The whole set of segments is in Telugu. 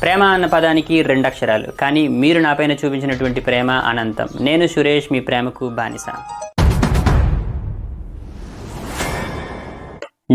ప్రేమ అన్న పదానికి రెండు అక్షరాలు, కానీ మీరు నాపైన చూపించినటువంటి ప్రేమ అనంతం. నేను సురేష్, మీ ప్రేమకు బానిస.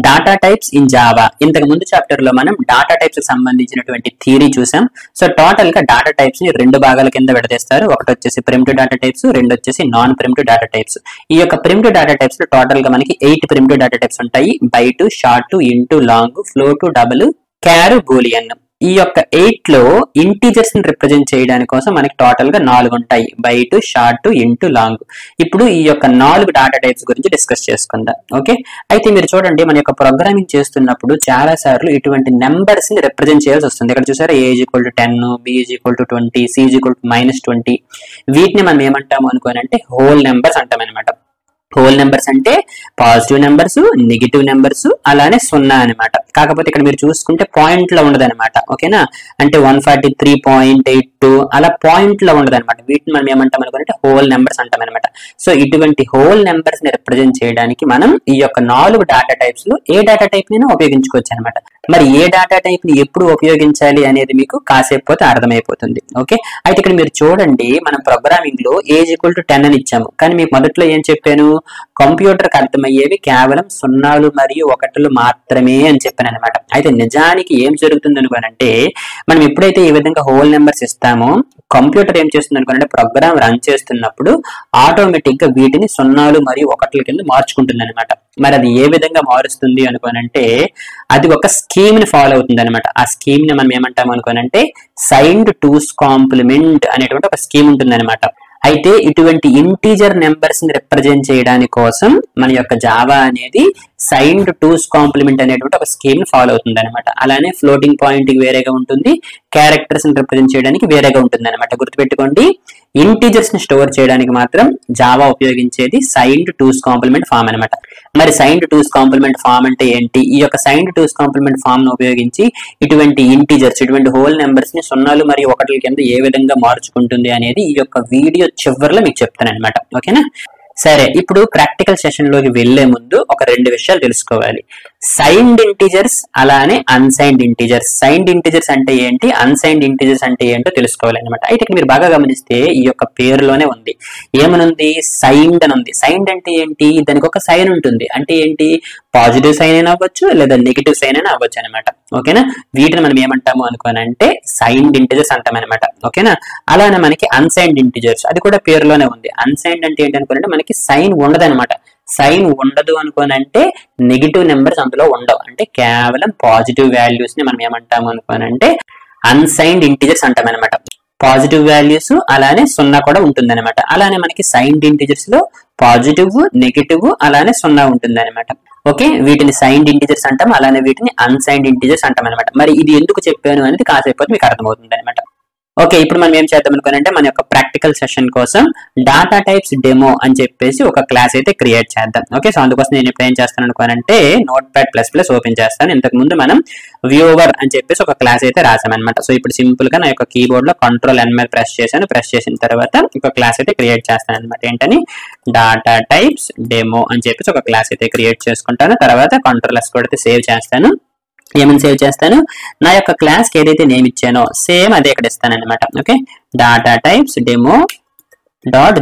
Data types in Java. ఇంతకు ముందు చాప్టర్ లో మనం డాటా టైప్స్ కి సంబంధించినటువంటి థియరీ చూసాం. సో టోటల్ గా డాటా టైప్స్ ని రెండు భాగాల కింద విడదీస్తారు. ఒకటి వచ్చేసి ప్రిమిటివ్ డాటా టైప్స్, రెండు వచ్చేసి నాన్ ప్రిమిటివ్ డాటా టైప్స్. ఈ యొక్క ప్రిమిటివ్ డాటా టైప్స్ లో టోటల్ గా మనకి 8 ప్రిమిటివ్ డాటా టైప్స్ ఉంటాయి. Byte, short, int, long, float, double, char, boolean. ఈ యొక్క 8 లో ఇంటీజర్స్ ని రిప్రజెంట్ చేయడానికి కోసం మనకి టోటల్ గా 4 ఉంటాయి. Byte, short, int, long. ఇప్పుడు ఈ యొక్క 4 డాటా టైప్స్ గురించి డిస్కస్ చేసుకుందాం. ఓకే, అయితే మీరు చూడండి, మన యొక్క ప్రోగ్రామింగ్ చేస్తున్నప్పుడు చాలా సార్లు ఇటువంటి నెంబర్స్ ని రిప్రజెంట్ చేయాల్సి వస్తుంది. ఇక్కడ చూసారా, A = 10, B = 20, C = -20. వీటిని మనం ఏమంటాము అనుకోనంటే హోల్ నెంబర్స్ అంటాం అనమాట. హోల్ నెంబర్స్ అంటే పాజిటివ్ నెంబర్స్, నెగిటివ్ నెంబర్స్, అలానే 0 అనమాట. కాకపోతే ఇక్కడ మీరు చూసుకుంటే పాయింట్ లో ఉండదు అనమాట. ఓకేనా, అంటే 143.82 అలా పాయింట్ లో ఉండదు అనమాట. వీటిని మనం ఏమంటాం అనుకుంటే హోల్ నెంబర్స్ అంటాం అనమాట. సో ఇటువంటి హోల్ నెంబర్స్ ని రిప్రజెంట్ చేయడానికి మనం ఈ యొక్క 4 డాటా టైప్స్ లో ఏ డాటా టైప్ ని ఉపయోగించుకోవచ్చు అనమాట. మరి ఏ డాటా టైప్ ని ఎప్పుడు ఉపయోగించాలి అనేది మీకు కాసేపు పోతే అర్థమైపోతుంది. ఓకే, అయితే ఇక్కడ మీరు చూడండి, మనం ప్రోగ్రామింగ్ లో A = 10 అని ఇచ్చాము. కానీ మీకు మొదట్లో ఏం చెప్పాను, కంప్యూటర్ కి అర్థమయ్యేవి కేవలం 0 మరియు 1 మాత్రమే అని చెప్పాను అనమాట. అయితే నిజానికి ఏం జరుగుతుంది అనుకోనంటే, మనం ఎప్పుడైతే ఈ విధంగా హోల్ నెంబర్స్ ఇస్తామో కంప్యూటర్ ఏం చేస్తుంది అనుకోనంటే, ప్రోగ్రామ్ రన్ చేస్తున్నప్పుడు ఆటోమేటిక్ గా వీటిని 0 మరియు 1 కింద మార్చుకుంటుంది అనమాట. మరి అది ఏ విధంగా మారుస్తుంది అనుకోనంటే, అది ఒక స్కీమ్ ని ఫాలో అవుతుంది అనమాట. ఆ స్కీమ్ ని మనం ఏమంటాం అనుకోనంటే సైన్డ్ టూస్ కాంప్లిమెంట్ అనేటువంటి ఒక స్కీమ్ ఉంటుంది అనమాట. అయితే ఇటువంటి ఇంటీజర్ నెంబర్స్ ని రిప్రజెంట్ చేయడానికి కోసం మన యొక్క జావా అనేది సైన్డ్ టూస్ కాంప్లిమెంట్ అనేటువంటి ఒక స్కీమ్ ని ఫాలో అవుతుంది అనమాట. అలానే ఫ్లోటింగ్ పాయింట్ కి వేరేగా ఉంటుంది, క్యారెక్టర్స్ ని రిప్రజెంట్ చేయడానికి వేరేగా ఉంటుంది అనమాట. గుర్తుపెట్టుకోండి, ఇంటీజర్స్ ని స్టోర్ చేయడానికి మాత్రం జావా ఉపయోగించేది సైన్డ్ టూస్ కాంప్లిమెంట్ ఫామ్ అనమాట. మరి సైన్డ్ టూస్ కాంప్లిమెంట్ ఫామ్ అంటే ఏంటి? ఈ యొక్క సైన్డ్ టూస్ కాంప్లిమెంట్ ఫామ్ ను ఉపయోగించి ఇటువంటి ఇంటీజర్స్, ఇటువంటి హోల్ నెంబర్స్ ని 0 మరియు 1 కింద ఏ విధంగా మార్చుకుంటుంది అనేది ఈ యొక్క వీడియో చివరిలో మీకు చెప్తాను అనమాట. ఓకేనా, సరే. ఇప్పుడు ప్రాక్టికల్ సెషన్ లోకి వెళ్లే ముందు ఒక 2 విషయాలు తెలుసుకోవాలి. సైన్డ్ ఇంటీజర్స్ అలానే అన్సైన్డ్ ఇంటీజర్స్. సైన్డ్ ఇంటీజర్స్ అంటే ఏంటి, అన్సైన్డ్ ఇంటీజర్స్ అంటే ఏంటో తెలుసుకోవాలి అనమాట. అయితే ఇక్కడ మీరు బాగా గమనిస్తే ఈ యొక్క పేరులోనే ఉంది, ఏమనుంది, సైన్డ్ అని ఉంది. సైన్డ్ అంటే ఏంటి, దానికి ఒక సైన్ ఉంటుంది. అంటే ఏంటి, పాజిటివ్ సైన్ అయినా అవ్వచ్చు లేదా నెగిటివ్ సైన్ అయినా అవ్వచ్చు అనమాట. ఓకేనా, వీటిని మనం ఏమంటాము అనుకోనంటే సైన్డ్ ఇంటీజర్స్ అంటాం అనమాట. ఓకేనా, అలానే మనకి అన్సైన్డ్ ఇంటీజర్స్, అది కూడా పేరులోనే ఉంది. అన్సైన్డ్ అంటే ఏంటి అనుకోనంటే మనకి సైన్ ఉండదు అనమాట. సైన్ ఉండదు అనుకోనంటే నెగిటివ్ నెంబర్స్ అందులో ఉండవు, అంటే కేవలం పాజిటివ్ వాల్యూస్ ని మనం ఏమంటాము అనుకోనంటే అన్సైన్డ్ ఇంటీజర్స్ అంటాం అనమాట. పాజిటివ్ వాల్యూస్ అలానే 0 కూడా ఉంటుంది అనమాట. అలానే మనకి సైన్డ్ ఇంటీజర్స్ లో పాజిటివ్, నెగిటివ్, అలానే 0 ఉంటుంది అనమాట. ఓకే, వీటిని సైన్డ్ ఇంటీజర్స్ అంటాం, అలానే వీటిని అన్సైన్డ్ ఇంటీజర్స్ అంటాం అనమాట. మరి ఇది ఎందుకు చెప్పాను అనేది కాసేపు మీకు అర్థమవుతుంది అనమాట. ఓకే, ఇప్పుడు మనం ఏం చేద్దాం అనుకోనంటే మన యొక్క ప్రాక్టికల్ సెషన్ కోసం డాటా టైప్స్ డెమో అని చెప్పేసి ఒక క్లాస్ అయితే క్రియేట్ చేద్దాం. ఓకే, సో అందుకోసం నేను ఇప్పుడు ఏం చేస్తాను అనుకోనంటే Notepad++ ఓపెన్ చేస్తాను. ఇంతకు ముందు మనం వ్యూవర్ అని చెప్పేసి ఒక క్లాస్ అయితే రాసామన్నమాట. సో ఇప్పుడు సింపుల్ గా నా యొక్క కీబోర్డ్ లో Ctrl+N ప్రెస్ చేశాను. ప్రెస్ చేసిన తర్వాత ఒక క్లాస్ అయితే క్రియేట్ చేస్తాను అనమాట. ఏంటని, డాటా టైప్స్ డెమో అని చెప్పేసి ఒక క్లాస్ అయితే క్రియేట్ చేసుకుంటాను. తర్వాత Ctrl+S కొడితే సేవ్ చేస్తాను. ఏమని సేవ్ చేస్తాను, నా యొక్క క్లాస్ కి ఏదైతే నేమ్ ఇచ్చానో సేమ్ అదే ఇక్కడ ఇస్తాను అనమాట. Okay, data types demo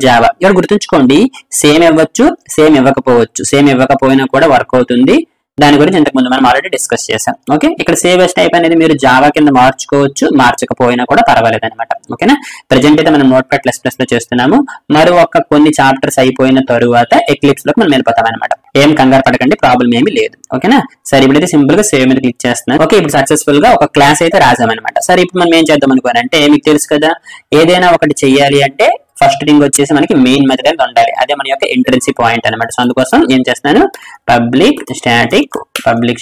.java. ఇక్కడ గుర్తుంచుకోండి, సేమ్ ఇవ్వచ్చు, సేమ్ ఇవ్వకపోవచ్చు. సేమ్ ఇవ్వకపోయినా కూడా వర్క్ అవుతుంది. దాని గురించి ఇంతకుముందు మనం ఆల్రెడీ డిస్కస్ చేసాం. ఓకే, ఇక్కడ సేవ్ ఎస్ టైప్ అనేది మీరు జావా కింద మార్చుకోవచ్చు, మార్చకపోయినా కూడా పర్వాలేదు అనమాట. ఓకేనా, ప్రెజెంట్ అయితే మనం Notepad++ లో చేస్తున్నాము. మరి ఒక కొన్ని చాప్టర్స్ అయిపోయిన తరువాత ఎక్లిప్స్ లోకి మనం వెళ్ళిపోతాం అనమాట. ఏం కంగారు పడకండి, ప్రాబ్లం ఏమీ లేదు. ఓకేనా, సరే ఇప్పుడైతే సింపుల్ గా సేవ్ మీద క్లిక్ చేస్తున్నాను. ఓకే, ఇప్పుడు సక్సెస్ఫుల్ గా ఒక క్లాస్ అయితే రాసామన్నమాట. సరే ఇప్పుడు మనం ఏం చేద్దాం అనుకోనంటే, మీకు తెలుసు కదా, ఏదైనా ఒకటి చెయ్యాలి అంటే ఫస్ట్ థింగ్ వచ్చేసి మనకి మెయిన్ మెథడ్ అనేది ఉండాలి. అదే మన యొక్క ఎంట్రన్సీ పాయింట్ అనమాట. సో అందుకోసం ఏం చేస్తున్నాను, పబ్లిక్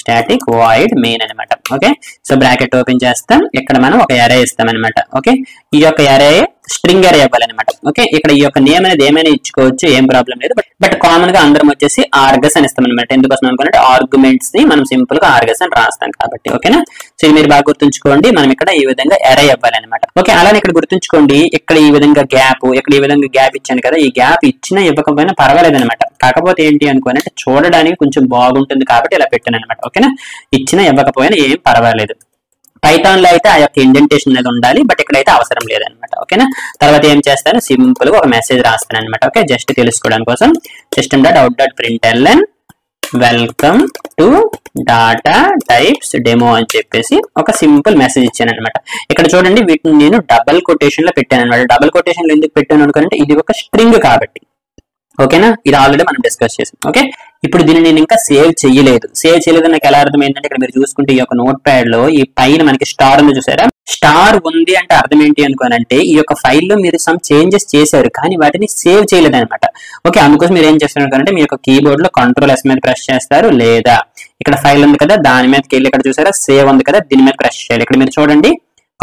స్టాటిక్ వాయిడ్ మెయిన్ అనమాట. ఓకే, సో బ్రాకెట్ ఓపెన్ చేస్తాం. ఇక్కడ మనం ఒక అరే ఇస్తాం అనమాట. ఓకే, ఈ యొక్క అరే స్ట్రింగ్ అరే ఇవ్వాలన్నమాట. ఓకే, ఇక్కడ ఈ యొక్క నేమ్ అనేది ఏమైనా ఇచ్చుకోవచ్చు, ఏం ప్రాబ్లం లేదు. బట్ కామన్ గా అందరం వచ్చేసి ఆర్గస్ అని ఇస్తాం అనమాట. ఎందుకోసం అనుకుంటే ఆర్గ్యుమెంట్స్ ని మనం సింపుల్ గా ఆర్గస్ అని రాస్తాం కాబట్టి. ఓకేనా, సో ఇది మీరు బాగా గుర్తుంచుకోండి, మనం ఇక్కడ ఈ విధంగా అరే ఇవ్వాలన్నమాట. ఓకే, అలానే ఇక్కడ గుర్తుంచుకోండి, ఇక్కడ ఈ విధంగా గ్యాప్, ఇక్కడ ఈ విధంగా గ్యాప్ ఇచ్చాను కదా, ఈ గ్యాప్ ఇచ్చినా ఇవ్వకపోయినా పర్వాలేదు అనమాట. కాకపోతే ఏంటి అనుకోనంటే చూడడానికి కొంచెం బాగుంటుంది కాబట్టి ఇలా పెట్టాను అనమాట. ఓకేనా, ఇచ్చినా ఇవ్వకపోయినా ఏం పర్వాలేదు. పైథాన్ లో అయితే ఆ యొక్క ఇండెంటేషన్ అనేది ఉండాలి, బట్ ఇక్కడైతే అవసరం లేదనమాట. ఓకేనా. తర్వాత ఏం చేస్తాను, సింపుల్ గా ఒక మెసేజ్ రాస్తాను అనమాట. ఓకే, జస్ట్ తెలుసుకోవడానికి కోసం system.out.println welcome to data types demo అని చెప్పేసి ఒక సింపుల్ మెసేజ్ ఇచ్చాను అనమాట. ఇక్కడ చూడండి, వీటిని నేను డబుల్ కొటేషన్ లో పెట్టాను అనమాట. డబుల్ కొటేషన్ లో ఎందుకు పెట్టాను అనుకుంటే ఇది ఒక స్ట్రింగ్ కాబట్టి. ఓకేనా, ఇది ఆల్రెడీ మనం డిస్కస్ చేసాం. ఓకే, ఇప్పుడు దీన్ని నేను ఇంకా సేవ్ చేయలేదు. నాకు ఎలా అర్థం ఏంటంటే, ఇక్కడ మీరు చూసుకుంటే ఈ యొక్క నోట్ ప్యాడ్ లో ఈ పైన మనకి స్టార్ ఉంది చూసారా, స్టార్ ఉంది అంటే అర్థం ఏంటి అనుకోనంటే ఈ యొక్క ఫైల్లో మీరు సమ్ చేంజెస్ చేశారు కానీ వాటిని సేవ్ చేయలేదు అనమాట. ఓకే, అందుకోసం మీరు ఏం చేస్తారు అనుకుంటే మీ యొక్క కీబోర్డ్ లో Ctrl+S మీద ప్రెస్ చేస్తారు, లేదా ఇక్కడ ఫైల్ ఉంది కదా దాని మీదకి వెళ్ళి ఇక్కడ చూసారా సేవ్ ఉంది కదా దీని మీద ప్రెస్ చేయాలి. ఇక్కడ మీరు చూడండి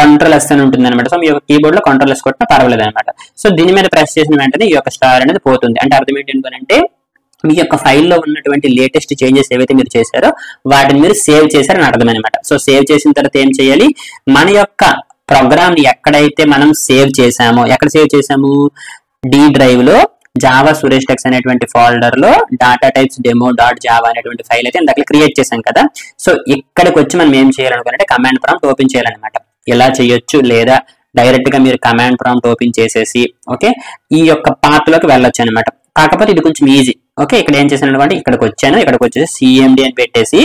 Ctrl+S అని ఉంటుంది అనమాట. సో మీ యొక్క కీబోర్డ్ లో Ctrl+S కొట్టినా పర్వాలేదు అనమాట. సో దీని మీద ప్రెస్ చేసిన వెంటనే ఈ యొక్క స్టార్ అనేది పోతుంది. అంటే అర్థం ఏంటి అనుకోనంటే మీ యొక్క ఫైల్లో ఉన్నటువంటి లేటెస్ట్ చేంజెస్ ఏవైతే మీరు చేశారో వాటిని మీరు సేవ్ చేశారని అర్థం అనమాట. సో సేవ్ చేసిన తర్వాత ఏం చేయాలి, మన యొక్క ప్రోగ్రామ్ ని ఎక్కడైతే మనం సేవ్ చేసామో, ఎక్కడ సేవ్ చేసాము, డి డ్రైవ్ లో జావా సురేష్ టెక్స్ అనేటువంటి ఫోల్డర్ లో data types demo dot Java అనేటువంటి ఫైల్ అయితే ఇందాక క్రియేట్ చేశాం కదా. సో ఇక్కడికి వచ్చి మనం ఏం చేయాలనుకుంటే కమాండ్ ప్రాంప్ట్ ఓపెన్ చేయాలన్నమాట. ఇలా చేయొచ్చు, లేదా డైరెక్ట్ గా మీరు కమాండ్ ప్రాంప్ట్ ఓపెన్ చేసేసి ఓకే ఈ యొక్క పాత్ లోకి వెళ్ళొచ్చు అనమాట. కాకపోతే ఇది కొంచెం ఈజీ. ఓకే, ఇక్కడ ఏం చేశాను అనుకోండి, ఇక్కడికి వచ్చాను, ఇక్కడికి వచ్చేసి సిఎండి అని పెట్టేసి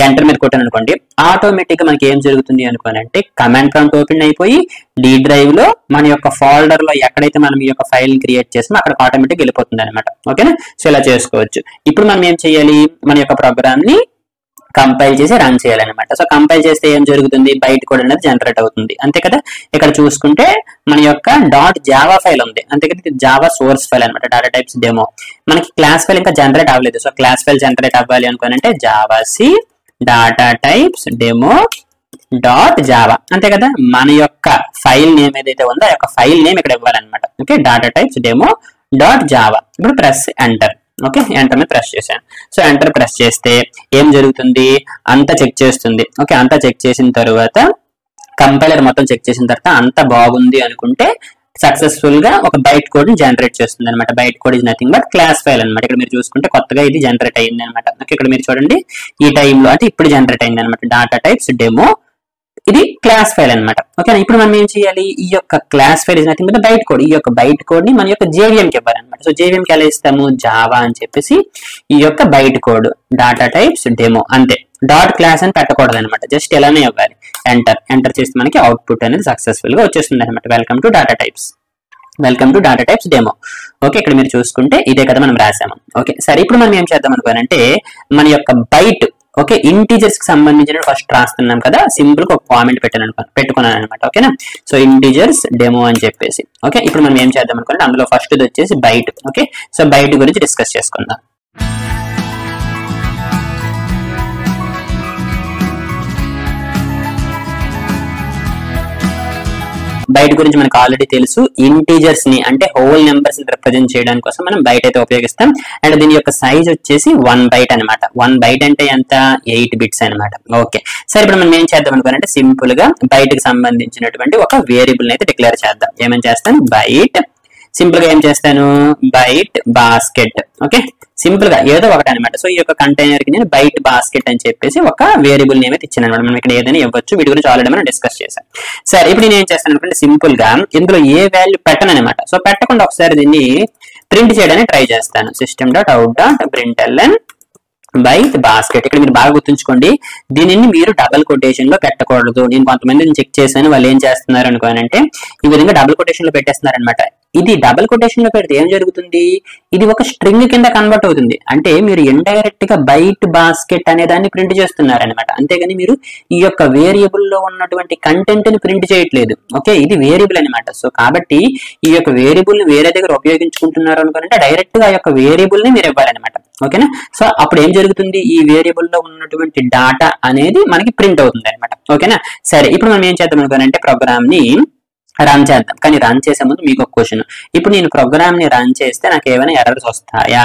ఎంటర్ మీద కొట్టాను అనుకోండి, ఆటోమేటిక్ గా మనకి ఏం జరుగుతుంది అనుకోనంటే కమాండ్ ప్రాంప్ట్ ఓపెన్ అయిపోయి డి డ్రైవ్ లో మన యొక్క ఫోల్డర్ లో ఎక్కడైతే మనం ఈ యొక్క ఫైల్ క్రియేట్ చేసామో అక్కడ ఆటోమేటిక్ వెళ్ళిపోతుంది అనమాట. ఓకేనా, సో ఇలా చేసుకోవచ్చు. ఇప్పుడు మనం ఏం చేయాలి, మన యొక్క ప్రోగ్రామ్ ని కంపైల్ చేసి రన్ చేయాలన్నమాట. సో కంపైల్ చేస్తే ఏం జరుగుతుంది, బయట కోడ్ అనేది జనరేట్ అవుతుంది, అంతే కదా. ఇక్కడ చూసుకుంటే మన యొక్క డాట్ జావా ఫైల్ ఉంది, అంతే కదా, జావా సోర్స్ ఫైల్ అనమాట, డాటా టైప్స్ డెమో. మనకి క్లాస్ ఫైల్ ఇంకా జనరేట్ అవ్వలేదు. సో క్లాస్ ఫైల్ జనరేట్ అవ్వాలి అనుకోనంటే javac data types demo dot java, అంతే కదా. మన యొక్క ఫైల్ నేమ్ ఏదైతే ఉందో ఆ యొక్క ఫైల్ నేమ్ ఇక్కడ ఇవ్వాలన్నమాట. Okay, data types demo dot java. ఇప్పుడు ప్రెస్ ఎంటర్. ఓకే, ఎంటర్ మీద ప్రెస్ చేశాను. సో ఎంటర్ ప్రెస్ చేస్తే ఏం జరుగుతుంది, అంతా చెక్ చేస్తుంది. ఓకే, అంతా చెక్ చేసిన తర్వాత కంపైలర్ మొత్తం చెక్ చేసిన తర్వాత అంతా బాగుంది అనుకుంటే సక్సెస్ఫుల్ గా ఒక బైట్ కోడ్ ని జనరేట్ చేస్తుంది అనమాట. Byte code is nothing but class file అనమాట. ఇక్కడ మీరు చూసుకుంటే కొత్తగా ఇది జనరేట్ అయింది అనమాట. ఓకే, ఇక్కడ మీరు చూడండి ఈ టైంలో అంటే ఇప్పుడు జనరేట్ అయింది అనమాట, డాటా టైప్స్ డెమో, ఇది క్లాస్ ఫైల్ అనమాట. ఓకే, ఇప్పుడు మనం ఏం చేయాలి, ఈ యొక్క class file is nothing but byte code. ఈ యొక్క బైట్ కోడ్ ని మన యొక్క JVM కి ఇవ్వాలన్నమాట. సో JVM కి ఎలా ఇస్తాము, జావా అని చెప్పేసి ఈ యొక్క byte code data types demo, అంతే. డాట్ క్లాస్ అని పెట్టకూడదు అనమాట, జస్ట్ ఇలానే ఇవ్వాలి. ఎంటర్ చేస్తే మనకి అవుట్పుట్ అనేది సక్సెస్ఫుల్ గా వచ్చేస్తుంది అనమాట. Welcome to data types demo. Okay, ఇక్కడ మీరు చూసుకుంటే ఇదే కదా మనం రాసాము. ఓకే, సరే ఇప్పుడు మనం ఏం చేద్దాం అనుకోనంటే మన యొక్క బైట్ ఓకే ఇంటీజర్స్ కి సంబంధించిన ఫస్ట్ రాస్తున్నాం కదా, సింపుల్ గా ఒక కామెంట్ పెట్టుకున్నాను అనమాట. ఓకేనా, సో ఇంటీజర్స్ డెమో అని చెప్పేసి. ఓకే, ఇప్పుడు మనం ఏం చేద్దాం అనుకోండి, అందులో ఫస్ట్ వచ్చేసి బైట్. ఓకే, సో బైట్ గురించి డిస్కస్ చేసుకుందాం. బైట్ గురించి మనకు ఆల్రెడీ తెలుసు, ఇంటీజర్స్ ని అంటే హోల్ నెంబర్స్ ని రిప్రజెంట్ చేయడానికి కోసం మనం బైట్ అయితే ఉపయోగిస్తాం. అండ్ దీని యొక్క సైజ్ వచ్చేసి 1 బైట్ అనమాట. 1 బైట్ అంటే ఎంత, 8 బిట్స్ అనమాట. ఓకే, సరే ఇప్పుడు మనం ఏం చేద్దాం అనుకోనంటే సింపుల్ గా బైట్ కి సంబంధించినటువంటి ఒక వేరియబుల్ అయితే డిక్లేర్ చేద్దాం. ఏమని చేస్తాను, బైట్ సింపుల్ గా ఏం చేస్తాను, బైట్ బాస్కెట్. ఓకే, సింపుల్ గా ఏదో ఒకటి అనమాట. సో ఈ యొక్క కంటైనర్ కి నేను బైట్ బాస్కెట్ అని చెప్పేసి ఒక వేరియబుల్ నేమ్ అయితే ఇచ్చాను అనమాట. మనం ఇక్కడ ఏదైనా ఇవ్వచ్చు, వీటి గురించి ఆల్రెడీ మనం డిస్కస్ చేసాం. సరే ఇప్పుడు నేను ఏం చేస్తాను అనుకుంటే సింపుల్ గా ఇందులో ఏ వాల్యూ పెట్టను అనమాట. సో పెట్టకుండా ఒకసారి దీన్ని ప్రింట్ చేయడానికి ట్రై చేస్తాను. system.out.println byte basket. ఇక్కడ మీరు బాగా గుర్తుంచుకోండి, దీనిని మీరు డబుల్ కొటేషన్ లో పెట్టకూడదు. నేను కొంతమందిని చెక్ చేశాను, వాళ్ళు ఏం చేస్తున్నారు అనుకోనంటే ఈ విధంగా డబుల్ కొటేషన్ లో పెట్టేస్తున్నారు అనమాట. ఇది డబుల్ కొటేషన్ లో పెడితే ఏం జరుగుతుంది, ఇది ఒక స్ట్రింగ్ కింద కన్వర్ట్ అవుతుంది. అంటే మీరు ఇండైరెక్ట్ గా బైట్ బాస్కెట్ అనే దాన్ని ప్రింట్ చేస్తున్నారు అనమాట. అంతేగాని మీరు ఈ యొక్క వేరియబుల్ లో ఉన్నటువంటి కంటెంట్ ని ప్రింట్ చేయట్లేదు. ఓకే, ఇది వేరియబుల్ అనమాట. సో కాబట్టి ఈ యొక్క వేరియబుల్ ని వేరే దగ్గర ఉపయోగించుకుంటున్నారు అనుకుంటే డైరెక్ట్ గా ఆ యొక్క వేరియబుల్ ని మీరు ఇవ్వాలన్నమాట. ఓకేనా, సో అప్పుడు ఏం జరుగుతుంది, ఈ వేరియబుల్ లో ఉన్నటువంటి డాటా అనేది మనకి ప్రింట్ అవుతుంది అనమాట. ఓకేనా, సరే ఇప్పుడు మనం ఏం చేద్దాం అనుకోనంటే ప్రోగ్రామ్ ని రన్ చేద్దాం. కానీ రన్ చేసే ముందు మీకు ఒక క్వశ్చన్, ఇప్పుడు నేను ప్రోగ్రామ్ ని రన్ చేస్తే నాకు ఏమైనా ఎర్రర్స్ వస్తాయా?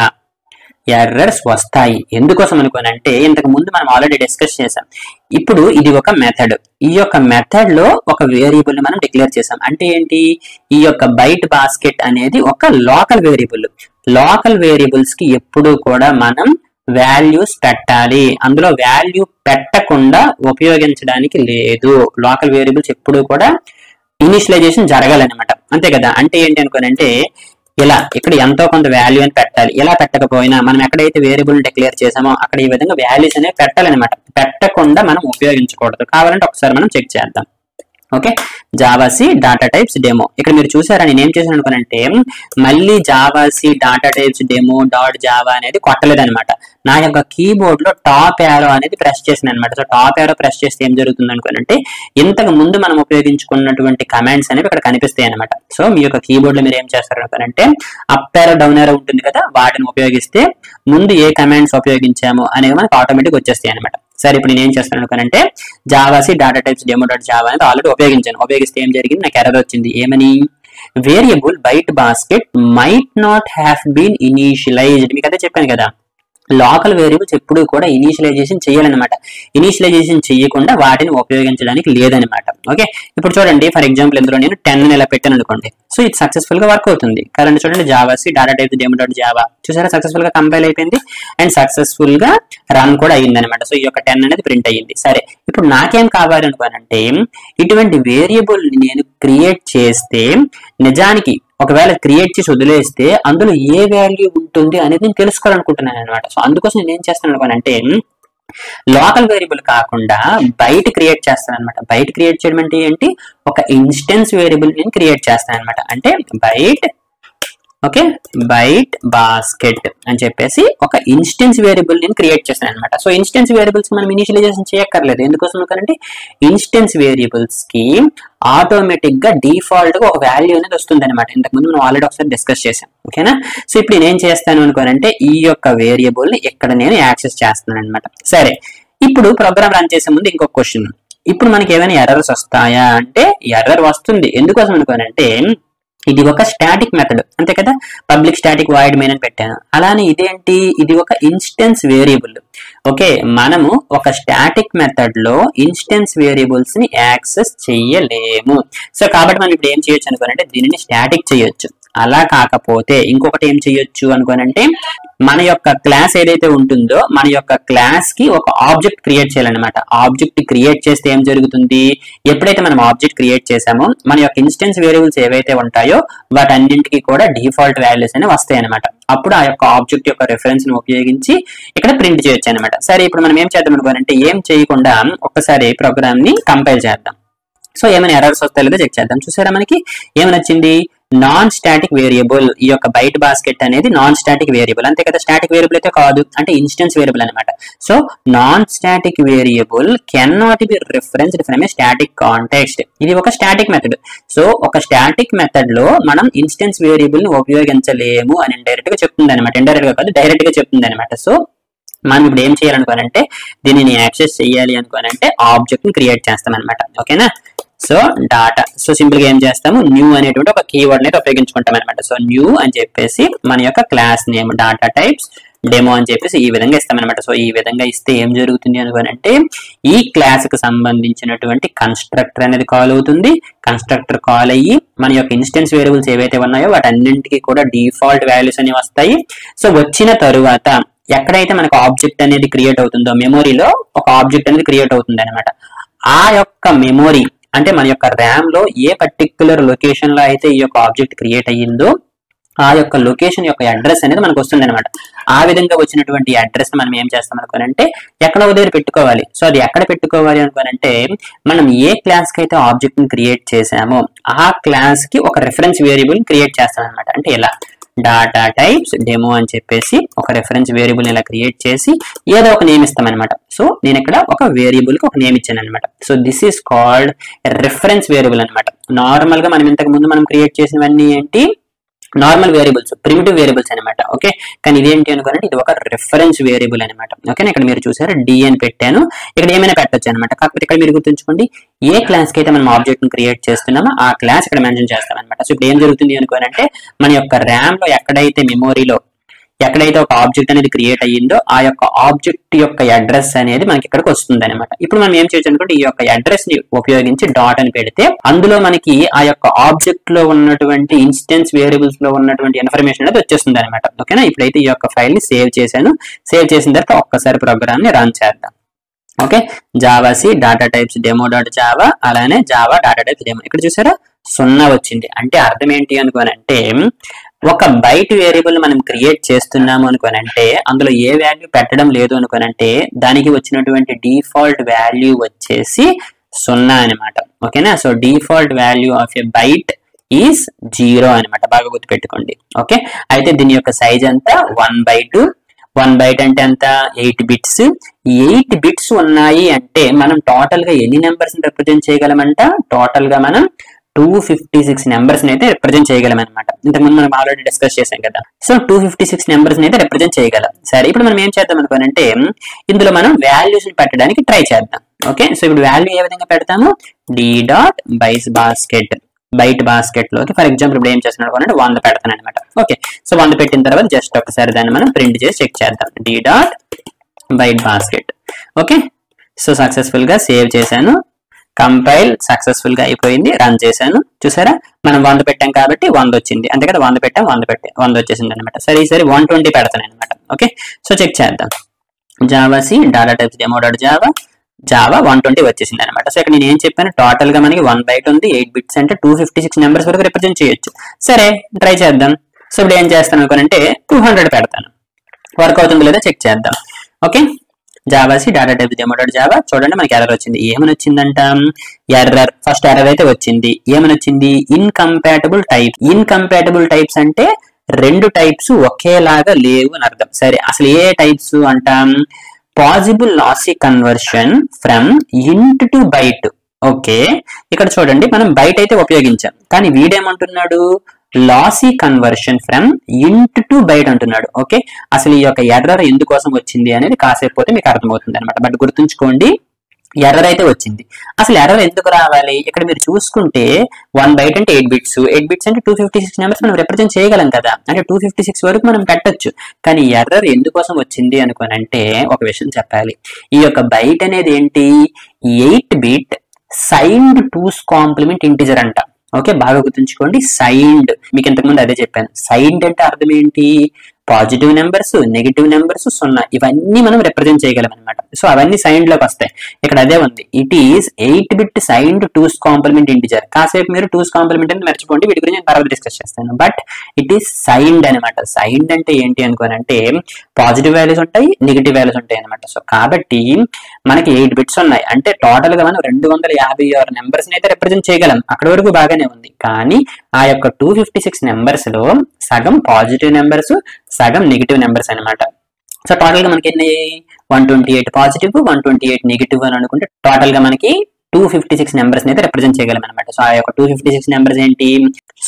ఎర్రర్స్ వస్తాయి. ఎందుకోసం అనుకోనంటే ఇంతకు ముందు మనం ఆల్రెడీ డిస్కస్ చేసాం. ఇప్పుడు ఇది ఒక మెథడ్, ఈ యొక్క మెథడ్ లో ఒక వేరియబుల్ ని మనం డిక్లేర్ చేసాం. అంటే ఏంటి, ఈ యొక్క బైట్ బాస్కెట్ అనేది ఒక లోకల్ వేరియబుల్. లోకల్ వేరియబుల్స్ కి ఎప్పుడు కూడా మనం వాల్యూస్ పెట్టాలి. అందులో వాల్యూ పెట్టకుండా పెట్టకుండా ఉపయోగించడానికి లేదు. లోకల్ వేరియబుల్స్ ఎప్పుడు కూడా ఇనిషియలైజేషన్ జరగాలన్నమాట. అంతే కదా. అంటే ఏంటి అనుకోనంటే ఇలా ఇక్కడ ఎంతో కొంత వాల్యూ అని పెట్టాలి. ఇలా పెట్టకపోయినా మనం ఎక్కడైతే వేరియబుల్ డిక్లేర్ చేసామో అక్కడ ఈ విధంగా వాల్యూస్ అనేవి పెట్టాలన్నమాట. పెట్టకుండా మనం ఉపయోగించకూడదు. కావాలంటే ఒకసారి మనం చెక్ చేద్దాం. Okay, javac data types demo. ఇక్కడ మీరు చూసారా నేను ఏం చేశాను అనుకోనంటే మళ్ళీ జావాసి data types demo dot java అనేది కొట్టలేదనమాట. నా యొక్క కీబోర్డ్ లో టాప్ యారో అనేది ప్రెస్ చేసిన అనమాట. సో టాప్ యారో ప్రెస్ చేస్తే ఏం జరుగుతుంది అనుకోనంటే ఇంతకు ముందు మనం ఉపయోగించుకున్నటువంటి కమాండ్స్ అనేవి ఇక్కడ కనిపిస్తాయి అనమాట. సో మీ యొక్క కీబోర్డ్ లో మీరు ఏం చేస్తారు అనుకోనంటే అప్ యారో డౌన్ యారో ఉంటుంది కదా, వాటిని ఉపయోగిస్తే ముందు ఏ కమాండ్స్ ఉపయోగించాము అనేవి మనకు ఆటోమేటిక్ వచ్చేస్తాయి అనమాట. సరే, ఇప్పుడు నేను ఏం చేస్తాను అనుకోనంటే javac data types demo dot java అనేది ఆల్రెడీ ఉపయోగిస్తే ఏం జరిగింది, నాకు ఎర్రర్ వచ్చింది. ఏమని, variable byte basket might not have been initialised. మీకు అదే చెప్పాను కదా, లోకల్ వేరియబుల్స్ ఎప్పుడు కూడా ఇనిషియలైజేషన్ చేయాలన్నమాట. ఇనిషియలైజేషన్ చేయకుండా వాటిని ఉపయోగించడానికి లేదనమాట. ఓకే, ఇప్పుడు చూడండి ఫర్ ఎగ్జాంపుల్ ఇందులో నేను 10 ఇలా పెట్టాను అనుకోండి. సో ఇది సక్సెస్ఫుల్ గా వర్క్ అవుతుంది. కరెంట్ చూడండి జావాసి data types demo dot Java చూసారా, సక్సెస్ఫుల్ గా కంపైల్ అయిపోయింది అండ్ సక్సెస్ఫుల్ గా రన్ కూడా అయ్యింది అనమాట. సో ఈ యొక్క 10 అనేది ప్రింట్ అయ్యింది. సరే, ఇప్పుడు నాకేం కావాలి అనుకోనంటే ఇటువంటి వేరియబుల్ నేను క్రియేట్ చేస్తే నిజానికి ఒకవేళ క్రియేట్ చేసి వదిలేస్తే అందులో ఏ వాల్యూ ఉంటుంది అనేది నేను తెలుసుకోవాలనుకుంటున్నాను అనమాట. సో అందుకోసం నేను ఏం చేస్తాను అనుకోనంటే లోకల్ వేరియబుల్ కాకుండా బైట్ క్రియేట్ చేస్తాను అనమాట. బైట్ క్రియేట్ చేయడం అంటే ఏంటి, ఒక ఇన్స్టెన్స్ వేరియబుల్ నేను క్రియేట్ చేస్తాను అనమాట. అంటే బైట్ ఓకే బైట్ బాస్కెట్ అని చెప్పేసి ఒక ఇన్స్టెన్స్ వేరియబుల్ నేను క్రియేట్ చేస్తాను అనమాట. సో ఇన్స్టెన్స్ వేరియబుల్స్ మనం ఇనిషియలైజేషన్ చేయక్కర్లేదు. ఎందుకోసం అంటే ఇన్స్టెన్స్ వేరియబుల్స్ కి ఆటోమేటిక్ గా డిఫాల్ట్ గా ఒక వాల్యూ అనేది వస్తుంది అనమాట. ఇంతకుముందు మనం ఆల్రెడీ ఒకసారి డిస్కస్ చేసాం. ఓకేనా, సో ఇప్పుడు నేనేం చేస్తాను అనుకోనంటే ఈ యొక్క వేరియబుల్ ని ఇక్కడ నేను యాక్సెస్ చేస్తున్నాను అనమాట. సరే, ఇప్పుడు ప్రోగ్రామ్ రన్ చేసే ముందు ఇంకొక క్వశ్చన్, ఇప్పుడు మనకి ఏమైనా ఎర్రర్స్ వస్తాయా అంటే ఎర్రర్ వస్తుంది. ఎందుకోసం అనుకోనంటే ఇది ఒక స్టాటిక్ మెథడ్ అంతే కదా, పబ్లిక్ స్టాటిక్ వాయిడ్ మెయిన్ అని పెట్టాను. అలానే ఇదేంటి, ఇది ఒక ఇన్స్టెన్స్ వేరియబుల్. ఓకే, మనము ఒక స్టాటిక్ మెథడ్ లో ఇన్స్టెన్స్ వేరియబుల్స్ ని యాక్సెస్ చెయ్యలేము. సో కాబట్టి మనం ఇప్పుడు ఏం చేయొచ్చు అనుకోనంటే దీనిని స్టాటిక్ చేయొచ్చు. అలా కాకపోతే ఇంకొకటి ఏం చేయొచ్చు అనుకోనంటే మన యొక్క క్లాస్ ఏదైతే ఉంటుందో మన యొక్క క్లాస్ కి ఒక ఆబ్జెక్ట్ క్రియేట్ చేయాలన్నమాట. ఆబ్జెక్ట్ క్రియేట్ చేస్తే ఏం జరుగుతుంది, ఎప్పుడైతే మనం ఆబ్జెక్ట్ క్రియేట్ చేసామో మన యొక్క ఇన్స్టెన్స్ వేరియబుల్స్ ఏవైతే ఉంటాయో వాటన్నింటికి కూడా డిఫాల్ట్ వాల్యూస్ అనేవి వస్తాయి అనమాట. అప్పుడు ఆ యొక్క ఆబ్జెక్ట్ యొక్క రెఫరెన్స్ ని ఉపయోగించి ఇక్కడ ప్రింట్ చేయొచ్చు అనమాట. సరే, ఇప్పుడు మనం ఏం చేద్దాం అనుకోనంటే ఏం చేయకుండా ఒక్కసారి ప్రోగ్రామ్ ని కంపైల్ చేద్దాం. సో ఏమైనా ఎర్రర్స్ వస్తాయో లేదో చెక్ చేద్దాం. చూసారా మనకి ఏమని వచ్చింది, నాన్ స్టాటిక్ వేరియబుల్. ఈ యొక్క బైట్ బాస్కెట్ అనేది నాన్ స్టాటిక్ వేరియబుల్ అంతే కదా, స్టాటిక్ వేరియబుల్ అయితే కాదు, అంటే ఇన్స్టెన్స్ వేరియబుల్ అనమాట. So non static variable can not be referenced from A static context. ఇది ఒక స్టాటిక్ మెథడ్. సో ఒక స్టాటిక్ మెథడ్ లో మనం ఇన్స్టెన్స్ వేరియబుల్ ని ఉపయోగించలేము అని ఇండైరెక్ట్ గా చెప్తుంది అనమాట. ఇండైరెక్ట్ గా కాదు, డైరెక్ట్ గా చెప్తుంది అనమాట. సో మనం ఇప్పుడు ఏం చేయాలనుకోనంటే దీనిని యాక్సెస్ చేయాలి అనుకోనంటే ఆబ్జెక్ట్ ని క్రియేట్ చేస్తాం అనమాట. ఓకేనా, సో డాటా, సో సింపుల్ గా ఏం చేస్తాము న్యూ అనేటువంటి ఒక కీవర్డ్ అనేది ఉపయోగించుకుంటాం అనమాట. సో న్యూ అని చెప్పేసి మన యొక్క class name data types demo అని చెప్పేసి ఈ విధంగా ఇస్తామన్నమాట. సో ఈ విధంగా ఇస్తే ఏం జరుగుతుంది అనుకోనంటే ఈ క్లాస్ కి సంబంధించినటువంటి కన్స్ట్రక్టర్ అనేది కాల్ అవుతుంది. కన్స్ట్రక్టర్ కాల్ అయ్యి మన యొక్క ఇన్స్టెన్స్ వేరియబుల్స్ ఏవైతే ఉన్నాయో వాటన్నింటికి కూడా డిఫాల్ట్ వాల్యూస్ అనేవి వస్తాయి. సో వచ్చిన తరువాత ఎక్కడైతే మనకు ఆబ్జెక్ట్ అనేది క్రియేట్ అవుతుందో మెమొరీలో ఒక ఆబ్జెక్ట్ అనేది క్రియేట్ అవుతుంది అనమాట. ఆ యొక్క మెమొరీ అంటే మన యొక్క ర్యామ్ లో ఏ పర్టిక్యులర్ లొకేషన్ లో అయితే ఈ యొక్క ఆబ్జెక్ట్ క్రియేట్ అయ్యిందో ఆ యొక్క లొకేషన్ యొక్క అడ్రస్ అనేది మనకు వస్తుంది అనమాట. ఆ విధంగా వచ్చినటువంటి అడ్రస్ మనం ఏం చేస్తాం అనుకోనంటే ఎక్కడ దగ్గర పెట్టుకోవాలి. సో అది ఎక్కడ పెట్టుకోవాలి అనుకోనంటే మనం ఏ క్లాస్ కి అయితే ఆబ్జెక్ట్ ని క్రియేట్ చేసామో ఆ క్లాస్ కి ఒక రెఫరెన్స్ వేరియబుల్ క్రియేట్ చేస్తాం అనమాట. అంటే ఇలా డాటా టైప్స్ డెమో అని చెప్పేసి ఒక రెఫరెన్స్ వేరియబుల్ ఇలా క్రియేట్ చేసి ఏదో ఒక నేమ్ ఇస్తాం అనమాట. సో నేను ఇక్కడ ఒక వేరియబుల్ కి ఒక నేమ్ ఇచ్చాను అనమాట. So this is called reference variable అనమాట. నార్మల్ గా మనం ఇంతకు ముందు మనం క్రియేట్ చేసినవన్నీ ఏంటి, నార్మల్ వేరియబుల్స్, ప్రిమిటివ్ వేరియబుల్స్ అనమాట. ఓకే, కానీ ఇదేంటి అనుకోనంటే ఇది ఒక రెఫరెన్స్ వేరియబుల్ అనమాట. ఓకే, ఇక్కడ మీరు చూసారు డి అని పెట్టాను, ఇక్కడ ఏమైనా పెట్టొచ్చు అనమాట. కాకపోతే ఇక్కడ మీరు గుర్తుంచుకోండి ఏ క్లాస్ కి అయితే మనం ఆబ్జెక్ట్ ని క్రియేట్ చేస్తున్నామో ఆ క్లాస్ ఇక్కడ మెన్షన్ చేస్తాం అనమాట. సో ఇప్పుడు ఏం జరుగుతుంది అనుకోనంటే మన యొక్క ర్యామ్ లో ఎక్కడైతే మెమొరీలో ఎక్కడైతే ఒక ఆబ్జెక్ట్ అనేది క్రియేట్ అయ్యిందో ఆ యొక్క ఆబ్జెక్ట్ యొక్క అడ్రస్ అనేది మనకి ఇక్కడికి వస్తుంది అనమాట. ఇప్పుడు మనం ఏం చేయొచ్చు అనుకుంటే ఈ యొక్క అడ్రస్ ని ఉపయోగించి డాట్ అని పెడితే అందులో మనకి ఆ యొక్క ఆబ్జెక్ట్ లో ఉన్నటువంటి ఇన్స్టెన్స్ వేరియబుల్స్ లో ఉన్నటువంటి ఇన్ఫర్మేషన్ అనేది వచ్చేస్తుంది అనమాట. ఓకేనా, ఇప్పుడైతే ఈ యొక్క ఫైల్ ని సేవ్ చేశాను. సేవ్ చేసిన తర్వాత ఒక్కసారి ప్రోగ్రామ్ ని రన్ చేద్దాం. Okay, javac data types demo dot Java, అలానే జావా డాటా టైప్స్ డెమో. ఇక్కడ చూసారా 0 వచ్చింది. అంటే అర్థం ఏంటి అనుకోనంటే ఒక బైట్ వేరియబుల్ మనం క్రియేట్ చేస్తున్నాము అనుకోనంటే అందులో ఏ వాల్యూ పెట్టడం లేదు అనుకోనంటే దానికి వచ్చినటువంటి డిఫాల్ట్ వాల్యూ వచ్చేసి 0 అనమాట. ఓకేనా, so default value of a byte is 0 అనమాట. బాగా గుర్తుపెట్టుకోండి. ఓకే, అయితే దీని యొక్క సైజ్ అంతా 1/2. 1 బైట్ అంటే ఎంత 8 బిట్స్. 8 బిట్స్ ఉన్నాయి అంటే మనం టోటల్ గా ఎన్ని నెంబర్స్ రిప్రజెంట్ చేయగలమంట? టోటల్ గా మనం 256 నెంబర్స్ అయితే రిప్రజెంట్ చేయగలం అనమాట. ఇంతకుముందు మనం ఆల్రెడీ డిస్కస్ చేసాం కదా. సో 256 నెంబర్స్ అయితే రిప్రజెంట్ చేయగలం. సరే, ఇప్పుడు మనం ఏం చేద్దాం అనుకోనంటే ఇందులో మనం వాల్యూస్ పెట్టడానికి ట్రై చేద్దాం. ఓకే, సో ఇప్పుడు వాల్యూ ఏ విధంగా పెడతాము? బైట్ బాస్కెట్ లోకి ఫర్ ఎగ్జాంపుల్ ఇప్పుడు ఏం చేస్తున్నాడు అంటే 100 పెడతాను అనమాట. ఓకే, సో 100 పెట్టిన తర్వాత జస్ట్ ఒకసారి దాన్ని మనం ప్రింట్ చేసి చెక్ చేద్దాం. Byte basket. Okay, so successful గా సేవ్ చేశాను, కంపైల్ సక్సెస్ఫుల్ గా అయిపోయింది, రన్ చేశాను. చూసారా, మనం 100 పెట్టాం కాబట్టి 100 వచ్చింది. అంతే కదా, 100 పెట్టాం 100 వచ్చేసింది అనమాట. సరే, ఈసారి 120 పెడతాను అనమాట. ఓకే, సో చెక్ చేద్దాం. Javac data types demo dot Java 120 వచ్చేసింది అనమాట. సో ఇక్కడ నేను ఏం చెప్పాను, టోటల్ గా మనకి 1 బైట్ ఉంది, 8 బిట్స్ అంటే 256 నెంబర్స్ వరకు రిప్రజెంట్ చేయొచ్చు. సరే, ట్రై చేద్దాం. సో ఇప్పుడు ఏం చేస్తాను అనుకోనంటే 200 పెడతాను. వర్క్ అవుతుందో లేదో చెక్ చేద్దాం. Okay, javac data types demo dot Java. చూడండి, మనకి ఎర్రర్ వచ్చింది. ఏమని వచ్చిందంట? ఎర్రర్, ఫస్ట్ ఎర్రర్ అయితే వచ్చింది. ఏమని వచ్చింది? ఇన్కంపాటబుల్ టైప్స్ అంటే 2 టైప్స్ ఒకేలాగా లేవు అని అర్థం. సరే, అసలు ఏ టైప్స్ అంటాం? పాసిబుల్ లాసీ కన్వర్షన్ ఫ్రమ్ ఇంట్ టు బైట్. ఓకే, ఇక్కడ చూడండి, మనం బైట్ అయితే ఉపయోగించాం, కానీ వీడేమంటున్నాడు? లాసీ కన్వర్షన్ ఫ్రమ్ ఇంట్ టు బైట్ అంటున్నాడు. ఓకే, అసలు ఈ యొక్క ఎర్రర్ ఎందుకోసం వచ్చింది అనేది కాసేపు పోతే మీకు అర్థమవుతుంది అనమాట. బట్ గుర్తుంచుకోండి, ఎర్రర్ అయితే వచ్చింది. అసలు ఎర్రర్ ఎందుకు రావాలి? ఇక్కడ మీరు చూసుకుంటే 1 బైట్ అంటే 8 బిట్స్, 8 బిట్స్ అంటే 256 నెంబర్స్ మనం రిప్రజెంట్ చేయగలం కదా, అంటే 256 వరకు మనం పెట్టొచ్చు. కానీ ఎర్రర్ ఎందుకోసం వచ్చింది అనుకోనంటే ఒక విషయం చెప్పాలి. ఈ యొక్క బైట్ అనేది ఏంటి? 8 bit signed 2's complement integer అంట. ఓకే, బాగా గుర్తుంచుకోండి. సైన్డ్, మీకు ఇంతకుముందు అదే చెప్పాను. సైన్డ్ అంటే అర్థం ఏంటి? పాజిటివ్ నెంబర్స్, నెగిటివ్ నెంబర్స్, 0 ఇవన్నీ మనం రిప్రజెంట్ చేయగలం అనమాట. సో అవన్నీ సైన్డ్ లోకి వస్తాయి. ఇక్కడ అదే ఉంది, it is 8 bit signed 2's complement integer. కాసేపు మీరు 2's కాంప్లిమెంట్ అని మర్చిపోండి, వీటి గురించి నేను తర్వాత డిస్కస్ చేస్తాను. బట్ ఇట్ ఈస్ సైన్డ్ అనమాట. సైన్డ్ అంటే ఏంటి అనుకోనంటే పాజిటివ్ వాల్యూస్ ఉంటాయి, నెగిటివ్ వాల్యూస్ ఉంటాయి అనమాట. సో కాబట్టి మనకి 8 బిట్స్ ఉన్నాయి అంటే టోటల్ గా మనం 256 నెంబర్స్ అయితే రిప్రజెంట్ చేయగలం. అక్కడ వరకు బాగానే ఉంది. కానీ ఆ యొక్క 256 నెంబర్స్ లో సగం పాజిటివ్ నెంబర్స్, సగం నెగిటివ్ నెంబర్స్ అనమాట. సో టోటల్ గా మనకి ఎన్ని? 128 పాజిటివ్, 128 నెగిటివ్ అని అనుకుంటే టోటల్ గా మనకి 256 నెంబర్స్ అయితే రిప్రజెంట్ చేయగలం అనమాట. సో ఆ యొక్క 256 నెంబర్స్ ఏంటి?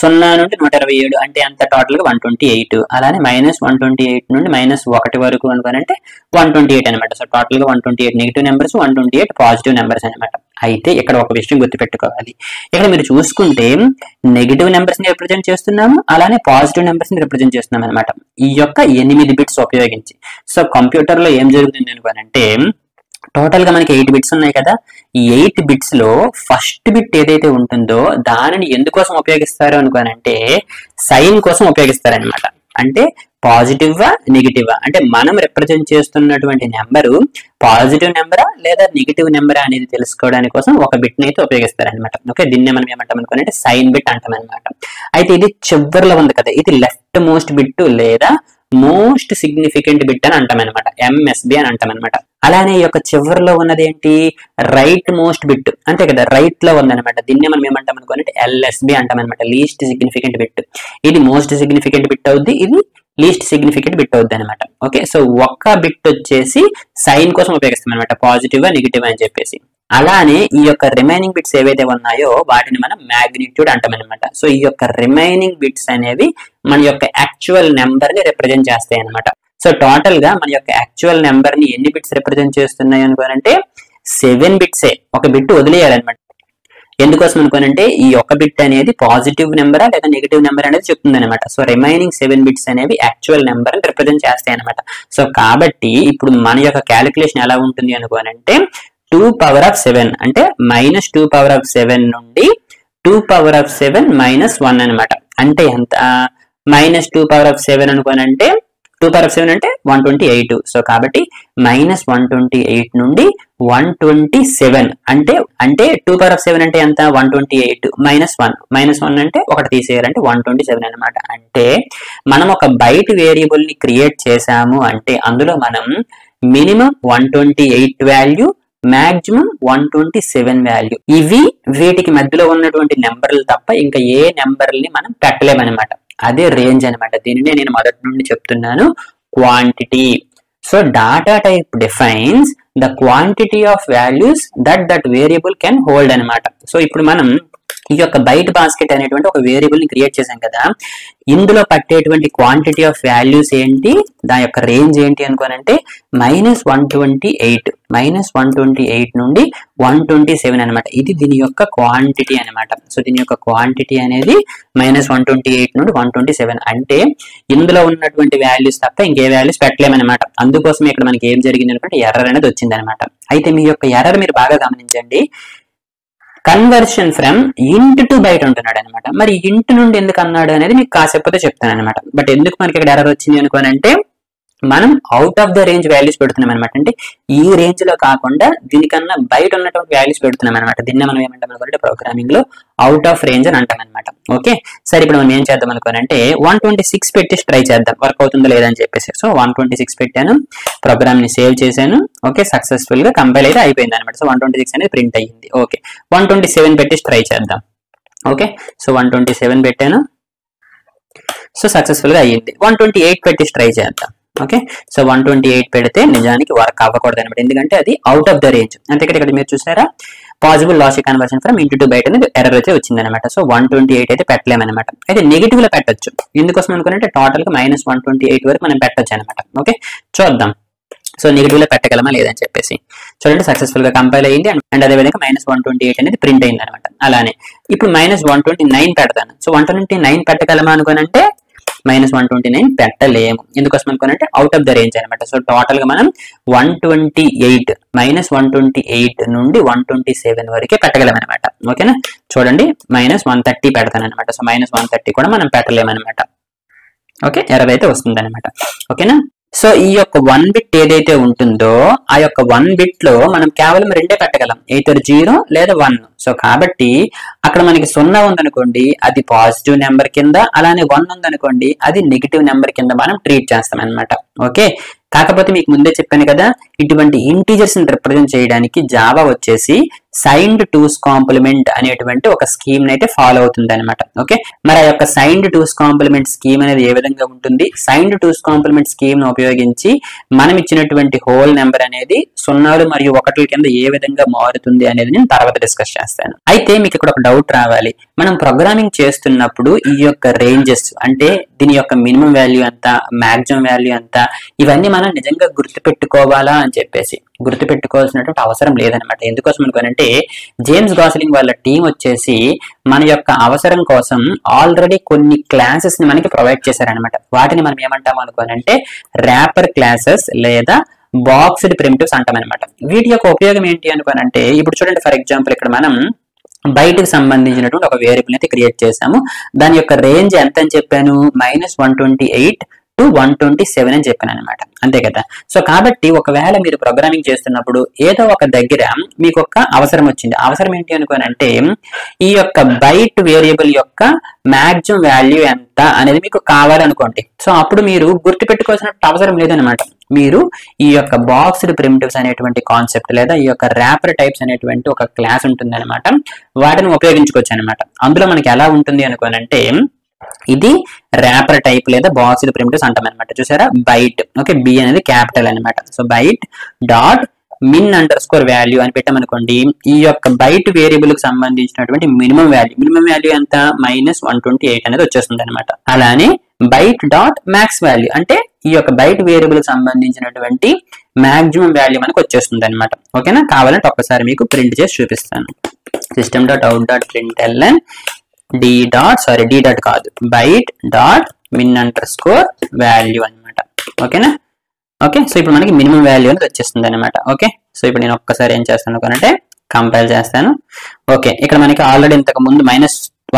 0 నుండి 127 అంటే అంత టోటల్ గా 128. అలానే -128 నుండి -1 వరకు అనుకోనంటే 128 అనమాట. సో టోటల్ గా 128 నెగిటివ్ నెంబర్స్, 128 పాజిటివ్ నెంబర్స్ అనమాట. అయితే ఇక్కడ ఒక విషయం గుర్తుపెట్టుకోవాలి. ఇక్కడ మీరు చూసుకుంటే నెగిటివ్ నెంబర్స్ ని రిప్రజెంట్ చేస్తున్నాము, అలానే పాజిటివ్ నెంబర్స్ ని రిప్రజెంట్ చేస్తున్నాం అనమాట ఈ యొక్క 8 బిట్స్ ఉపయోగించి. సో కంప్యూటర్ లో ఏం జరుగుతుంది అనుకోనంటే టోటల్ గా మనకి 8 బిట్స్ ఉన్నాయి కదా, ఈ 8 బిట్స్ లో ఫస్ట్ బిట్ ఏదైతే ఉంటుందో దానిని ఎందుకోసం ఉపయోగిస్తారు అనుకోనంటే సైన్ కోసం ఉపయోగిస్తారనమాట. అంటే పాజిటివా నెగిటివా, అంటే మనం రిప్రజెంట్ చేస్తున్నటువంటి నెంబరు పాజిటివ్ నెంబరా లేదా నెగిటివ్ నెంబరా అనేది తెలుసుకోవడానికి కోసం ఒక బిట్ ని అయితే ఉపయోగిస్తారనమాట. ఓకే, దీన్ని మనం ఏమంటాం అనుకోనంటే సైన్ బిట్ అంటాం అనమాట. అయితే ఇది చివరిలో ఉంది కదా, ఇది లెఫ్ట్ మోస్ట్ బిట్ లేదా మోస్ట్ సిగ్నిఫికెంట్ బిట్ అని అంటాం అనమాట, ఎంఎస్బి అని అంటాం అనమాట. అలానే ఈ యొక్క చివరిలో ఉన్నది ఏంటి? రైట్ మోస్ట్ బిట్, అంతే కదా, రైట్ లో ఉందనమాట. దీన్ని మనం ఏమంటాం అనుకోనంటే ఎల్ఎస్బి అంటాం అనమాట, లీస్ట్ సిగ్నిఫికెంట్ బిట్. ఇది మోస్ట్ సిగ్నిఫికెంట్ బిట్ అవుద్ది, ఇది లీస్ట్ సిగ్నిఫికెంట్ బిట్ అవుద్ది అనమాట. ఓకే, సో ఒక్క బిట్ వచ్చేసి సైన్ కోసం ఉపయోగిస్తాం అనమాట, పాజిటివ్ నెగిటివ్ అని చెప్పేసి. అలానే ఈ యొక్క రిమైనింగ్ బిట్స్ ఏవైతే ఉన్నాయో వాటిని మనం మ్యాగ్నిట్యూడ్ అంటాం అనమాట. సో ఈ యొక్క రిమైనింగ్ బిట్స్ అనేవి మన యొక్క యాక్చువల్ నెంబర్ ని రిప్రజెంట్ చేస్తాయి అనమాట. సో టోటల్ గా మన యొక్క యాక్చువల్ నెంబర్ ని ఎన్ని బిట్స్ రిప్రజెంట్ చేస్తున్నాయి అనుకోనంటే 7 బిట్సే. ఒక బిట్ వదిలేయాలన్నమాట. ఎందుకోసం అనుకోనంటే ఈ ఒక బిట్ అనేది పాజిటివ్ నెంబరా లేదా నెగిటివ్ నెంబర్ అనేది చెప్తుంది అనమాట. సో రిమైనింగ్ 7 బిట్స్ అనేవి యాక్చువల్ నెంబర్ ని రిప్రజెంట్ చేస్తాయి అనమాట. సో కాబట్టి ఇప్పుడు మన యొక్క క్యాలిక్యులేషన్ ఎలా ఉంటుంది అనుకోనంటే 2⁻7 అంటే -2⁻7 నుండి 2⁻7 - 1 అనమాట. అంటే ఎంత? -2⁻7 అనుకోనంటే 2 పవర్ ఆఫ్ 7 అంటే 128. సో కాబట్టి -128 నుండి 127 అంటే 2 పవర్ ఆఫ్ 7 అంటే ఎంత 128 -1 అంటే ఒకటి తీసేయాలంటే 127 అనమాట. అంటే మనం ఒక బైట్ వేరియబుల్ ని క్రియేట్ చేసాము అంటే అందులో మనం మినిమం 128 వాల్యూ, మాక్సిమం 127 వాల్యూ, ఇవి వీటికి మధ్యలో ఉన్నటువంటి నెంబర్లు తప్ప ఇంకా ఏ నెంబర్ని మనం పెట్టలేమన్నమాట. అదే రేంజ్ అనమాట. దీనినే నేను మొదటి నుండి చెప్తున్నాను, quantity. So data type defines the quantity of values that variable can hold అనమాట. సో ఇప్పుడు మనం ఈ యొక్క బైట్ బాస్కెట్ అనేటువంటి ఒక వేరియబుల్ ని క్రియేట్ చేసాం కదా, ఇందులో పట్టేటువంటి క్వాంటిటీ ఆఫ్ వాల్యూస్ ఏంటి, దాని యొక్క రేంజ్ ఏంటి అనుకోనంటే -128 నుండి 127 అనమాట. ఇది దీని యొక్క క్వాంటిటీ అనమాట. సో దీని యొక్క క్వాంటిటీ అనేది -128 నుండి 127. అంటే ఇందులో ఉన్నటువంటి వాల్యూస్ తప్ప ఇంకే వాల్యూస్ పెట్టలేమన్నమాట. అందుకోసం ఇక్కడ మనకి ఏం జరిగింది అనుకుంటే ఎర్రర్ అనేది వచ్చింది అనమాట. అయితే మీ యొక్క ఎర్రర్ మీరు బాగా గమనించండి. కన్వర్షన్ ఫ్రమ్ ఇంట్ టు బైట్ అంటున్నాడు అనమాట. మరి ఇంట్ నుండి ఎందుకు అన్నాడు అనేది మీకు కాసేపతో చెప్తాను అనమాట. బట్ ఎందుకు మనకి ఇక్కడ ఎర్రర్ వచ్చింది అనుకోనంటే మనం out of the range values పెడుతున్నాం అనమాట. అంటే ఈ రేంజ్ లో కాకుండా దీనికన్నా బయట ఉన్నటువంటి వాల్యూస్ పెడుతున్నాం అనమాట. దీన్ని మనం ఏమంటాం అనుకుంటే ప్రోగ్రామింగ్ లో అవుట్ ఆఫ్ రేంజ్ అని అంటాం అనమాట. ఓకే, సరే ఇప్పుడు మనం ఏం చేద్దాం అనుకోనంటే 126 పెట్టి ట్రై చేద్దాం, వర్క్ అవుతుందో లేదని చెప్పేసి. సో 126 పెట్టాను, ప్రోగ్రామ్ ని సేవ్ చేశాను. ఓకే, సక్సెస్ఫుల్ గా కంపైల్ అయితే అయిపోయింది అనమాట. సో 126 అనేది ప్రింట్ అయ్యింది. ఓకే, 127 పెట్టి ట్రై చేద్దాం. ఓకే, సో 127 పెట్టాను, సో సక్సెస్ఫుల్ గా అయ్యింది. 128 పెట్టి ట్రై చేద్దాం. ఓకే, సో 128 పెడితే నిజానికి వర్క్ అవ్వకూడదు అనమాట. ఎందుకంటే అది అవుట్ ఆఫ్ ద రేంజ్. అంతే ఇక్కడ మీరు చూసారా, possible logic conversion from int to byte అనేది ఎర్రర్ అయితే వచ్చింది అనమాట. సో 128 అయితే పెట్టలేమన్నమాట. అయితే నెగిటివ్ లో పెట్టొచ్చు. ఎందుకోసం అనుకుంటే టోటల్ గా -128 వరకు మనం పెట్టొచ్చు అనమాట. ఓకే, చూద్దాం. సో నెగిటివ్ లో పెట్టగలమా లేదని చెప్పేసి చూడండి, సక్సెస్ఫుల్ గా కంపైల్ అయ్యింది. అండ్ అదేవిధంగా -128 అనేది ప్రింట్ అయింది అనమాట. అలానే ఇప్పుడు -129 పెడతాను. సో 129 పెట్టగలమా అనుకోనంటే -129 పెట్టలేము. ఎందుకోసం అనుకోనంటే అవుట్ ఆఫ్ ద రేంజ్ అనమాట. సో టోటల్ గా మనం 128 నుండి 127 వరకే పెట్టగలం అనమాట. ఓకేనా, చూడండి -130 పెడతాను అనమాట. సో -130 కూడా మనం పెట్టలేమన్నమాట. ఓకే, ఎర్రర్ అయితే వస్తుంది అనమాట. ఓకేనా, సో ఈ యొక్క 1 బిట్ ఏదైతే ఉంటుందో ఆ యొక్క 1 బిట్ లో మనం కేవలం రెండే పెట్టగలం, either 0 లేదా 1. సో కాబట్టి అక్కడ మనకి 0 ఉందనుకోండి అది పాజిటివ్ నెంబర్ కింద, అలానే 1 ఉందనుకోండి అది నెగిటివ్ నెంబర్ కింద మనం ట్రీట్ చేస్తాం అనమాట. ఓకే, కాకపోతే మీకు ముందే చెప్పాను కదా, ఇటువంటి ఇంటీజర్స్ ని రిప్రజెంట్ చేయడానికి జావా వచ్చేసి సైన్డ్ టూస్ కాంప్లిమెంట్ అనేటువంటి ఒక స్కీమ్ అయితే ఫాలో అవుతుంది అనమాట. ఓకే, మరి ఆ యొక్క సైన్డ్ టూస్ కాంప్లిమెంట్ స్కీమ్ అనేది ఏ విధంగా ఉంటుంది, సైన్డ్ టూస్ కాంప్లిమెంట్ స్కీమ్ ను ఉపయోగించి మనం ఇచ్చినటువంటి హోల్ నెంబర్ అనేది 0 మరియు 1 కింద ఏ విధంగా మారుతుంది అనేది నేను తర్వాత డిస్కస్ చేస్తాను. అయితే మీకు ఇక్కడ ఒక డౌట్ రావాలి, మనం ప్రోగ్రామింగ్ చేస్తున్నప్పుడు ఈ యొక్క రేంజెస్ అంటే దీని యొక్క మినిమం వాల్యూ ఎంత, మాక్సిమం వాల్యూ ఎంత, ఇవన్నీ మనం నిజంగా గుర్తుపెట్టుకోవాలా అని చెప్పేసి గుర్తుపెట్టుకోవాల్సినటువంటి అవసరం లేదనమాట. ఎందుకోసం అనుకోనంటే జేమ్స్ గాస్లింగ్ వాళ్ళ టీం వచ్చేసి మన యొక్క అవసరం కోసం ఆల్రెడీ కొన్ని క్లాసెస్ ని మనకి ప్రొవైడ్ చేశారనమాట. వాటిని మనం ఏమంటాం అనుకోనంటే ర్యాపర్ క్లాసెస్ లేదా బాక్స్డ్ ప్రిమిటివ్స్ అంటాం అనమాట. వీటి యొక్క ఉపయోగం ఏంటి అనుకోనంటే ఇప్పుడు చూడండి, ఫర్ ఎగ్జాంపుల్ ఇక్కడ మనం బయటకు సంబంధించినటువంటి ఒక వేరియబుల్ అయితే క్రియేట్ చేసాము. దాని యొక్క రేంజ్ ఎంత అని చెప్పాను, -128 to 127 అని చెప్పాను అనమాట. అంతే కదా. సో కాబట్టి ఒకవేళ మీరు ప్రోగ్రామింగ్ చేస్తున్నప్పుడు ఏదో ఒక దగ్గర మీకు ఒక అవసరం వచ్చింది. అవసరం ఏంటి అనుకోనంటే ఈ యొక్క బైట్ వేరియబుల్ యొక్క మాక్సిమం వాల్యూ ఎంత అనేది మీకు కావాలనుకోండి. సో అప్పుడు మీరు గుర్తుపెట్టుకోవాల్సిన అవసరం లేదనమాట. మీరు ఈ యొక్క బాక్స్డ్ ప్రిమిటివ్స్ అనేటువంటి కాన్సెప్ట్ లేదా ఈ యొక్క ర్యాపర్ టైప్స్ అనేటువంటి ఒక క్లాస్ ఉంటుంది అనమాట. వాటిని ఉపయోగించుకోవచ్చు అనమాట. అందులో మనకి ఎలా ఉంటుంది అనుకోనంటే ఇది ర్యాపర్ టైప్ లేదా బాక్స్డ్ ప్రిమిటివ్స్ అంటాం అనమాట. చూసారా, బైట్. ఓకే, బి అనేది క్యాపిటల్ అనమాట. సో బైట్ డాట్ min_value అని పెట్టామనుకోండి, ఈ యొక్క బైట్ వేరియబుల్ కి సంబంధించినటువంటి మినిమం వాల్యూ ఎంత -128 అనేది వచ్చేస్తుంది అనమాట. అలానే బైట్ డాట్ మ్యాక్స్ వాల్యూ అంటే ఈ యొక్క బైట్ వేరియబుల్ కి సంబంధించినటువంటి మాక్సిమం వాల్యూ మనకు వచ్చేస్తుంది అనమాట. ఓకేనా, కావాలంటే ఒక్కసారి మీకు ప్రింట్ చేసి చూపిస్తాను. system.out.println d డాట్ కాదు బైట్ డాట్ min_value అనమాట. ఓకేనా, ఓకే. సో ఇప్పుడు మనకి మినిమం వాల్యూ అనేది వచ్చేస్తుంది అనమాట. ఓకే, సో ఇప్పుడు నేను ఒక్కసారి ఏం చేస్తాను అంటే కంపైల్ చేస్తాను. ఓకే, ఇక్కడ మనకి ఆల్రెడీ ఇంతకు ముందు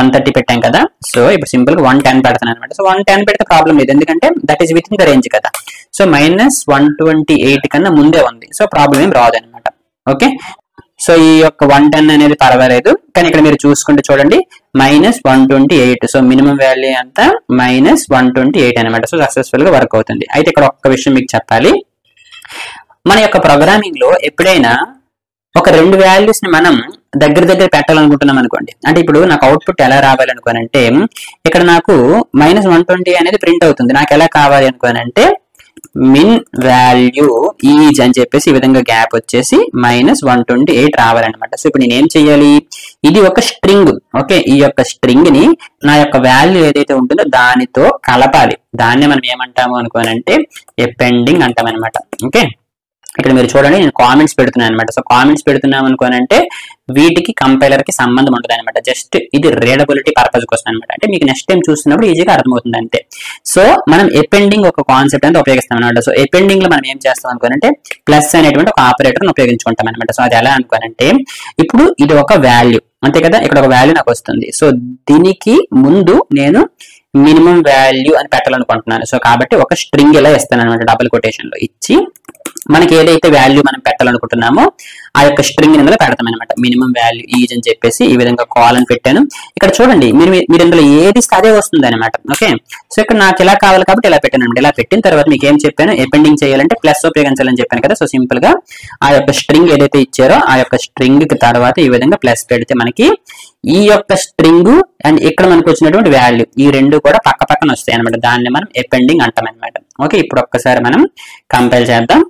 130 పెట్టాం కదా. సో ఇప్పుడు సింపుల్ గా 110 పెడతాను అనమాట. సో 110 పెడితే ప్రాబ్లం లేదు, ఎందుకంటే that is within the range కదా. సో -128 కన్నా ముందే ఉంది, సో ప్రాబ్లం ఏం రాదు అనమాట. ఓకే, సో ఈ యొక్క 110 అనేది పర్వాలేదు, కానీ ఇక్కడ మీరు చూసుకుంటే చూడండి -128. సో మినిమం వాల్యూ అంతా -128 అనమాట. సో సక్సెస్ఫుల్ గా వర్క్ అవుతుంది. అయితే ఇక్కడ ఒక్క విషయం మీకు చెప్పాలి, మన యొక్క ప్రోగ్రామింగ్ లో ఎప్పుడైనా ఒక రెండు వాల్యూస్ ని మనం దగ్గర పెట్టాలనుకుంటున్నాం అనుకోండి, అంటే ఇప్పుడు నాకు అవుట్పుట్ ఎలా రావాలనుకోనంటే ఇక్కడ నాకు -120 అనేది ప్రింట్ అవుతుంది. నాకు ఎలా కావాలి అనుకోనంటే min వాల్యూ ఈజ్ అని చెప్పేసి ఈ విధంగా గ్యాప్ వచ్చేసి -128 రావాలన్నమాట. సో ఇప్పుడు నేను ఏం చెయ్యాలి, ఇది ఒక స్ట్రింగ్. ఓకే, ఈ యొక్క స్ట్రింగ్ ని నా యొక్క వాల్యూ ఏదైతే ఉంటుందో దానితో కలపాలి. దాన్ని మనం ఏమంటాము అనుకోనంటే ఎపెండింగ్ అంటాం అనమాట. ఓకే, ఇక్కడ మీరు చూడండి నేను కామెంట్స్ పెడుతున్నాను అనమాట. సో కామెంట్స్ పెడుతున్నాం అనుకోనంటే వీటికి కంపైలర్ కి సంబంధం ఉండదు అనమాట. జస్ట్ ఇది రీడబిలిటీ పర్పస్ కోసం అనమాట. అంటే మీకు నెక్స్ట్ టైం చూస్తున్నప్పుడు ఈజీగా అర్థమవుతుంది అంతే. సో మనం ఎపెండింగ్ ఒక కాన్సెప్ట్ అనేది ఉపయోగిస్తాం అనమాట. సో ఎపెండింగ్ లో మనం ఏం చేస్తాం అనుకోనంటే ప్లస్ అనేటువంటి ఒక ఆపరేటర్ ఉపయోగించుకుంటాం అనమాట. సో అది ఎలా అనుకోనంటే ఇప్పుడు ఇది ఒక వాల్యూ అంతే కదా, ఇక్కడ ఒక వాల్యూ నాకు వస్తుంది. సో దీనికి ముందు నేను మినిమం వాల్యూ అని పెట్టాలనుకుంటున్నాను. సో కాబట్టి ఒక స్ట్రింగ్ ఇలా ఇస్తాను అనమాట, డబుల్ కొటేషన్ లో ఇచ్చి మనకి ఏదైతే వాల్యూ మనం పెట్టాలనుకుంటున్నామో ఆ యొక్క స్ట్రింగ్ ఇందులో పెడతాం అనమాట. మినిమం వాల్యూ ఈజ్ అని చెప్పేసి ఈ విధంగా కాల్ అని పెట్టాను. ఇక్కడ చూడండి మీరు ఇందులో ఏది ఇస్తే అదే వస్తుంది అనమాట. ఓకే, సో ఇక్కడ నాకు ఇలా కావాలి కాబట్టి ఇలా పెట్టాను అనమాట. ఇలా పెట్టిన తర్వాత మీకు ఏం చెప్పాను, ఎపెండింగ్ చేయాలంటే ప్లస్ ఉపయోగించాలని చెప్పాను కదా. సో సింపుల్ గా ఆ యొక్క స్ట్రింగ్ ఏదైతే ఇచ్చారో ఆ యొక్క స్ట్రింగ్ కి తర్వాత ఈ విధంగా ప్లస్ పెడితే మనకి ఈ యొక్క స్ట్రింగ్ అండ్ ఇక్కడ మనకు వచ్చినటువంటి వాల్యూ ఈ రెండు కూడా పక్క పక్కన వస్తాయి అనమాట. దాన్ని మనం ఎపెండింగ్ అంటాం అనమాట. ఓకే, ఇప్పుడు ఒక్కసారి మనం కంపైల్ చేద్దాం.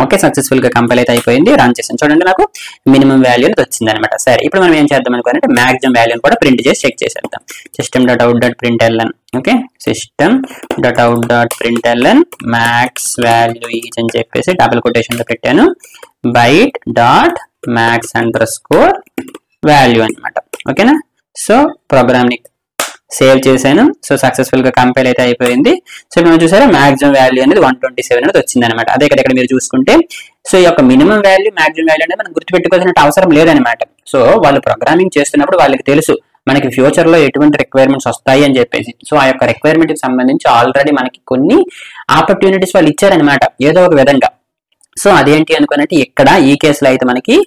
ఓకే, సక్సెస్ఫుల్ గా కంపైల్ అయితే అయిపోయింది. రన్ చేసాను చూడండి, నాకు మినిమం వాల్యూ అనేది వచ్చింది అనమాట. సరే ఇప్పుడు మనం ఏం చేద్దాం అనుకోనంటే మాక్సిమం వాల్యూని కూడా ప్రింట్ చేసి చెక్ చేసేద్దాం. system.out.println. Okay, system.out.println max value is అని చెప్పేసి డబుల్ కొటేషన్ లో పెట్టాను, byte dot max underscore value అనమాట. ఓకేనా, సో ప్రోగ్రామ్ ని సేవ్ చేశాను. సో సక్సెస్ఫుల్ గా కంపైల్ అయితే అయిపోయింది. సో మనం చూసారా మాక్సిమం వాల్యూ అనేది 127 అనేది వచ్చింది అనమాట. అదే కదా ఇక్కడ మీరు చూసుకుంటే సో ఈ యొక్క మినిమం వాల్యూ మాక్సిమం వాల్యూ అనేది మనం గుర్తుపెట్టుకోవాల్సిన అవసరం లేదనమాట. సో వాళ్ళు ప్రోగ్రామింగ్ చేస్తున్నప్పుడు వాళ్ళకి తెలుసు మనకి ఫ్యూచర్ లో ఎటువంటి రిక్వైర్మెంట్స్ వస్తాయి అని చెప్పేసి. సో ఆ యొక్క రిక్వైర్మెంట్ కి సంబంధించి ఆల్రెడీ మనకి కొన్ని ఆపర్చునిటీస్ వాళ్ళు ఇచ్చారనమాట ఏదో ఒక విధంగా. సో అదేంటి అనుకున్నట్టు ఇక్కడ ఈ కేసులో అయితే మనకి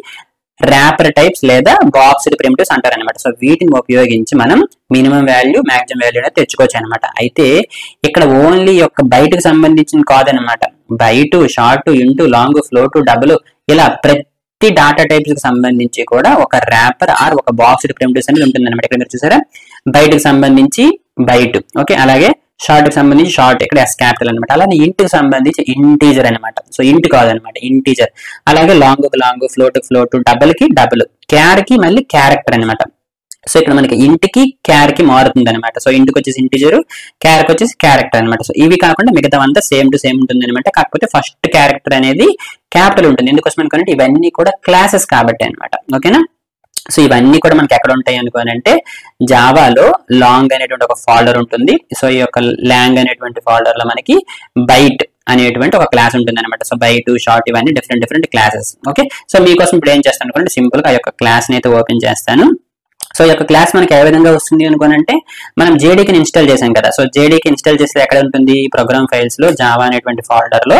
ర్యాపర్ టైప్స్ లేదా బాక్స్డ్ ప్రిమిటివ్స్ అంటారనమాట. సో వీటిని ఉపయోగించి మనం మినిమం వాల్యూ మాక్సిమం వాల్యూ అనేది తెచ్చుకోవచ్చు అనమాట. అయితే ఇక్కడ ఓన్లీ యొక్క బైట్ కి సంబంధించిన కాదనమాట. Byte, short, int, long, float, double ఇలా ప్రతి డాటా టైప్స్ కి సంబంధించి కూడా ఒక ర్యాపర్ ఆర్ ఒక బాక్స్డ్ ప్రిమిటివ్స్ అనేది ఉంటుంది అనమాట. ఇక్కడ మీరు చూసారా బైట్ కి సంబంధించి బైట్, ఓకే, అలాగే షార్ట్ కి సంబంధించి షార్ట్, ఇక్కడ ఎస్ క్యాపిటల్ అనమాట. అలాగే ఇంట్ కి సంబంధించి ఇంటీజర్ అనమాట. సో ఇంట్ కాదనమాట, ఇంటీజర్. అలాగే లాంగ్ కి లాంగ్, ఫ్లోట్ కి ఫ్లోట్, డబుల్ కి డబుల్, క్యార్ కి మళ్ళీ క్యారెక్టర్ అనమాట. సో ఇక్కడ మనకి ఇంటికి క్యార్ కి మారుతుంది అనమాట. సో ఇంటికి వచ్చేసి ఇంటీజర్, క్యార్ కి వచ్చేసి క్యారెక్టర్ అనమాట. సో ఇవి కాకుండా మిగతా అంతా సేమ్ టు సేమ్ ఉంటుంది అనమాట. కాకపోతే ఫస్ట్ క్యారెక్టర్ అనేది క్యాపిటల్ ఉంటుంది. ఎందుకోసం అనుకోనంటే ఇవన్నీ కూడా క్లాసెస్ కాబట్టి అనమాట. ఓకేనా, సో ఇవన్నీ కూడా మనకి ఎక్కడ ఉంటాయి అనుకోనంటే జావాలో లాంగ్ అనేటువంటి ఒక ఫోల్డర్ ఉంటుంది. సో ఈ యొక్క లాంగ్ అనేటువంటి ఫోల్డర్ లో మనకి బైట్ అనేటువంటి ఒక క్లాస్ ఉంటుంది అనమాట. సో బైట్, షార్ట్ ఇవన్నీ డిఫరెంట్ క్లాసెస్. ఓకే, సో మీకోసం ఇప్పుడు ఏం చేస్తాను అనుకోండి, సింపుల్ గా ఆ యొక్క క్లాస్ ని అయితే ఓపెన్ చేస్తాను. సో ఈ యొక్క క్లాస్ మనకి ఏ విధంగా వస్తుంది అనుకోనంటే మనం జేడీకి ఇన్స్టాల్ చేసాం కదా. సో జేడీకి ఇన్స్టాల్ చేస్తే ఎక్కడ ఉంటుంది, ప్రోగ్రామ్ ఫైల్స్ లో జావా అనేటువంటి ఫోల్డర్ లో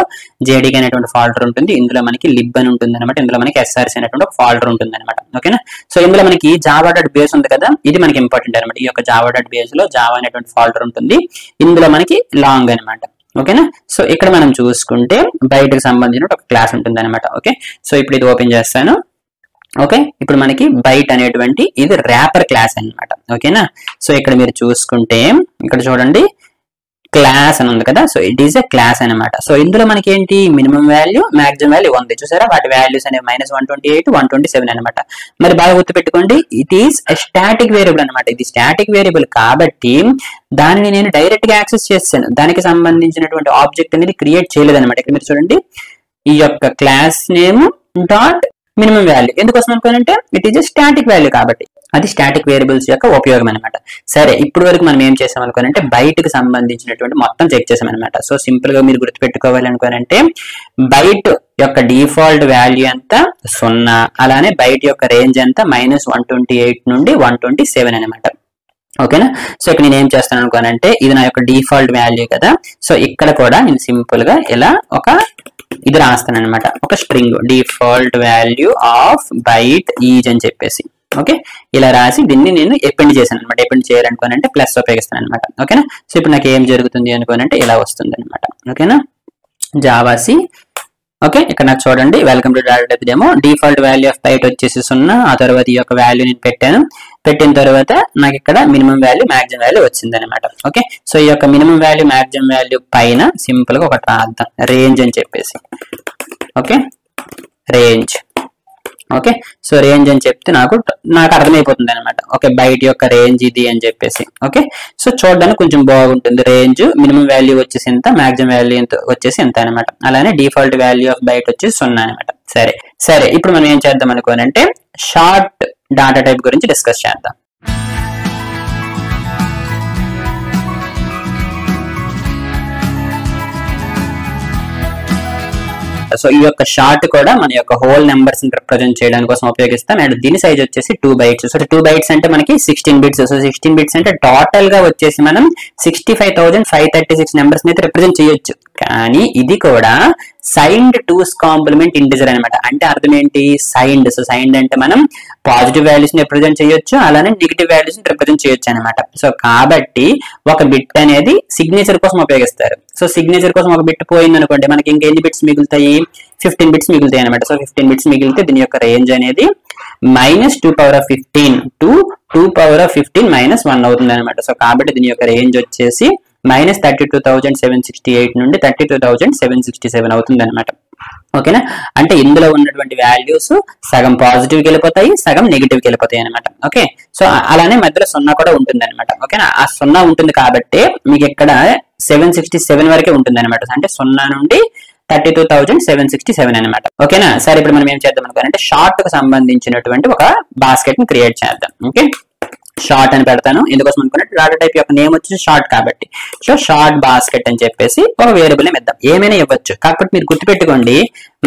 జేడీకి అనేటువంటి ఫోల్డర్ ఉంటుంది. ఇందులో మనకి లిబ్ అని ఉంటుంది అనమాట. ఇందులో మనకి ఎస్ఆర్సీ అనేటువంటి ఒక ఫోల్డర్ ఉంటుంది అనమాట. ఓకేనా, సో ఇందులో మనకి జావా డాట్ బేస్ ఉంది కదా, ఇది మనకి ఇంపార్టెంట్ అనమాట. ఈ యొక్క జావా డాట్ బేస్ లో జావా అనేటువంటి ఫోల్డర్ ఉంటుంది. ఇందులో మనకి లాంగ్ అనమాట. ఓకేనా, సో ఇక్కడ మనం చూసుకుంటే బయటకు సంబంధించిన ఒక క్లాస్ ఉంటుంది అనమాట. ఓకే, సో ఇప్పుడు ఇది ఓపెన్ చేస్తాను. ఓకే, ఇప్పుడు మనకి బైట్ అనేటువంటి ఇది ర్యాపర్ క్లాస్ అన్నమాట. ఓకేనా, సో ఇక్కడ మీరు చూసుకుంటే ఇక్కడ చూడండి క్లాస్ అని ఉంది కదా. So it is a class అనమాట. సో ఇందులో మనకి ఏంటి మినిమం వాల్యూ మాక్సిమం వాల్యూ ఉంది చూసారా. వాటి వాల్యూస్ అనేవి -128, 127 అనమాట. మరి బాగా గుర్తుపెట్టుకోండి, ఇట్ ఈస్ స్టాటిక్ వేరియబుల్ అనమాట. ఇది స్టాటిక్ వేరియబుల్ కాబట్టి దానిని నేను డైరెక్ట్ గా యాక్సెస్ చేస్తాను. దానికి సంబంధించినటువంటి ఆబ్జెక్ట్ అనేది క్రియేట్ చేయలేదు అనమాట. ఇక్కడ మీరు చూడండి ఈ యొక్క class name dot minimum value ఎందుకోసం అనుకోనంటే ఇట్ ఈస్ స్టాటిక్ వాల్యూ కాబట్టి అది స్టాటిక్ వేరియబుల్స్ యొక్క ఉపయోగం అనమాట. సరే, ఇప్పుడు వరకు మనం ఏం చేసాం అనుకోనంటే బైట్ కి సంబంధించినటువంటి మొత్తం చెక్ చేసాం అనమాట. సో సింపుల్ గా మీరు గుర్తుపెట్టుకోవాలి అనుకోనంటే బైట్ యొక్క డిఫాల్ట్ వాల్యూ అంతా 0, అలానే బైట్ యొక్క రేంజ్ అంతా -128 నుండి 127 అనమాట. ఓకేనా. సో ఇక్కడ నేను ఏం చేస్తాను అనుకోనంటే ఇది నా యొక్క డిఫాల్ట్ వాల్యూ కదా. సో ఇక్కడ కూడా నేను సింపుల్ గా ఇలా ఇది రాస్తాను అనమాట, ఒక string default value of byte is అని చెప్పేసి. ఓకే, ఇలా రాసి దీన్ని నేను ఎపెండ్ చేశాను అనమాట. ఎపెండ్ చేయాలనుకోనంటే ప్లస్ ఉపయోగిస్తాను అనమాట. ఓకేనా. సో ఇప్పుడు నాకు ఏం జరుగుతుంది అనుకోనంటే ఇలా వస్తుంది అనమాట. ఓకేనా, జావాసి. ఓకే, ఇక్కడ నాకు చూడండి welcome to data type demo. Default value of byte వచ్చేసి 0. ఆ తర్వాత ఈ యొక్క వాల్యూ నేను పెట్టిన తర్వాత నాకు ఇక్కడ మినిమం వాల్యూ మాక్సిమం వాల్యూ వచ్చింది అనమాట. ఓకే, సో ఈ యొక్క మినిమం వాల్యూ మాక్సిమం వాల్యూ పైన సింపుల్ గా ఒకటి రాద్దాం, రేంజ్ అని చెప్పేసి. Okay, range. Okay, so range అని చెప్తే నాకు అర్థమైపోతుంది అనమాట. ఓకే, బైట్ యొక్క రేంజ్ ఇది అని చెప్పేసి. ఓకే, సో చూడడానికి కొంచెం బాగుంటుంది. రేంజ్ మినిమం వాల్యూ వచ్చేసి ఎంత, మాక్సిమం వాల్యూ వచ్చేసి ఎంత అనమాట. అలానే డిఫాల్ట్ వాల్యూ ఆఫ్ బైట్ వచ్చేసి 0 అనమాట. సరే ఇప్పుడు మనం ఏం చేద్దాం అనుకోనంటే షార్ట్ డాటా టైప్ గురించి డిస్కస్ చేద్దాం. సో ఈ యొక్క షార్ట్ కూడా మన యొక్క హోల్ నెంబర్స్ ని రిప్రజెంట్ చేయడానికి కోసం ఉపయోగిస్తాం. అండ్ దీని సైజ్ వచ్చేసి 2 bytes. సో 2 bytes అంటే మనకి 16 bits. సో 16 bits అంటే టోటల్ గా వచ్చేసి మనం 65,536 నెంబర్స్ ని అయితే రిప్రజెంట్ చేయొచ్చు. కానీ ఇది కూడా సైన్డ్ టూస్ కాంప్లిమెంట్ ఇంటిజర్ అనమాట. అంటే అర్థం ఏంటి, సైన్డ్. సో సైన్డ్ అంటే మనం పాజిటివ్ వాల్యూస్ ని రిప్రజెంట్ చేయొచ్చు, అలానే నెగిటివ్ వాల్యూస్ ని రిప్రజెంట్ చేయొచ్చు అనమాట. సో కాబట్టి ఒక బిట్ అనేది సిగ్నేచర్ కోసం ఉపయోగిస్తారు. సో సిగ్నేచర్ కోసం ఒక బిట్ పోయింది అనుకోండి, మనకి ఇంకా ఎన్ని బిట్స్ మిగులుతాయి, 15 bits మిగులుతాయి అనమాట. సో 15 bits మిగిలితే దీని యొక్క రేంజ్ అనేది -2^15 to 2^15 -1 అవుతుంది అనమాట. సో కాబట్టి దీని యొక్క రేంజ్ వచ్చేసి -32,768 నుండి 32,767 అవుతుంది అనమాట. ఓకేనా, అంటే ఇందులో ఉన్నటువంటి వాల్యూస్ సగం పాజిటివ్ కి వెళ్ళిపోతాయి, సగం నెగిటివ్ కి వెళ్ళిపోతాయి అనమాట. ఓకే, సో అలానే మధ్యలో 0 కూడా ఉంటుంది అనమాట. ఓకేనా, ఆ 0 ఉంటుంది కాబట్టి మీకు ఇక్కడ 767 వరకే ఉంటుంది అనమాట. అంటే 0 నుండి 32,767 అనమాట. ఓకేనా, సరే ఇప్పుడు మనం ఏం చేద్దాం అనుకోవాలంటే షార్ట్ కు సంబంధించినటువంటి ఒక బాస్కెట్ ని క్రియేట్ చేద్దాం. ఓకే, షార్ట్ అని పెడతాను. ఎందుకోసం అనుకున్నట్టు డాటా టైప్ యొక్క నేమ్ వచ్చేసి షార్ట్ కాబట్టి. సో షార్ట్ బాస్కెట్ అని చెప్పేసి ఒక వేరియబుల్ ఇద్దాం. ఏమైనా ఇవ్వచ్చు, కాకపోతే మీరు గుర్తుపెట్టుకోండి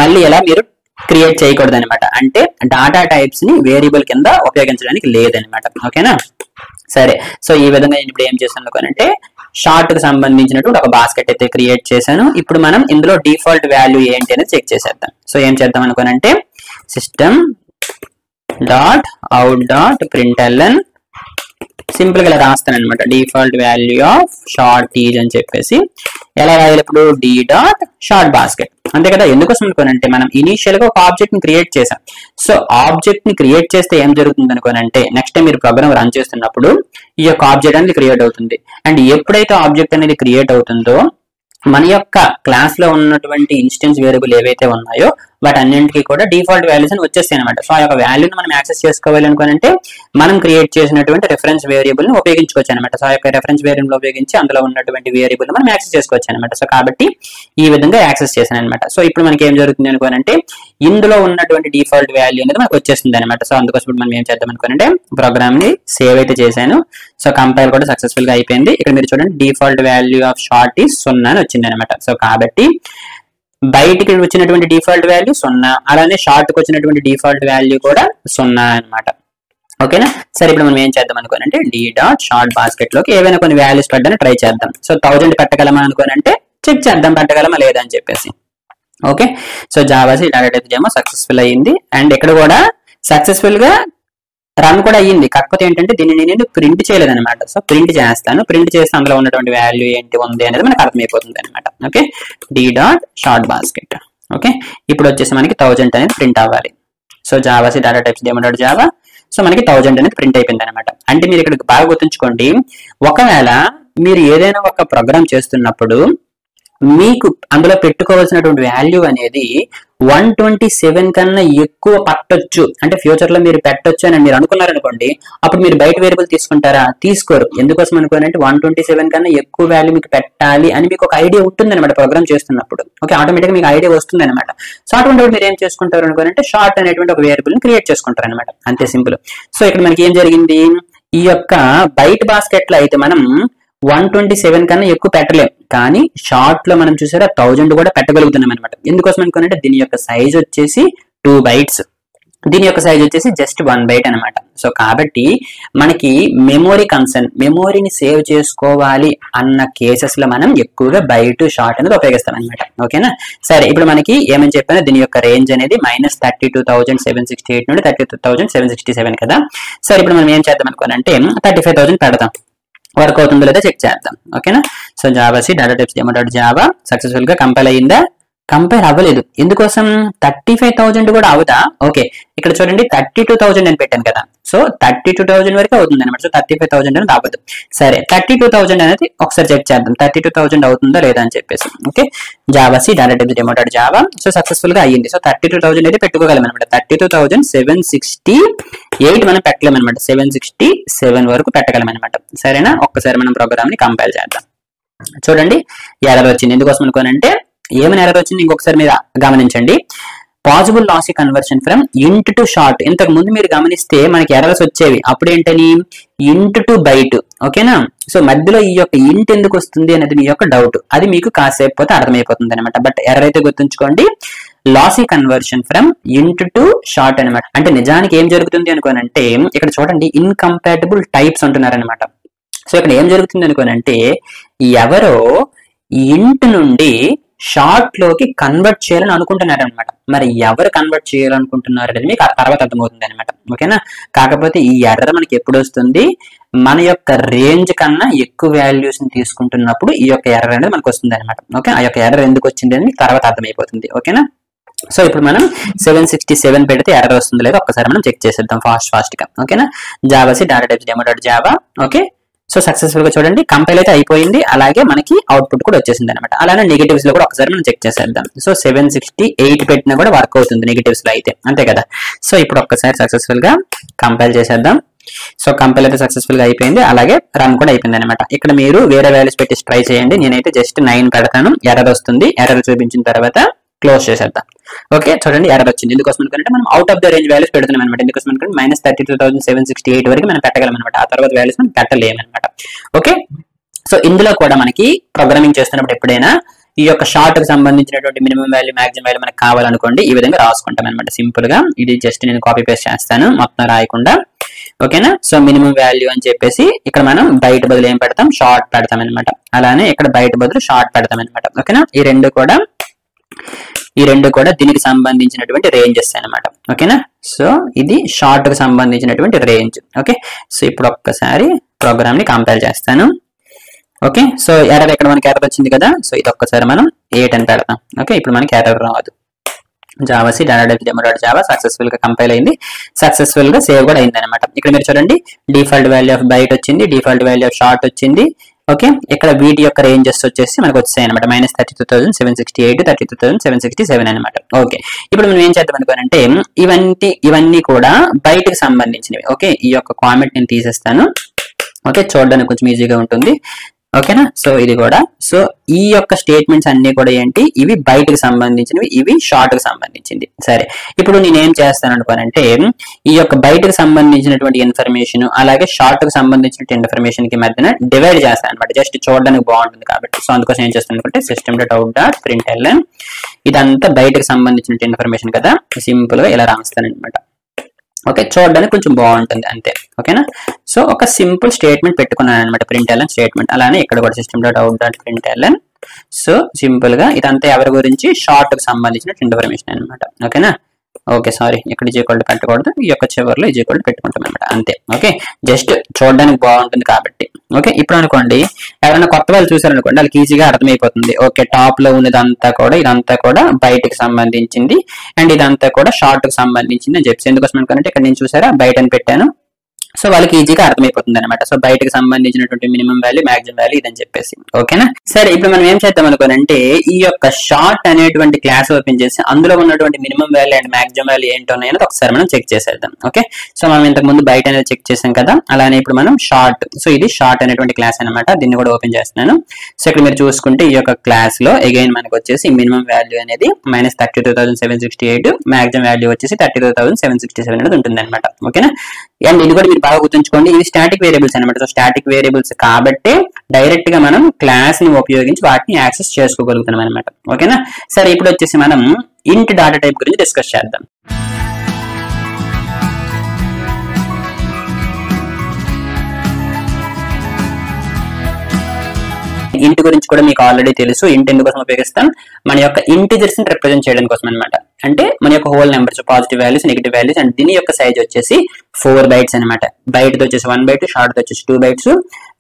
మళ్ళీ ఎలా మీరు క్రియేట్ చేయకూడదు అనమాట. అంటే డాటా టైప్స్ ని వేరియబుల్ కింద ఉపయోగించడానికి లేదనమాట. ఓకేనా, సరే. సో ఈ విధంగా నేను ఇప్పుడు ఏం చేశాను అనుకోనంటే షార్ట్ కు సంబంధించినటువంటి ఒక బాస్కెట్ అయితే క్రియేట్ చేశాను. ఇప్పుడు మనం ఇందులో డిఫాల్ట్ వాల్యూ ఏంటి అనేది చెక్ చేసేద్దాం. సో ఏం చేద్దాం అనుకోనంటే system.out.println సింపుల్ గా ఇలా రాస్తాను అనమాట, default value of short is అని చెప్పేసి. ఎలా రాయాలి ఇప్పుడు, d.షార్ట్ బాస్కెట్, అంతే కదా. ఎందుకోసం అనుకోనంటే మనం ఇనీషియల్ గా ఒక ఆబ్జెక్ట్ ని క్రియేట్ చేసాం. సో ఆబ్జెక్ట్ ని క్రియేట్ చేస్తే ఏం జరుగుతుంది అనుకోనంటే నెక్స్ట్ టైం మీరు ప్రోగ్రామ్ రన్ చేస్తున్నప్పుడు ఈ యొక్క ఆబ్జెక్ట్ అనేది క్రియేట్ అవుతుంది. అండ్ ఎప్పుడైతే ఆబ్జెక్ట్ అనేది క్రియేట్ అవుతుందో మన యొక్క క్లాస్ లో ఉన్నటువంటి ఇన్స్టెన్స్ వేరియబుల్ ఏవైతే ఉన్నాయో వాటన్నింటికి కూడా డిఫాల్ట్ వాల్యూస్ అని వచ్చేస్తాయి అనమాట. సో ఆ యొక్క వాల్యూని మనం యాక్సెస్ చేసుకోవాలి అనుకోనంటే మనం క్రియేట్ చేసినటువంటి రెఫరెన్స్ వేరియబుల్ ని ఉపయోగించుకోవచ్చు అనమాట. సో ఆ యొక్క రెఫరెన్స్ వేరియబుల్ ఉపయోగించి అందులో ఉన్నటువంటి వేరియబుల్ మనం యాక్సెస్ చేసుకోవచ్చు అనమాట. సో కాబట్టి ఈ విధంగా యాక్సెస్ చేశాను అనమాట. సో ఇప్పుడు మనకి ఏం జరుగుతుంది అనుకోనంటే ఇందులో ఉన్నటువంటి డిఫాల్ట్ వాల్యూ అనేది మనకు వచ్చేస్తుంది అనమాట. సో అందుకోసం ఇప్పుడు మనం ఏం చేద్దాం అనుకోనంటే ప్రోగ్రామ్ ని సేవ్ అయితే చేశాను. సో కంపైల్ కూడా సక్సెస్ఫుల్ గా అయిపోయింది. ఇక్కడ మీరు చూడండి default value of short is 0 అని వచ్చింది అనమాట. సో కాబట్టి బయటికి వచ్చినటువంటి డిఫాల్ట్ వాల్యూ 0, అలానే షార్ట్ కి వచ్చినటువంటి డిఫాల్ట్ వాల్యూ కూడా 0 అనమాట. ఓకేనా, సరే ఇప్పుడు మనం ఏం చేద్దాం అనుకోనంటే d.షార్ట్ బాస్కెట్ లోకి ఏవైనా కొన్ని వాల్యూస్ పెట్టడానికి ట్రై చేద్దాం. సో 1000 పెట్టగలమా అనుకోనంటే చెక్ చేద్దాం పెట్టగలమా లేదా అని చెప్పేసి. Okay, so javac data type demo successful అయ్యింది. అండ్ ఇక్కడ కూడా సక్సెస్ఫుల్ గా రన్ కూడా అయ్యింది. కాకపోతే ఏంటంటే దీన్ని నేను ప్రింట్ చేయలేదు అనమాట. సో ప్రింట్ చేస్తాను, ప్రింట్ చేస్తే అందులో ఉన్నటువంటి వాల్యూ ఏంటి ఉంది అనేది మనకు అర్థమైపోతుంది అనమాట. Okay, d.షార్ట్ basket. ఓకే, ఇప్పుడు వచ్చేసి మనకి 1000 అనేది ప్రింట్ అవ్వాలి. So javac data types demo dot java. So మనకి 1000 అనేది ప్రింట్ అయిపోయింది అనమాట. అంటే మీరు ఇక్కడ బాగా గుర్తుంచుకోండి, ఒకవేళ మీరు ఏదైనా ఒక ప్రోగ్రామ్ చేస్తున్నప్పుడు మీకు అందులో పెట్టుకోవాల్సినటువంటి వాల్యూ అనేది 127 కన్నా ఎక్కువ పట్టొచ్చు, అంటే ఫ్యూచర్ లో మీరు పెట్టొచ్చు అని మీరు అనుకున్నారనుకోండి, అప్పుడు మీరు బయట వేరియబుల్ తీసుకుంటారా? తీసుకోరు. ఎందుకోసం అనుకోనంటే 127 కన్నా ఎక్కువ వాల్యూ మీకు పెట్టాలి అని మీకు ఒక ఐడియా ఉంటుంది అనమాట ప్రోగ్రామ్ చేస్తున్నప్పుడు. ఓకే, ఆటోమేటిక్ గా మీకు ఐడియా వస్తుంది అనమాట. సో అటువంటి మీరు ఏం చేసుకుంటారు అనుకోనంటే షార్ట్ అనేటువంటి ఒక వేరియబుల్ ని క్రియేట్ చేసుకుంటారు అనమాట. అంతే సింపుల్. సో ఇక్కడ మనకి ఏం జరిగింది, ఈ యొక్క బైట్ బాస్కెట్ లో అయితే మనం 127 కన్నా ఎక్కువ పెట్టలేం, కానీ షార్ట్ లో మనం చూసారా 1000 కూడా పెట్టగలుగుతున్నాం అనమాట. ఎందుకోసం అనుకోనంటే దీని యొక్క సైజ్ వచ్చేసి 2 bytes. దీని యొక్క సైజ్ వచ్చేసి జస్ట్ 1 బైట్ అనమాట. సో కాబట్టి మనకి మెమొరీ కన్సర్న్, మెమొరీని సేవ్ చేసుకోవాలి అన్న కేసెస్ లో మనం ఎక్కువగా బైట్ షార్ట్ అనేది ఉపయోగిస్తాం అనమాట. ఓకేనా. సరే ఇప్పుడు మనకి ఏమని చెప్పాను, దీని యొక్క రేంజ్ అనేది -32,768 నుండి 32,767 కదా. సరే ఇప్పుడు మనం ఏం చేద్దాం అనుకోనంటే 35,000 పెడదాం, వర్క్ అవుతుందో లేదో చెక్ చేద్దాం. ఓకేనా. So javac data types demo dot Java successful గా కంపైల్ అయ్యిందా? కంపైర్ అవ్వలేదు. ఎందుకోసం? 35,000 కూడా అవుతా. ఓకే, ఇక్కడ చూడండి 32,000 అని పెట్టాను కదా. సో 32,000 వరకు అవుతుంది అనమాట. సో 35,000 అనేది అవ్వదు. సరే 32,000 అనేది ఒకసారి చెక్ చేద్దాం, 32,000 అవుతుందా లేదా అని చెప్పేసి. Okay, javac data types demo dot Java so successful గా అయ్యింది. సో 32,000 అయితే పెట్టుకోగలం అనమాట. 32,768 మనం పెట్టలేం అనమాట. 767 వరకు పెట్టగలం అనమాట. సరేనా. ఒక్కసారి మనం ప్రోగ్రామ్ ని కంపైల్ చేద్దాం. చూడండి ఎర్రర్ వచ్చింది. ఎందుకోసం అనుకోనంటే ఏమైనా ఎర్రర్ వచ్చింది ఇంకొకసారి మీరు గమనించండి. పాసిబుల్ లాసీ కన్వర్షన్ ఫ్రమ్ ఇంట్ టు షార్ట్. ఇంతకు ముందు మీరు గమనిస్తే మనకి ఎర్రర్స్ వచ్చేవి. అప్పుడు ఏంటని ఇంట్ టు బైట్. ఓకేనా. సో మధ్యలో ఈ యొక్క ఇంట్ ఎందుకు వస్తుంది అనేది మీ యొక్క డౌట్. అది మీకు కాసేపు పోతే అర్థమైపోతుంది అనమాట. బట్ ఎర్రర్ అయితే గుర్తుంచుకోండి, లాసీ కన్వర్షన్ ఫ్రమ్ ఇంట్ టు షార్ట్ అనమాట. అంటే నిజానికి ఏం జరుగుతుంది అనుకోనంటే ఇక్కడ చూడండి ఇన్కంపాటిబుల్ టైప్స్ అంటున్నారనమాట. సో ఇక్కడ ఏం జరుగుతుంది అనుకోనంటే ఎవరో ఇంట్ నుండి షార్ట్ లోకి కన్వర్ట్ చేయాలని అనుకుంటున్నారు అనమాట. మరి ఎవరు కన్వర్ట్ చేయాలనుకుంటున్నారు అనేది మీకు ఆ తర్వాత అర్థమవుతుంది అనమాట. ఓకేనా. కాకపోతే ఈ ఎర్రర్ మనకి ఎప్పుడు వస్తుంది, మన యొక్క రేంజ్ కన్నా ఎక్కువ వాల్యూస్ ని తీసుకుంటున్నప్పుడు ఈ యొక్క ఎర్రర్ అనేది మనకు వస్తుంది అనమాట. ఓకే, ఆ యొక్క ఎర్రర్ ఎందుకు వచ్చింది అని మీకు తర్వాత అర్థమైపోతుంది. ఓకేనా. సో ఇప్పుడు మనం 767 పెడితే ఎర్రర్ వస్తుంది లేదా ఒక్కసారి మనం చెక్ చేసేద్దాం ఫాస్ట్ గా. ఓకేనా. జావాసి data types demo dot Java. Okay, so successful గా చూడండి కంపైల్ అయితే అయిపోయింది. అలాగే మనకి అవుట్పుట్ కూడా వచ్చేసింది అనమాట. అలానే నెగటివ్స్ లో కూడా ఒకసారి మనం చెక్ చేసేద్దాం. సో 768 పెట్టినా కూడా వర్క్ అవుతుంది నెగటివ్స్ లో అయితే, అంతే కదా. సో ఇప్పుడు ఒక్కసారి సక్సెస్ఫుల్ గా కంపైల్ చేసేద్దాం. సో కంపైల్ అయితే సక్సెస్ఫుల్ గా అయిపోయింది. అలాగే రన్ కూడా అయిపోయింది అనమాట. ఇక్కడ మీరు వేరే వాల్యూస్ పెట్టి ట్రై చేయండి. నేనైతే జస్ట్ 9 పెడతాను. ఎర్రర్ వస్తుంది. ఎర్రర్ చూపించిన తర్వాత క్లోజ్ చేసేద్దాం. ఓకే, చూడండి ఎర్రర్ వచ్చింది. ఎందుకోసం అనుకుంటే మనం out of the range values పెడుతున్నాం అనమాట. ఎందుకోసం అనుకుంటే -32,768 వరకు మనం పెట్టగలం అనమాట. ఆ తర్వాత వాల్యూస్ మనం పెట్టలేమన్నమాట. ఓకే, సో ఇందులో కూడా మనకి ప్రోగ్రామింగ్ చేస్తున్నప్పుడు ఎప్పుడైనా ఈ యొక్క షార్ట్ కి సంబంధించినటువంటి మినిమం వాల్యూ మాక్సిమం వాల్యూ మనకు కావాలనుకోండి ఈ విధంగా రాసుకుంటాం అనమాట. సింపుల్ గా ఇది జస్ట్ నేను కాపీ పేస్ట్ చేస్తాను మొత్తం రాయకుండా. ఓకేనా. సో మినిమం వాల్యూ అని చెప్పేసి ఇక్కడ మనం బయట బదులు ఏం పెడతాం, షార్ట్ పెడతాం అనమాట. అలానే ఇక్కడ బయట బదులు షార్ట్ పెడతాం అనమాట. ఓకేనా. ఈ రెండు కూడా దీనికి సంబంధించినటువంటి రేంజెస్ అన్నమాట. ఓకేనా. సో ఇది షార్ట్ కు సంబంధించినటువంటి రేంజ్. ఓకే, సో ఇప్పుడు ఒక్కసారి ప్రోగ్రామ్ ని కంపైల్ చేస్తాను. ఓకే, సో ఎర్రర్ ఇక్కడ మనకి ఎర్రర్ వచ్చింది కదా. సో ఇది ఒక్కసారి మనం 8 అని పెడతాం. ఓకే, ఇప్పుడు మనకి ఎర్రర్ రాదు. జావాసి data types demo dot Java successful గా కంపైల్ అయింది. సక్సెస్ఫుల్ గా సేవ్ కూడా అయింది అనమాట. ఇక్కడ మీరు చూడండి డిఫాల్ట్ వాల్యూ ఆఫ్ బైట్ వచ్చింది, డిఫాల్ట్ వాల్యూ ఆఫ్ షార్ట్ వచ్చింది. ఓకే, ఇక్కడ వీటి యొక్క రేంజెస్ వచ్చేసి మనకు వచ్చాయి అనమాట. -32,768, 32,767 అనమాట. ఓకే, ఇప్పుడు మనం ఏం చేద్దాం అనుకోనంటే ఇవన్నీ కూడా బయటకు సంబంధించినవి. ఓకే, ఈ యొక్క కామెంట్ నేను తీసేస్తాను. ఓకే, చూడడానికి కొంచెం ఈజీగా ఉంటుంది. ఓకేనా. సో ఇది కూడా, సో ఈ యొక్క స్టేట్మెంట్స్ అన్ని కూడా ఏంటి, ఇవి బయటకు సంబంధించినవి, ఇవి షార్ట్ కు సంబంధించింది. సరే, ఇప్పుడు నేనేం చేస్తాను అనుకోనంటే ఈ యొక్క బయటకు సంబంధించినటువంటి ఇన్ఫర్మేషన్ అలాగే షార్ట్ కు సంబంధించిన ఇన్ఫర్మేషన్ కి మధ్యన డివైడ్ చేస్తాను అనమాట. జస్ట్ చూడడానికి బాగుంటుంది కాబట్టి. సో అందుకోసం ఏం చేస్తాను అనుకుంటే system.out.println ఇదంతా బయటకు సంబంధించిన ఇన్ఫర్మేషన్ కదా, సింపుల్ గా ఇలా రాస్తాను అనమాట. ఓకే, చూడడానికి కొంచెం బాగుంటుంది అంతే. ఓకేనా. సో ఒక సింపుల్ స్టేట్మెంట్ పెట్టుకున్నాను అనమాట, println స్టేట్మెంట్. అలానే ఇక్కడ కూడా system.out.println. సో సింపుల్ గా ఇదంతా ఎవరి గురించి, షార్ట్ కు సంబంధించిన ఇన్ఫర్మేషన్ అనమాట. ఓకేనా. ఓకే, సారీ ఇక్కడ ఈక్వల్ పెట్టకూడదు, ఈ యొక్క చివరిలో ఈక్వల్ పెట్టుకుంటాం అనమాట అంతే. ఓకే, జస్ట్ చూడడానికి బాగుంటుంది కాబట్టి. ఓకే, ఇప్పుడు అనుకోండి ఎవరైనా కొత్త వాళ్ళు చూసారనుకోండి వాళ్ళకి ఈజీగా అర్థమైపోతుంది. ఓకే, టాప్ లో ఉన్నదంతా కూడా ఇదంతా కూడా బయటకు సంబంధించింది అండ్ ఇదంతా కూడా షార్ట్ కు సంబంధించింది అని చెప్పేసి. ఎందుకోసం అనుకోండి ఇక్కడ నేను చూసారా బయట అని పెట్టాను. సో వాళ్ళకి ఈజీగా అర్థమైపోతుంది అనమాట. సో బయటకు సంబంధించినటువంటి మినిమం వాల్యూ మాక్సిమం వాల్యూ ఇదని చెప్పేసి. ఓకేనా. సరే, ఇప్పుడు మనం ఏం చేద్దాం అనుకోనంటే ఈ యొక్క షార్ట్ అనేటువంటి క్లాస్ ఓపెన్ చేసి అందులో ఉన్నటువంటి minimum value and maximum value ఏంటో అనేది ఒకసారి మనం చెక్ చేసేద్దాం. ఓకే, సో మనం ఇంతకు ముందు బయట అనేది చెక్ చేసాం కదా. అలానే ఇప్పుడు మనం షార్ట్, సో ఇది షార్ట్ అనేటువంటి క్లాస్ అనమాట. దీన్ని కూడా ఓపెన్ చేస్తున్నాను. సో ఇక్కడ మీరు చూసుకుంటే ఈ యొక్క క్లాస్ లో అగైన్ మనకు వచ్చేసి మినిమం వాల్యూ అనేది -32,768, మాక్సిమం వాల్యూ వచ్చేసి 32,767 అనేది ఉంటుంది అనమాట. ఓకేనా. అండ్ ఇది కూడా మీరు బాగా గుర్తుంచుకోండి, ఇవి స్టాటిక్ వేరియబుల్స్ అనమాట. సో స్టాటిక్ వేరియబుల్స్ కాబట్టి డైరెక్ట్ గా మనం క్లాస్ ని ఉపయోగించి వాటిని యాక్సెస్ చేసుకోగలుగుతున్నాం అనమాట. ఓకేనా. సరే, ఇప్పుడు వచ్చేసి మనం ఇంట్ డాటా టైప్ గురించి డిస్కస్ చేద్దాం. ఇంట్ గురించి కూడా మీకు ఆల్రెడీ తెలుసు. ఇంట్ ఎందుకోసం ఉపయోగిస్తాం? మన యొక్క ఇంటిజర్స్ ని రిప్రజెంట్ చేయడం కోసం అనమాట. అంటే మన యొక్క whole numbers, positive values, negative values, and దీని యొక్క సైజ్ వచ్చేసి 4 bytes అనమాట. బైట్ వచ్చేసి 1 byte, షార్ట్ వచ్చేసి 2 bytes,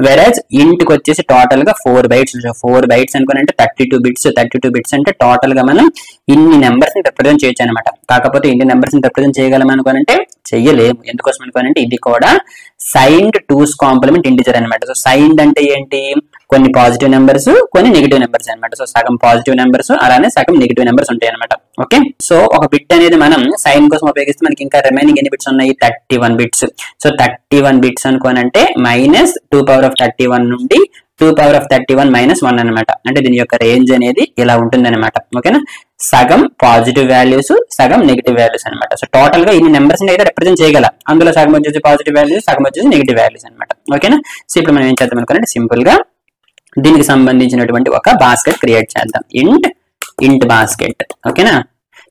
వెరాజ్ ఇంట్ కి వచ్చేసి టోటల్ గా 4 bytes. 4 bytes అనుకోనంటే 32 bits. 32 bits అంటే టోటల్ గా మనం ఇన్ని నెంబర్స్ ని రిప్రజెంట్ చేయొచ్చు అనమాట. కాకపోతే ఇన్ని నెంబర్స్ ని రిప్రజెంట్ చేయగలం అనుకోనంటే చెయ్యలేము. ఎందుకోసం అనుకోనంటే ఇది కూడా సైన్డ్ 2's కాంప్లిమెంట్ ఇంటిజర్ అనమాట. సో సైన్డ్ అంటే ఏంటి? కొన్ని పాజిటివ్ నెంబర్స్, కొన్ని నెగిటివ్ నెంబర్స్ అనమాట. సో సగం పాజిటివ్ నెంబర్స్, అలానే సగం నెగిటివ్ నెంబర్స్ ఉంటాయి అనమాట. ఓకే, సో ఒక బిట్ అనేది మనం సైన్ కోసం ఉపయోగిస్తే మనకి ఇంకా రిమైనింగ్ ఎన్ని బిట్స్ ఉన్నాయి? 31 bits. సో 31 bits అనుకోనంటే -2^31 నుండి 2^31 - 1 అనమాట. అంటే దీని యొక్క రేంజ్ అనేది ఇలా ఉంటుంది అనమాట. ఓకేనా, సగం పాజిటివ్ వాల్యూస్, సగం నెగిటివ్ వాల్యూస్ అనమాట. సో టోటల్ గా ఇన్ని నెంబర్స్ అయితే రిప్రజెంట్ చేయగల. అందులో సగం వచ్చేసి పాజిటివ్ వాల్యూస్, సగం వచ్చేసి నెగిటివ్ వాల్యూస్ అనమాట. ఓకేనా, సో ఇప్పుడు మనం ఏం చేద్దాం అనుకోనంటే సింపుల్ గా దీనికి సంబంధించినటువంటి ఒక బాస్కెట్ క్రియేట్ చేద్దాం. ఇంట్ బాస్కెట్. ఓకేనా,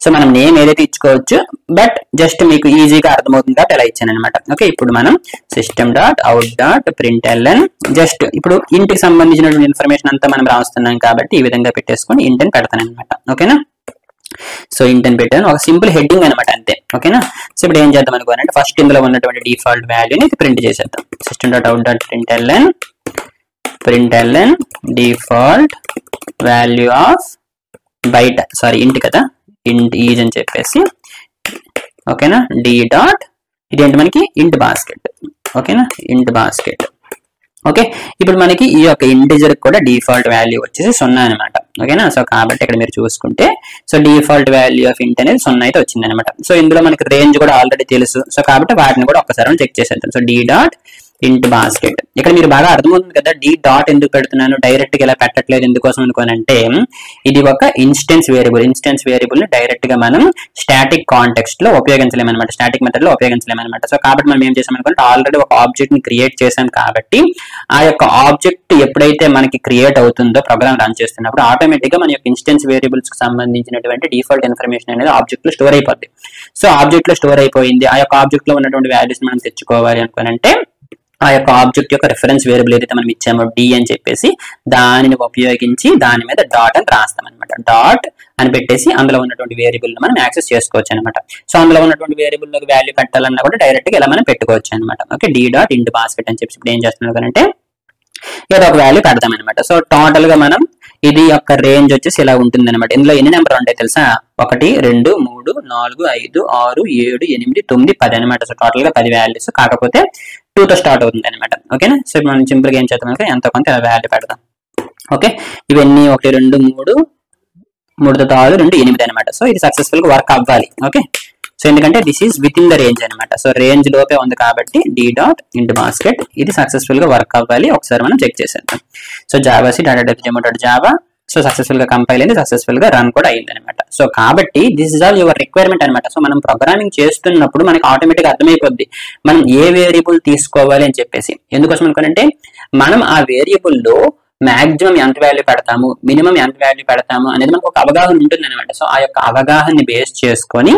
సో మనం నేమ్ ఏదైతే ఇచ్చుకోవచ్చు, బట్ జస్ట్ మీకు ఈజీగా అర్థమవుతుంది కాబట్టి ఇలా ఇచ్చాను అనమాట. ఓకే, ఇప్పుడు మనం system.out.println జస్ట్ ఇప్పుడు ఇంటికి సంబంధించినటువంటి ఇన్ఫర్మేషన్ అంతా మనం రాస్తున్నాం కాబట్టి ఈ విధంగా పెట్టేసుకొని ఇంట్ అని పెడతాను అనమాట. ఓకేనా, సో ఇంట్ అని పెట్టాను, ఒక సింపుల్ హెడ్డింగ్ అనమాట అంతే. ఓకేనా, సో ఇప్పుడు ఏం చేద్దాం అనుకోనంటే ఫస్ట్ ఇందులో ఉన్నటువంటి డిఫాల్ట్ వాల్యూని ప్రింట్ చేసేద్దాం. system.out.println డిఫాల్ట్ వాల్యూ ఆఫ్ బయట, సారీ ఇంట్ కదా, ఇంట్ ఈజ్ అని చెప్పేసి. ఓకేనా, డి డాట్ ఇదేంటి మనకి ఇంట్ బాస్కెట్. ఓకేనా, ఇంట్ బాస్కెట్. ఓకే, ఇప్పుడు మనకి ఈ యొక్క ఇంటిజర్ కూడా డిఫాల్ట్ వాల్యూ వచ్చేసి 0 అనమాట. ఓకేనా, సో కాబట్టి ఇక్కడ మీరు చూసుకుంటే సో డిఫాల్ట్ వాల్యూ ఆఫ్ ఇంట్ అనేది 0 అయితే వచ్చింది అనమాట. సో ఇందులో మనకి రేంజ్ కూడా ఆల్రెడీ తెలుసు. సో కాబట్టి వాటిని కూడా ఒక్కసారి చెక్ చేసేద్దాం. సో డి డాట్ ఇంట్ బాస్కెట్. ఇక్కడ మీరు బాగా అర్థమవుతుంది కదా, డి డాట్ ఎందుకు పెడుతున్నాను, డైరెక్ట్ గా ఇలా పెట్టట్లేదు ఎందుకోసం అనుకోనంటే ఇది ఒక ఇన్స్టెన్స్ వేరియబుల్. ఇన్స్టెన్స్ వేరియబుల్ ని డైరెక్ట్ గా మనం స్టాటిక్ కాంటెక్స్ట్ లో ఉపయోగించలేమన్నమాట, స్టాటిక్ మెథడ్ లో ఉపయోగించలేమన్నమాట. సో కాబట్టి మనం ఏం చేసాం అనుకుంటే ఆల్రెడీ ఒక ఆబ్జెక్ట్ ని క్రియేట్ చేసాం కాబట్టి ఆ యొక్క ఆబ్జెక్ట్ ఎప్పుడైతే మనకి క్రియేట్ అవుతుందో ప్రోగ్రామ్ రన్ చేస్తున్నప్పుడు ఆటోమేటిక్ గా మన యొక్క ఇన్స్టెన్స్ వేరియబుల్స్ కి సంబంధించినటువంటి డిఫాల్ట్ ఇన్ఫర్మేషన్ అనేది ఆబ్జెక్ట్ లో స్టోర్ అయిపోద్ది. సో ఆబ్జెక్ట్ లో స్టోర్ అయిపోయింది, ఆ యొక్క ఆబ్జెక్ట్ లో ఉన్నటువంటి వాల్యూస్ మనం తెచ్చుకోవాలి అనుకోనంటే ఆ యొక్క ఆబ్జెక్ట్ యొక్క రిఫరెన్స్ వేరియబుల్ ఏదైతే మనం ఇచ్చామో డి అని చెప్పేసి దానిని ఉపయోగించి దాని మీద డాట్ అని రాస్తాం అనమాట. డాట్ అని పెట్టేసి అందులో ఉన్నటువంటి వేరియబుల్ మనం యాక్సెస్ చేసుకోవచ్చు అనమాట. సో అందులో ఉన్నటువంటి వేరియబుల్ లో వాల్యూ పెట్టాలన్నా కూడా డైరెక్ట్ గా ఇలా మనం పెట్టుకోవచ్చు అనమాట. ఓకే, డి డాట్ ఇంట్ బాస్కెట్ అని చెప్పి ఇప్పుడు ఏం చేస్తున్నాం అంటే ఏదో ఒక వాల్యూ పెడదాం అనమాట. సో టోటల్ గా మనం ఇది యొక్క రేంజ్ వచ్చేసి ఇలా ఉంటుంది అనమాట. ఇందులో ఎన్ని నెంబర్ ఉంటాయి తెలుసా? 1 2 3 4 5 6 7 8 9 10 అనమాట. సో టోటల్ గా 10 వాల్యూస్, కాకపోతే 2 తో స్టార్ట్ అవుతుంది అనమాట. ఓకేనా, సో మనం సింపుల్ గా ఏం చేద్దాం అంటే ఎంతో కొంత వాల్యూ పెడదాం. ఓకే, ఇవన్నీ 1 2 3 3 తో 6 2 8 అనమాట. సో ఇది సక్సెస్ఫుల్ గా వర్క్ అవ్వాలి. ఓకే, సో ఎందుకంటే this is within the range అనమాట. సో రేంజ్ లోపే ఉంది కాబట్టి డి డాట్ ఇంట్ బాస్కెట్ ఇది సక్సెస్ఫుల్ గా వర్క్ అవ్వాలి. ఒకసారి మనం చెక్ చేసేద్దాం. సో జావాసి జావా సో సక్సెస్ఫుల్ గా కంపైల్ అయింది, సక్సెస్ఫుల్ గా రన్ కూడా అయింది అనమాట. సో కాబట్టి this is all your requirement అనమాట. సో మనం ప్రోగ్రామింగ్ చేస్తున్నప్పుడు మనకి ఆటోమేటిక్ గా అర్థమైపోద్ది మనం ఏ వేరియబుల్ తీసుకోవాలి అని చెప్పేసి. ఎందుకోసం అనుకోనంటే మనం ఆ వేరియబుల్ లో మాక్సిమం ఎంత వాల్యూ పెడతాము, మినిమం ఎంత వాల్యూ పెడతాము అనేది మనకు ఒక అవగాహన ఉంటుంది అనమాట. సో ఆ యొక్క అవగాహనని బేస్ చేసుకొని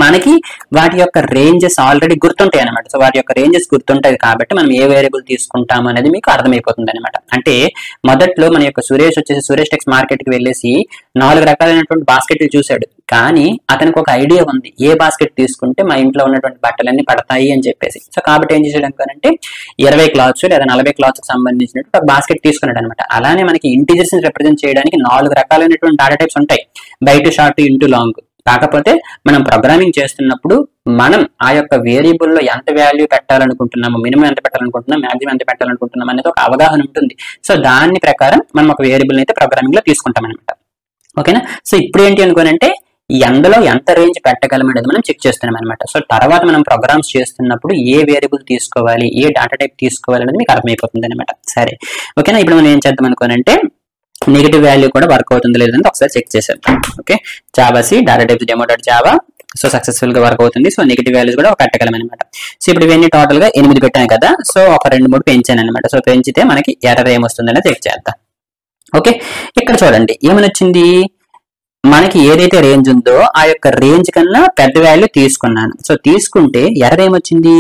మనకి వాటి యొక్క రేంజెస్ ఆల్రెడీ గుర్తుంటాయి అనమాట. సో వాటి యొక్క రేంజెస్ గుర్తుంటాయి కాబట్టి మనం ఏ వేరియబుల్ తీసుకుంటాము అనేది మీకు అర్థమైపోతుంది అనమాట. అంటే మొదట్లో మన యొక్క సురేష్ టెక్స్ మార్కెట్ కి వెళ్ళేసి 4 రకాలైనటువంటి బాస్కెట్లు చూశాడు, కానీ అతనికి ఒక ఐడియా ఉంది ఏ బాస్కెట్ తీసుకుంటే మా ఇంట్లో ఉన్నటువంటి బట్టలన్నీ పడతాయి అని చెప్పేసి. సో కాబట్టి ఏం చేసాడు అనుకోనంటే 20 క్లాత్స్ లేదా 40 క్లాత్స్ కి సంబంధించినట్టు ఒక బాస్కెట్ తీసుకున్నాడు అనమాట. అలానే మనకి ఇంటిజర్స్ ని రిప్రజెంట్ చేయడానికి 4 రకాలైనటువంటి డేటా టైప్స్ ఉంటాయి, బైట్, షార్ట్, ఇంటూ, లాంగ్. కాకపోతే మనం ప్రోగ్రామింగ్ చేస్తున్నప్పుడు మనం ఆ యొక్క వేరియబుల్ లో ఎంత వాల్యూ పెట్టాలనుకుంటున్నాము, మినిమం ఎంత పెట్టాలనుకుంటున్నాం, మాక్సిమం ఎంత పెట్టాలనుకుంటున్నాం అనేది ఒక అవగాహన ఉంటుంది. సో దాని ప్రకారం మనం ఒక వేరియబుల్ అయితే ప్రోగ్రామింగ్ లో తీసుకుంటాం అనమాట. ఓకేనా, సో ఇప్పుడు ఏంటి అనుకోనంటే ఎందులో ఎంత రేంజ్ పెట్టగలం అనేది మనం చెక్ చేస్తున్నాం అనమాట. సో తర్వాత మనం ప్రోగ్రామ్స్ చేస్తున్నప్పుడు ఏ వేరియబుల్ తీసుకోవాలి, ఏ డేటా టైప్ తీసుకోవాలి అనేది మీకు అర్థమైపోతుంది అనమాట. సరే, ఓకేనా, ఇప్పుడు మనం ఏం చేద్దాం అనుకోనంటే నెగిటివ్ వాల్యూ కూడా వర్క్ అవుతుంది లేదంటే ఒకసారి చెక్ చేసేద్దాం. Okay, javac data types demo dot java so successful గా వర్క్ అవుతుంది. సో నెగిటివ్ వాల్యూస్ కూడా పెట్టగలం అనమాట. సో ఇప్పుడు ఇవన్నీ టోటల్ గా 8 పెట్టాను కదా, సో ఒక 2 3 పెంచాను అనమాట. సో పెంచితే మనకి ఎర్రర్ ఏమొస్తుందనే చెక్ చేద్దాం. ఓకే, ఇక్కడ చూడండి ఏమని వచ్చింది, మనకి ఏదైతే రేంజ్ ఉందో ఆ యొక్క రేంజ్ కన్నా పెద్ద వాల్యూ తీసుకున్నాను. సో తీసుకుంటే ఎర్రర్ ఏమొచ్చింది,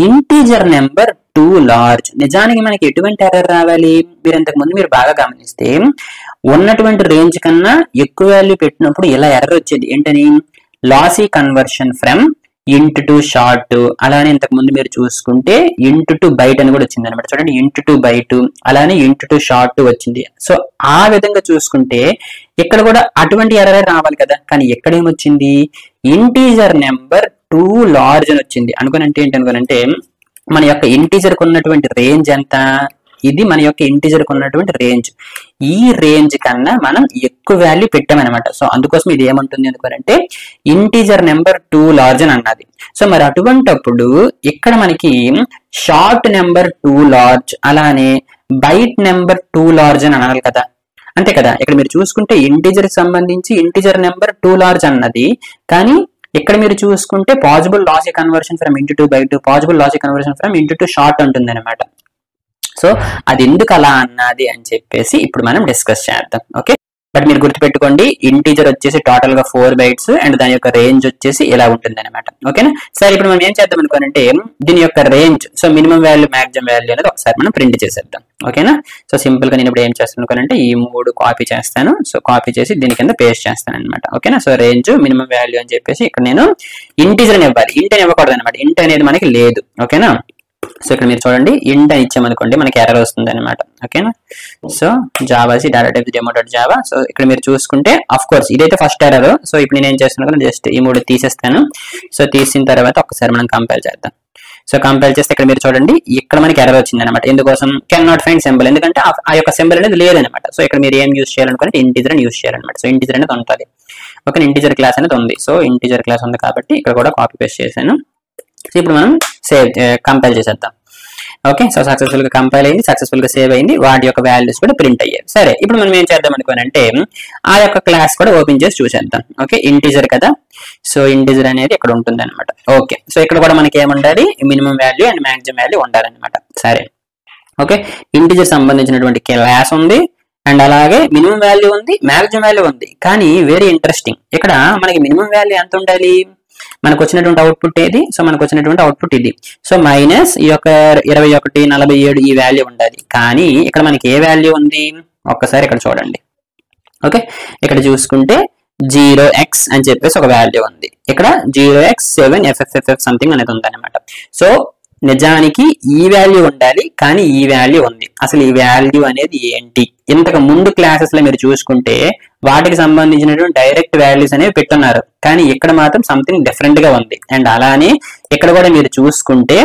ఇంటీజర్ నెంబర్ టూ లార్జ్. నిజానికి మనకి ఎటువంటి ఎర్రర్ రావాలి, మీరు ఇంతకు ముందు మీరు బాగా గమనిస్తే ఉన్నటువంటి రేంజ్ కన్నా ఎక్కువ వాల్యూ పెట్టినప్పుడు ఇలా ఎర్రర్ వచ్చేది. ఏంటని, lossy conversion from into to short. అలానే ఇంతకు ముందు మీరు చూసుకుంటే ఇంటు టు బైట్ అని కూడా వచ్చింది అనమాట. చూడండి, ఇంటు టు బైట్, అలానే ఇంటు టు షార్ట్ వచ్చింది. సో ఆ విధంగా చూసుకుంటే ఇక్కడ కూడా అటువంటి ఎర్రర్ రావాలి కదా, కానీ ఎక్కడ ఏమొచ్చింది, ఇంటీజర్ నెంబర్ టూ లార్జ్ అని వచ్చింది. అనుకోనంటే ఏంటి అనుకోనంటే మన యొక్క ఇంటీజర్ కు ఉన్నటువంటి రేంజ్ ఎంత, ఇది మన యొక్క ఇంటీజర్ కు ఉన్నటువంటి రేంజ్. ఈ రేంజ్ కన్నా మనం ఎక్కువ వాల్యూ పెట్టామన్నమాట. సో అందుకోసం ఇది ఏమంటుంది అనుకోనంటే ఇంటీజర్ నెంబర్ టూ లార్జ్ అని అన్నది. సో మరి అటువంటప్పుడు ఇక్కడ మనకి షార్ట్ నెంబర్ టూ లార్జ్, అలానే బైట్ నెంబర్ టూ లార్జ్ అని అనాలి కదా, అంతే కదా. ఇక్కడ మీరు చూసుకుంటే ఇంటీజర్ కి సంబంధించి ఇంటీజర్ నెంబర్ టూ లార్జ్ అన్నది, కానీ ఇక్కడ మీరు చూసుకుంటే possible logic conversion from into to buy to, possible logic conversion from into to short ఉంటుంది అనమాట. సో అది ఎందుకు అలా అన్నది అని చెప్పేసి ఇప్పుడు మనం డిస్కస్ చేద్దాం. ఓకే, బట్ మీరు గుర్తుపెట్టుకోండి, ఇంటీజర్ వచ్చేసి టోటల్ గా 4 బైట్స్ అండ్ దాని యొక్క రేంజ్ వచ్చేసి ఇలా ఉంటుంది అనమాట. ఓకేనా. సరే, ఇప్పుడు మనం ఏం చేద్దాం అనుకోనంటే దీని యొక్క range, so minimum value maximum value అనేది ఒకసారి మనం ప్రింట్ చేసేద్దాం. ఓకేనా. సో సింపుల్ గా నేను ఇప్పుడు ఏం చేస్తాను అనుకోనంటే ఈ 3 కాపీ చేస్తాను. సో కాపీ చేసి దీని కింద పేస్ట్ చేస్తాను అనమాట. ఓకేనా. సో రేంజ్ మినిమం వాల్యూ అని చెప్పేసి ఇక్కడ నేను ఇంటీజర్ అని ఇవ్వాలి, ఇంట్ అని ఇవ్వకూడదు అనమాట. ఇంట్ అనేది మనకి లేదు. ఓకేనా. సో ఇక్కడ మీరు చూడండి, ఇంట్ అని ఇచ్చామనుకోండి మనకి ఎర్రర్ వస్తుంది అనమాట. ఓకేనా. So జావాసి data type demo dot Java. So ఇక్కడ మీరు చూసుకుంటే అఫ్ కోర్స్ ఇదైతే ఫస్ట్ ఎర్రర్. సో ఇప్పుడు నేను ఏం చేస్తున్నాను, జస్ట్ ఈ 3 తీసేస్తాను. సో తీసిన తర్వాత ఒకసారి మనం కంపైల్ చేద్దాం. సో కంపైల్ చేస్తే ఇక్కడ మీరు చూడండి, ఇక్కడ మనకి ఎర్రర్ వచ్చింది అనమాట. ఎందుకోసం, కెన్ నాట్ ఫైండ్ సింబల్, ఎందుకంటే ఆ యొక్క సింబల్ అనేది లేదనమాట. సో ఇక్కడ మీరు ఏం యూస్ చేయాలనుకుంటే ఇంటీజర్ అని యూస్ చేయాలన్నమాట. సో ఇంటీజర్ అనేది ఉంటుంది. ఓకే, ఇంటీజర్ క్లాస్ అనేది ఉంది. సో ఇంటీజర్ క్లాస్ ఉంది కాబట్టి ఇక్కడ కూడా కాపీ పేస్ట్ చేశాను. సో ఇప్పుడు మనం కంపైల్ చేసేద్దాం. ఓకే, సో సక్సెస్ఫుల్ గా కంపైల్ అయింది, సక్సెస్ఫుల్ గా సేవ్ అయింది, వాటి యొక్క వాల్యూస్ కూడా ప్రింట్ అయ్యాయి. సరే, ఇప్పుడు మనం ఏం చేద్దాం అనుకోనంటే ఆ యొక్క క్లాస్ కూడా ఓపెన్ చేసి చూసేద్దాం. ఓకే, ఇంటీజర్ కదా. సో ఇంటీజర్ అనేది ఇక్కడ ఉంటుంది అనమాట. ఓకే, సో ఇక్కడ కూడా మనకి ఏముండాలి, minimum value and maximum value ఉండాలన్నమాట. సరే, ఓకే, ఇంటీజర్ సంబంధించినటువంటి క్లాస్ ఉంది అండ్ అలాగే మినిమం వాల్యూ ఉంది, మాక్సిమం వాల్యూ ఉంది. కానీ వెరీ ఇంట్రెస్టింగ్, ఇక్కడ మనకి మినిమం వాల్యూ ఎంత ఉండాలి, మనకు వచ్చినటువంటి అవుట్పుట్ ఏది, సో మనకు వచ్చినటువంటి అవుట్పుట్ ఇది. సో మైనస్ ఈ యొక్క 21, 47 ఈ వాల్యూ ఉండాలి. కానీ ఇక్కడ మనకి ఏ వాల్యూ ఉంది, ఒక్కసారి ఇక్కడ చూడండి. ఓకే, ఇక్కడ చూసుకుంటే 0x అని చెప్పేసి ఒక వాల్యూ ఉంది. ఇక్కడ 0x7FFFF సంథింగ్ అనేది ఉందన్నమాట. సో నిజానికి ఈ వాల్యూ ఉండాలి, కానీ ఈ వాల్యూ ఉంది. అసలు ఈ వాల్యూ అనేది ఏంటి, ఇంతకు ముందు క్లాసెస్ లో మీరు చూసుకుంటే వాటికి సంబంధించినటువంటి డైరెక్ట్ వాల్యూస్ అనేవి పెట్టున్నారు, కానీ ఇక్కడ మాత్రం సంథింగ్ డిఫరెంట్ గా ఉంది. అండ్ అలానే ఇక్కడ కూడా మీరు చూసుకుంటే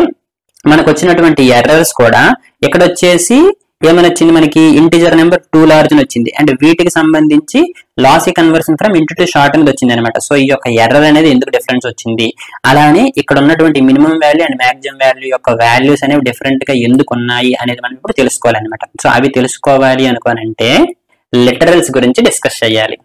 మనకు వచ్చినటువంటి ఎర్రర్స్ కూడా ఇక్కడ వచ్చేసి ఏమని వచ్చింది, మనకి ఇంటీజర్ నెంబర్ టూ లార్జ్ అని వచ్చింది. అండ్ వీటికి సంబంధించి lossy conversion from into to short అనేది వచ్చింది అనమాట. సో ఈ యొక్క ఎర్రర్ అనేది ఎందుకు డిఫరెన్స్ వచ్చింది, అలానే ఇక్కడ ఉన్నటువంటి minimum value and maximum value యొక్క వాల్యూస్ అనేవి డిఫరెంట్ గా ఎందుకు ఉన్నాయి అనేది మనం ఇప్పుడు తెలుసుకోవాలన్నమాట. సో అవి తెలుసుకోవాలి అనుకోనంటే లిటరల్స్ గురించి డిస్కస్ చేయాలి.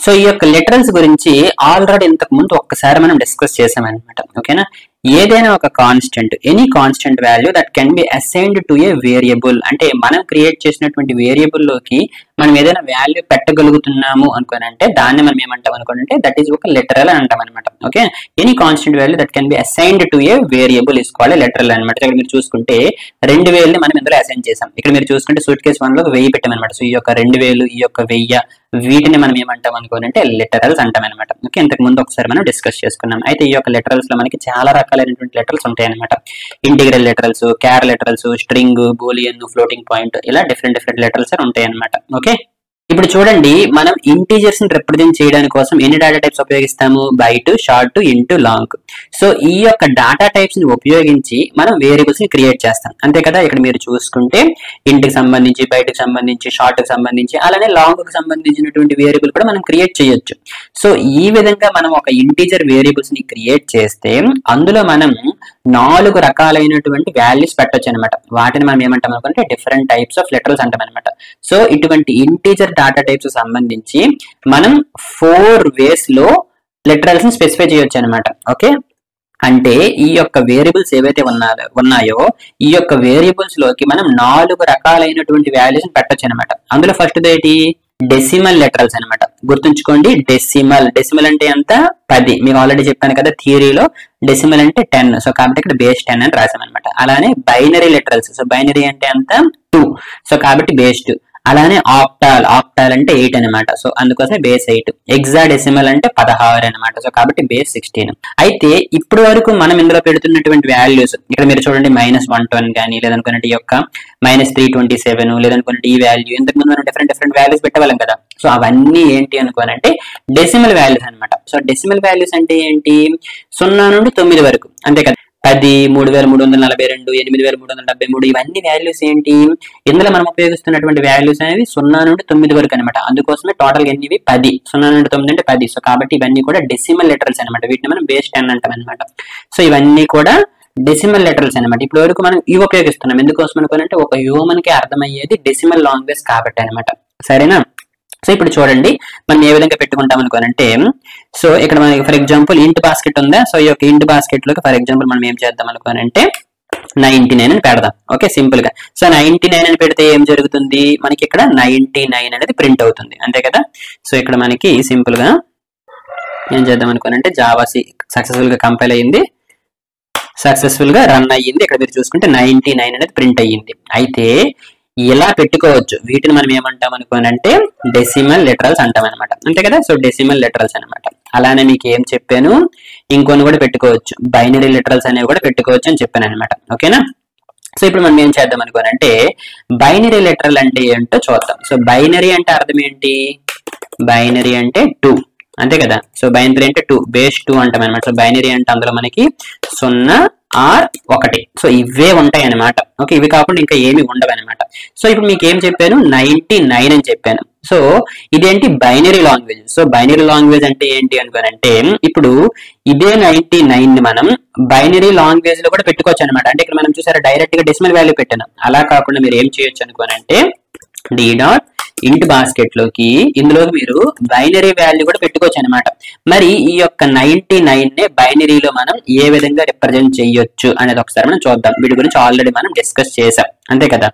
సో ఈ యొక్క లిటరల్స్ గురించి ఆల్రెడీ ఇంతకు ముందు ఒక్కసారి మనం డిస్కస్ చేసామన్నమాట. ఓకేనా. ఏదైనా ఒక constant, any constant value that can be assigned to A variable, అంటే మనం క్రియేట్ చేసినటువంటి వేరియబుల్ లోకి మనం ఏదైనా వాల్యూ పెట్టగలుగుతున్నాము అనుకోనంటే దాన్ని మనం ఏమంటాం అనుకోనంటే దట్ ఈస్ ఒక లిటరల్ అని అంటాం అనమాట. Okay, any constant value that can be assigned to A variable is called literal అనమాట. ఇక్కడ మీరు చూసుకుంటే 2000 మనం ఇందులో అసైన్ చేసాం. ఇక్కడ మీరు చూసుకుంటే సూట్ కేస్ 1 లో 1000 పెట్టామన్నమాట. సో ఈ యొక్క 2000, ఈ యొక్క 1000 వీటిని మనం ఏమంటాం అనుకోనంటే లిటరల్స్ అంటాం అనమాట. ఓకే, ఇంతకు ముందు ఒకసారి మనం డిస్కస్ చేసుకున్నాం. అయితే ఈ యొక్క లిటరల్స్ లో మనకి చాలా రకాలైనటువంటి లిటరల్స్ ఉంటాయి అనమాట. Integral literals, char literals, string, boolean, floating point, ఇలా డిఫరెంట్ లిటరల్స్ ఉంటాయి అనమాట. ఓకే, ఇప్పుడు చూడండి, మనం ఇంటీజర్స్ ని రిప్రజెంట్ చేయడానికి కోసం ఎన్ని డేటా టైప్స్ ఉపయోగిస్తాము, byte, short, int, long. So ఈ యొక్క డేటా టైప్స్ ని ఉపయోగించి మనం వేరియబుల్స్ ని క్రియేట్ చేస్తాం, అంతే కదా. ఇక్కడ మీరు చూసుకుంటే ఇంటికి సంబంధించి, బైట్ కి సంబంధించి, షార్ట్ కి సంబంధించి, అలానే లాంగ్ కి సంబంధించినటువంటి వేరియబుల్ కూడా మనం క్రియేట్ చేయొచ్చు. సో ఈ విధంగా మనం ఒక ఇంటీజర్ వేరియబుల్స్ ని క్రియేట్ చేస్తే అందులో మనం 4 రకాలైనటువంటి వాల్యూస్ పెట్టొచ్చు అనమాట. వాటిని మనం ఏమంటాం అనుకుంటే డిఫరెంట్ టైప్స్ ఆఫ్ లిటరల్స్ అంటాం అనమాట. సో ఇటువంటి ఇంటీజర్ డేటా టైప్స్ సంబంధించి మనం 4 వేస్ లో లిటరల్స్ ని స్పెసిఫై చేయొచ్చు అనమాట. ఓకే, అంటే ఈ యొక్క వేరియబుల్స్ ఏవైతే ఉన్నాయో ఈ యొక్క వేరియబుల్స్ లోకి మనం 4 రకాలైనటువంటి వాల్యూస్ పెట్టొచ్చు అనమాట. అందులో ఫస్ట్ ఏంటి, డెసిమల్ లెటరల్స్ అనమాట. గుర్తుంచుకోండి, డెసిమల్ అంటే ఎంత, 10. మీకు ఆల్రెడీ చెప్పాను కదా థియరీలో, డెసిమల్ అంటే 10. సో కాబట్టి ఇక్కడ బేస్ 10 అని రాసామన్నమాట. అలానే బైనరీ లెటరల్స్, సో బైనరీ అంటే ఎంత, 2. సో కాబట్టి బేస్ 2. అలానే ఆక్టాల్ అంటే 8 అనమాట. సో అందుకోసం బేస్ 8. హెక్సాడెసిమల్ అంటే 16 అనమాట. సో కాబట్టి బేస్ 16. అయితే ఇప్పుడు వరకు మనం ఇందులో పెడుతున్నటువంటి వాల్యూస్ ఇక్కడ మీరు చూడండి, -110 కానీ, లేదనుకున్నట్టు ఈ యొక్క -327, లేదనుకున్నట్టు ఈ వాల్యూ, ఇంతకు ముందు మనం డిఫరెంట్ వాల్యూస్ పెట్టేవాళ్ళం కదా. సో అవన్నీ ఏంటి అనుకోనంటే డెసిమల్ వాల్యూస్ అనమాట. సో డెసిమల్ వాల్యూస్ అంటే ఏంటి, 0 నుండి 9 వరకు, అంతే కదా. 10, 3342, 8373, ఇవన్నీ వాల్యూస్ ఏంటి, ఇందులో మనం ఉపయోగిస్తున్నటువంటి వాల్యూస్ అనేవి 0 నుండి 9 వరకు అనమాట. అందుకోసమే టోటల్ ఎన్నివి 10. 0 నుండి 9 అంటే 10. సో కాబట్టి ఇవన్నీ కూడా డెసిమల్ లెటరల్స్ అనమాట. వీటిని మనం బేస్ 10 అంటాం అనమాట. సో ఇవన్నీ కూడా డెసిమల్ లెటరల్స్ అనమాట. ఇప్పుడు వరకు మనం ఇవి ఉపయోగిస్తున్నాం ఎందుకోసం అనుకోనంటే ఒక హ్యూమన్ కి అర్థమయ్యేది డెసిమల్ లాంగ్వేజ్ కాబట్టి అనమాట. సరేనా. సో ఇప్పుడు చూడండి మనం ఏ విధంగా పెట్టుకుంటాం అనుకోనంటే, సో ఇక్కడ మనకి ఫర్ ఎగ్జాంపుల్ ఇంట్ బాస్కెట్ ఉందా. సో ఈ యొక్క ఇంట్ బాస్కెట్ లోకి ఫర్ ఎగ్జాంపుల్ మనం ఏం చేద్దాం అనుకోనంటే 99 అని పెడదాం. ఓకే, సింపుల్ గా. సో 99 అని పెడితే ఏం జరుగుతుంది, మనకి ఇక్కడ 99 అనేది ప్రింట్ అవుతుంది, అంతే కదా. సో ఇక్కడ మనకి సింపుల్ గా ఏం చేద్దాం అనుకోనంటే, జావా సక్సెస్ఫుల్ గా కంపైల్ అయ్యింది, సక్సెస్ఫుల్ గా రన్ అయ్యింది. ఇక్కడ మీరు చూసుకుంటే 99 అనేది ప్రింట్ అయ్యింది. అయితే ఇలా పెట్టుకోవచ్చు. వీటిని మనం ఏమంటాం అనుకోనంటే డెసిమల్ లెటరల్స్ అంటాం అనమాట, అంతే కదా. సో డెసిమల్ లెటరల్స్ అనమాట. అలానే మీకు ఏం చెప్పాను, ఇంకొన్ని కూడా పెట్టుకోవచ్చు, బైనరీ లెటరల్స్ అనేవి కూడా పెట్టుకోవచ్చు అని చెప్పాను అనమాట. ఓకేనా. సో ఇప్పుడు మనం ఏం చేద్దాం అనుకోనంటే బైనరీ లెటరల్ అంటే ఏంటో చూద్దాం. సో బైనరీ అంటే అర్థం ఏంటి, బైనరీ అంటే 2, అంతే కదా. సో బైనరీ అంటే 2, బేస్ 2 అంటాం అనమాట. సో బైనరీ అంటే అందులో మనకి 0 or 1. సో ఇవే ఉంటాయి అనమాట. ఓకే, ఇవి కాకుండా ఇంకా ఏమి ఉండవు అనమాట. సో ఇప్పుడు మీకు ఏం చెప్పాను, 99 అని చెప్పాను. సో ఇదేంటి, binary language. So binary language అంటే ఏంటి అనుకోనంటే, ఇప్పుడు ఇదే 99 ని మనం బైనరీ లాంగ్వేజ్ లో కూడా పెట్టుకోవచ్చు అనమాట. అంటే ఇక్కడ మనం చూసారా డైరెక్ట్ గా డెసిమల్ వాల్యూ పెట్టాను. అలా కాకుండా మీరు ఏం చేయొచ్చు అనుకోనంటే int బాస్కెట్ లోకి ఇందులోకి మీరు బైనరీ వాల్యూ కూడా పెట్టుకోవచ్చు అనమాట. మరి ఈ యొక్క 99 నే బైనరీలో మనం ఏ విధంగా రిప్రజెంట్ చేయొచ్చు అనేది ఒకసారి మనం చూద్దాం. వీటి గురించి ఆల్రెడీ మనం డిస్కస్ చేసాం, అంతే కదా.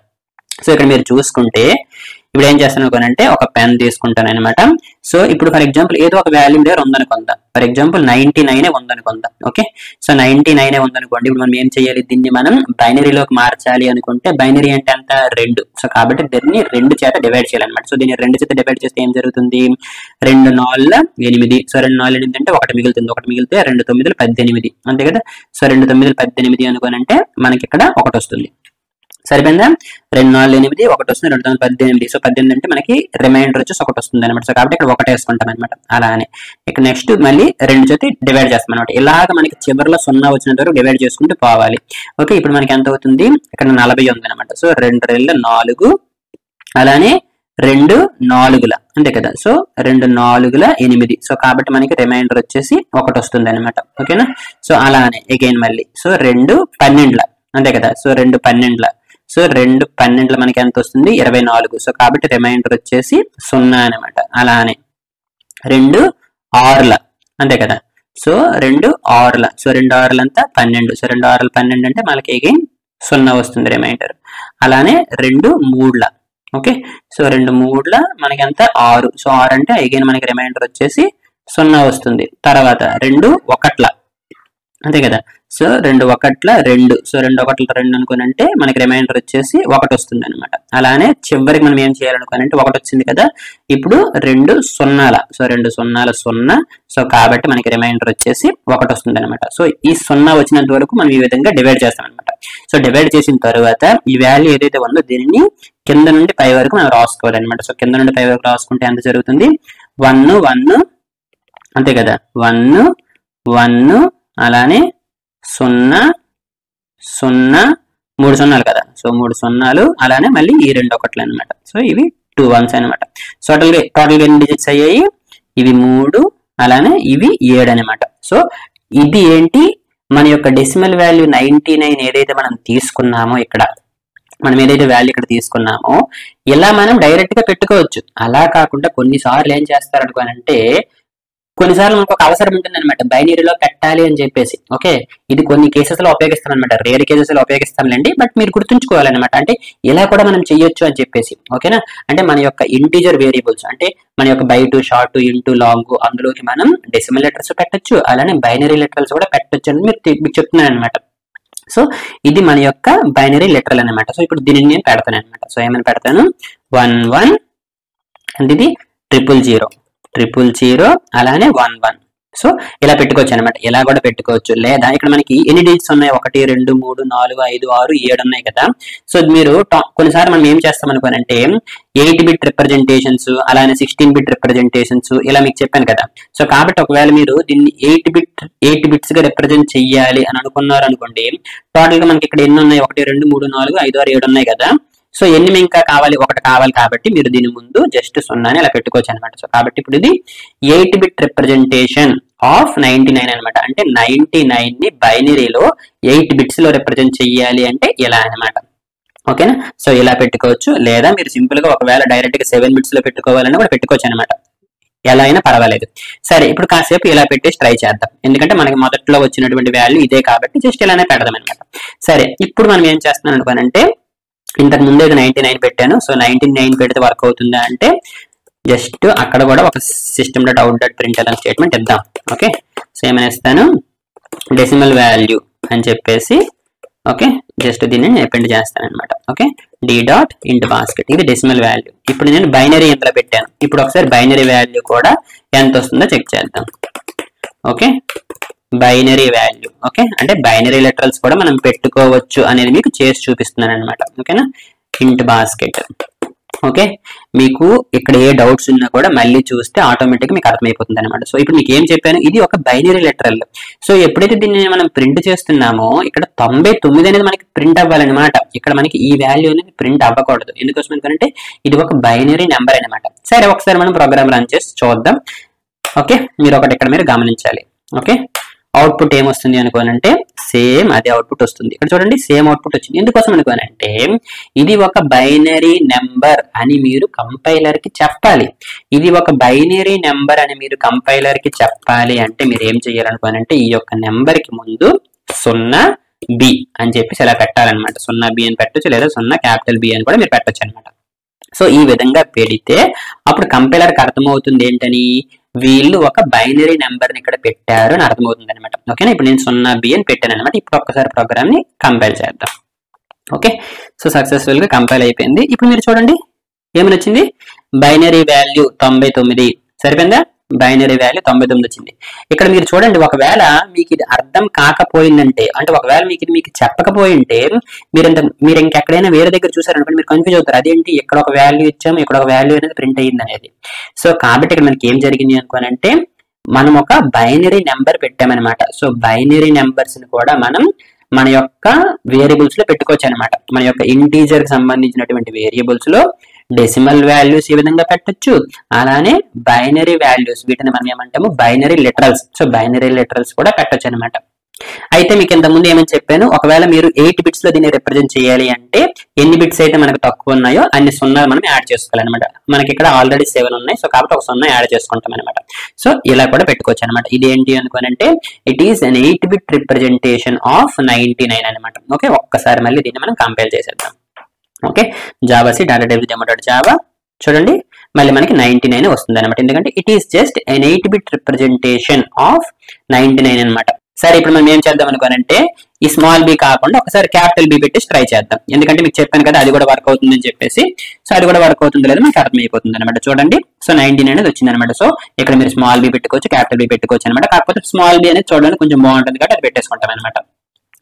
సో ఇక్కడ మీరు చూసుకుంటే ఇప్పుడు ఏం చేస్తాను అనుకోనంటే ఒక పెన్ తీసుకుంటాను అనమాట. సో ఇప్పుడు ఫర్ ఎగ్జాంపుల్ ఏదో ఒక వాల్యూ దగ్గర ఉందనుకుందాం, ఫర్ ఎగ్జాంపుల్ 99 ఉందనుకుందాం. ఓకే, సో 99 ఉందనుకోండి. ఇప్పుడు మనం ఏం చేయాలి, దీన్ని మనం బైనరీలోకి మార్చాలి అనుకుంటే బైనరీ అంటే అంత 2. సో కాబట్టి దీన్ని 2 చేత డివైడ్ చేయాలన్నమాట. సో దీన్ని 2 చేత డివైడ్ చేస్తే ఏం జరుగుతుంది, 2 4 8. సో 2 4 8 అంటే 1 మిగులుతుంది, 1 మిగిలితే 2 9 18, అంతే కదా. సో 2 9 18 అనుకోనంటే మనకి ఇక్కడ 1 వస్తుంది. సరిపోయిందా, 2 4 8 1 వస్తుంది, 2 9 18. సో 18 అంటే మనకి రిమైండర్ వచ్చేసి 1 వస్తుంది అనమాట. సో కాబట్టి ఇక్కడ 1 వేసుకుంటాం అనమాట. అలానే ఇక్కడ నెక్స్ట్ మళ్ళీ 2 చేతి డివైడ్ చేస్తాం అనమాట. ఇలాగ మనకి చివరిలో 0 వచ్చినంత వరకు డివైడ్ చేసుకుంటూ పోవాలి. ఓకే, ఇప్పుడు మనకి ఎంత అవుతుంది, ఇక్కడ 40 ఉంది అనమాట. సో 2 2 4, అలానే 2 4, అంతే కదా. సో 2 4 8. సో కాబట్టి మనకి రిమైండర్ వచ్చేసి 1 వస్తుంది అనమాట. ఓకేనా. సో అలానే అగైన్ మళ్ళీ సో 2 12, అంతే కదా. సో 2 12. సో 2 12 మనకి ఎంత వస్తుంది, 24. సో కాబట్టి రిమైండర్ వచ్చేసి 0 అనమాట. అలానే 2 6, అంతే కదా. సో 2 6. సో 2 6 అంతా 12. సో 2 6 12 అంటే మనకి అగైన్ 0 వస్తుంది రిమైండర్. అలానే 2 3. ఓకే, సో 2 3 మనకి ఎంత 6. సో 6 అంటే అగైన్ మనకి రిమైండర్ వచ్చేసి 0 వస్తుంది. తర్వాత 2 1, అంతే కదా. సో 2 1 2. సో 2 1 2 అనుకోనంటే మనకి రిమైండర్ వచ్చేసి 1 వస్తుంది అనమాట. అలానే చివరికి మనం ఏం చేయాలనుకోనంటే 1 వచ్చింది కదా, ఇప్పుడు 2 0. సో 2 0 0. సో కాబట్టి మనకి రిమైండర్ వచ్చేసి 1 వస్తుంది అనమాట. సో ఈ 0 వచ్చినంత వరకు మనం ఈ విధంగా డివైడ్ చేస్తాం అనమాట. సో డివైడ్ చేసిన తర్వాత ఈ వాల్యూ ఏదైతే ఉందో దీనిని కింద నుండి పై వరకు మనం రాసుకోవాలన్నమాట. సో కింద నుండి పై వరకు రాసుకుంటే ఎంత జరుగుతుంది, 1 1, అంతే కదా. 1 1, అలానే 0 0, 3 0 కదా. సో 3 0, అలానే మళ్ళీ ఈ 2 1 అనమాట. సో ఇవి 2 1s అనమాట. సో టోటల్గా ఎన్ని డిజిట్స్ అయ్యాయి, ఇవి 3, అలానే ఇవి 7 అనమాట. సో ఇది ఏంటి, మన యొక్క డెసిమల్ వాల్యూ 99 ఏదైతే మనం తీసుకున్నామో, ఇక్కడ మనం ఏదైతే వాల్యూ ఇక్కడ తీసుకున్నామో ఇలా మనం డైరెక్ట్ గా పెట్టుకోవచ్చు. అలా కాకుండా కొన్నిసార్లు ఏం చేస్తారు అనుకోనంటే కొన్నిసార్లు మనకు ఒక అవసరం ఉంటుంది అనమాట బైనరీలో పెట్టాలి అని చెప్పేసి. ఓకే, ఇది కొన్ని కేసెస్ లో ఉపయోగిస్తాం అనమాట, రేర్ కేసెస్ లో ఉపయోగిస్తాంలేండి, బట్ మీరు గుర్తుంచుకోవాలన్నమాట. అంటే ఇలా కూడా మనం చేయొచ్చు అని చెప్పేసి. ఓకేనా, అంటే మన యొక్క ఇంటీజర్ వేరియబుల్స్ అంటే మన యొక్క బైట్, షార్ట్, ఇంటూ, లాంగ్, అందులోకి మనం డెసిమల్ లెటర్స్ పెట్టొచ్చు, అలానే బైనరీ లెటర్స్ కూడా పెట్టొచ్చు అని మీకు చెప్తున్నాను అనమాట. సో ఇది మన యొక్క బైనరీ లెటరల్ అనమాట. సో ఇప్పుడు దీనిని నేను పెడతాను అనమాట. సో ఏమని పెడతాను, 1 1 అంటే ఇది 0 0 0 అలానే 1 1. సో ఇలా పెట్టుకోవచ్చు అనమాట, ఇలా కూడా పెట్టుకోవచ్చు. లేదా ఇక్కడ మనకి ఎన్ని డిజిట్స్ ఉన్నాయి, 1 2 3 4 5 6 7 ఉన్నాయి కదా. సో మీరు కొన్నిసార్లు మనం ఏం చేస్తాం అనుకోనంటే 8 బిట్ రిప్రజెంటేషన్స్, అలానే 16 బిట్ రిప్రజెంటేషన్స్ ఇలా మీకు చెప్పాను కదా. సో కాబట్టి ఒకవేళ మీరు దీన్ని 8 బిట్స్ గా రిప్రజెంట్ చెయ్యాలి అని అనుకున్నారు అనుకోండి, టోటల్ గా మనకి ఇక్కడ ఎన్ని ఉన్నాయి, 1 2 3 4 5 6 7 ఉన్నాయి కదా. సో ఎన్ని ఇంకా కావాలి, 1 కావాలి కాబట్టి మీరు దీని ముందు జస్ట్ 0 అని అలా పెట్టుకోవచ్చు అనమాట. సో కాబట్టి ఇప్పుడు ఇది 8 బిట్ రిప్రజెంటేషన్ ఆఫ్ 99 అనమాట. అంటే 99 ని బైనరీలో 8 బిట్స్ లో రిప్రజెంట్ చెయ్యాలి అంటే ఇలా అనమాట. ఓకేనా, సో ఇలా పెట్టుకోవచ్చు. లేదా మీరు సింపుల్ గా ఒకవేళ డైరెక్ట్ గా 7 బిట్స్ లో పెట్టుకోవాలని కూడా పెట్టుకోవచ్చు అనమాట, ఎలా అయినా పర్వాలేదు. సరే, ఇప్పుడు కాసేపు ఇలా పెట్టేసి ట్రై చేద్దాం, ఎందుకంటే మనకి మొదట్లో వచ్చినటువంటి వాల్యూ ఇదే కాబట్టి జస్ట్ ఇలానే పెడదాం అనమాట. సరే, ఇప్పుడు మనం ఏం చేస్తున్నాం అనుకోనంటే ఇంతకు ముందే 99 పెట్టాను. సో 99 పెడితే వర్క్ అవుతుందా అంటే జస్ట్ అక్కడ కూడా ఒక system dot out dot print అనే స్టేట్మెంట్ ఇద్దాం. ఓకే, సో ఏమైనా ఇస్తాను, డెసిమల్ వాల్యూ అని చెప్పేసి ఓకే జస్ట్ దీన్ని అపెండ్ చేస్తాను అనమాట. ఓకే, డి డాట్ ఇంట్ బాస్కెట్, ఇది డెసిమల్ వాల్యూ. ఇప్పుడు నేను బైనరీ ఎంతలో పెట్టాను, ఇప్పుడు ఒకసారి బైనరీ వాల్యూ కూడా ఎంత వస్తుందో చెక్ చేద్దాం. Okay, binary value. ఓకే, అంటే బైనరీ లెటరల్స్ కూడా మనం పెట్టుకోవచ్చు అనేది మీకు చేసి చూపిస్తున్నాను అనమాట. ఓకేనా, ఇంట్ బాస్కెట్. ఓకే, మీకు ఇక్కడ ఏ డౌట్స్ ఉన్నా కూడా మళ్ళీ చూస్తే ఆటోమేటిక్ మీకు అర్థమైపోతుంది అనమాట. సో ఇప్పుడు మీకు ఏం చెప్పాను, ఇది ఒక బైనరీ లెటరల్. సో ఎప్పుడైతే దీన్ని మనం ప్రింట్ చేస్తున్నామో ఇక్కడ 99 అనేది మనకి ప్రింట్ అవ్వాలన్నమాట. ఇక్కడ మనకి ఈ వాల్యూ అనేది ప్రింట్ అవ్వకూడదు. ఎందుకోసం ఎందుకంటే ఇది ఒక బైనరీ నెంబర్ అనమాట. సరే, ఒకసారి మనం ప్రోగ్రామ్ రన్ చేసి చూద్దాం. ఓకే, మీరు ఒకటి ఇక్కడ మీరు గమనించాలి. ఓకే, అవుట్పుట్ ఏమొస్తుంది అనుకోనంటే సేమ్ అదే అవుట్పుట్ వస్తుంది. ఇక్కడ చూడండి, సేమ్ అవుట్పుట్ వచ్చింది. ఎందుకోసం అనుకోనంటే ఇది ఒక బైనరీ నెంబర్ అని మీరు కంపైలర్ కి చెప్పాలి. ఇది ఒక బైనరీ నెంబర్ అని మీరు కంపైలర్ కి చెప్పాలి అంటే మీరు ఏం చేయాలనుకోనంటే ఈ యొక్క నెంబర్ కి ముందు 0B అని చెప్పేసి ఇలా పెట్టాలన్నమాట. 0B అని పెట్టచ్చు, లేదా 0 B అని కూడా మీరు పెట్టచ్చు అనమాట. సో ఈ విధంగా పెడితే అప్పుడు కంపైలర్ కి అర్థమవుతుంది ఏంటని, వీళ్ళు ఒక బైనరీ నెంబర్ ని ఇక్కడ పెట్టారు అని అర్థమవుతుంది అనమాట. ఓకేనా, ఇప్పుడు నేను 0B అని పెట్టాను అనమాట. ఇప్పుడు ఒక్కసారి ప్రోగ్రామ్ ని కంపైల్ చేద్దాం. ఓకే, సో సక్సెస్ఫుల్ గా కంపైల్ అయిపోయింది. ఇప్పుడు మీరు చూడండి ఏమని వచ్చింది, బైనరీ వాల్యూ 99. సరిపోయిందా, బైనరీ వాల్యూ 99 వచ్చింది. ఇక్కడ మీరు చూడండి, ఒకవేళ మీకు ఇది అర్థం కాకపోయిందంటే, అంటే ఒకవేళ మీకు చెప్పకపోయింటే మీరు ఇంకెక్కడైనా వేరే దగ్గర చూసారనుకోండి మీరు కన్ఫ్యూజ్ అవుతారు. అదేంటి ఇక్కడ ఒక వాల్యూ ఇచ్చాము, ఇక్కడ ఒక వాల్యూ అనేది ప్రింట్ అయ్యింది అనేది. సో కాబట్టి ఇక్కడ మనకి ఏం జరిగింది అనుకోనంటే మనం ఒక బైనరీ నెంబర్ పెట్టామన్నమాట. సో బైనరీ నెంబర్స్ ని కూడా మనం మన యొక్క వేరియబుల్స్ లో పెట్టుకోవచ్చు అనమాట. మన యొక్క ఇంటీజర్ కి సంబంధించినటువంటి వేరియబుల్స్ లో డెసిమల్ వాల్యూస్ ఈ విధంగా పెట్టొచ్చు, అలానే బైనరీ వాల్యూస్ వీటిని మనం ఏమంటాము binary literals. So binary literals కూడా పెట్టొచ్చు అనమాట. అయితే మీకు ఇంత ముందు ఏమని చెప్పాను, ఒకవేళ మీరు 8 బిట్స్ లో దీన్ని రిప్రజెంట్ చేయాలి అంటే ఎన్ని బిట్స్ అయితే మనకు తక్కువ ఉన్నాయో అన్ని 0 మనం యాడ్ చేసుకోవాలన్నమాట. మనకి ఇక్కడ ఆల్రెడీ 7 ఉన్నాయి, సో కాబట్టి ఒక 0 యాడ్ చేసుకుంటాం అనమాట. సో ఇలా కూడా పెట్టుకోవచ్చు అనమాట. ఇది ఏంటి అనుకోనంటే it is an 8 bit representation of 99 అనమాట. ఓకే, ఒక్కసారి మళ్ళీ దీన్ని మనం కంపైల్ చేసేద్దాం. Okay, javac data type demo dot Java చూడండి మళ్ళీ మనకి 99 వస్తుంది అనమాట. ఎందుకంటే it is just an 8 bit representation of 99 అనమాట. సరే, ఇప్పుడు మనం ఏం చేద్దాం అనుకోనంటే ఈ స్మాల్ బి కాకుండా ఒకసారి క్యాపిటల్ బి పెట్టేసి ట్రై చేద్దాం. ఎందుకంటే మీకు చెప్పాను కదా అది కూడా వర్క్ అవుతుంది అని చెప్పేసి. సో అది కూడా వర్క్ అవుతుంది లేదా మీకు అర్థమైపోతుంది అనమాట. చూడండి, సో 99 అనేది వచ్చింది అనమాట. సో ఇక్కడ మీరు స్మాల్ బి పెట్టుకోవచ్చు, క్యాపిటల్ బి పెట్టుకోవచ్చు అనమాట. కాకపోతే స్మాల్ బి అనేది చూడడానికి కొంచెం బాగుంటుంది కాబట్టి అది పెట్టేసుకుంటాం అనమాట.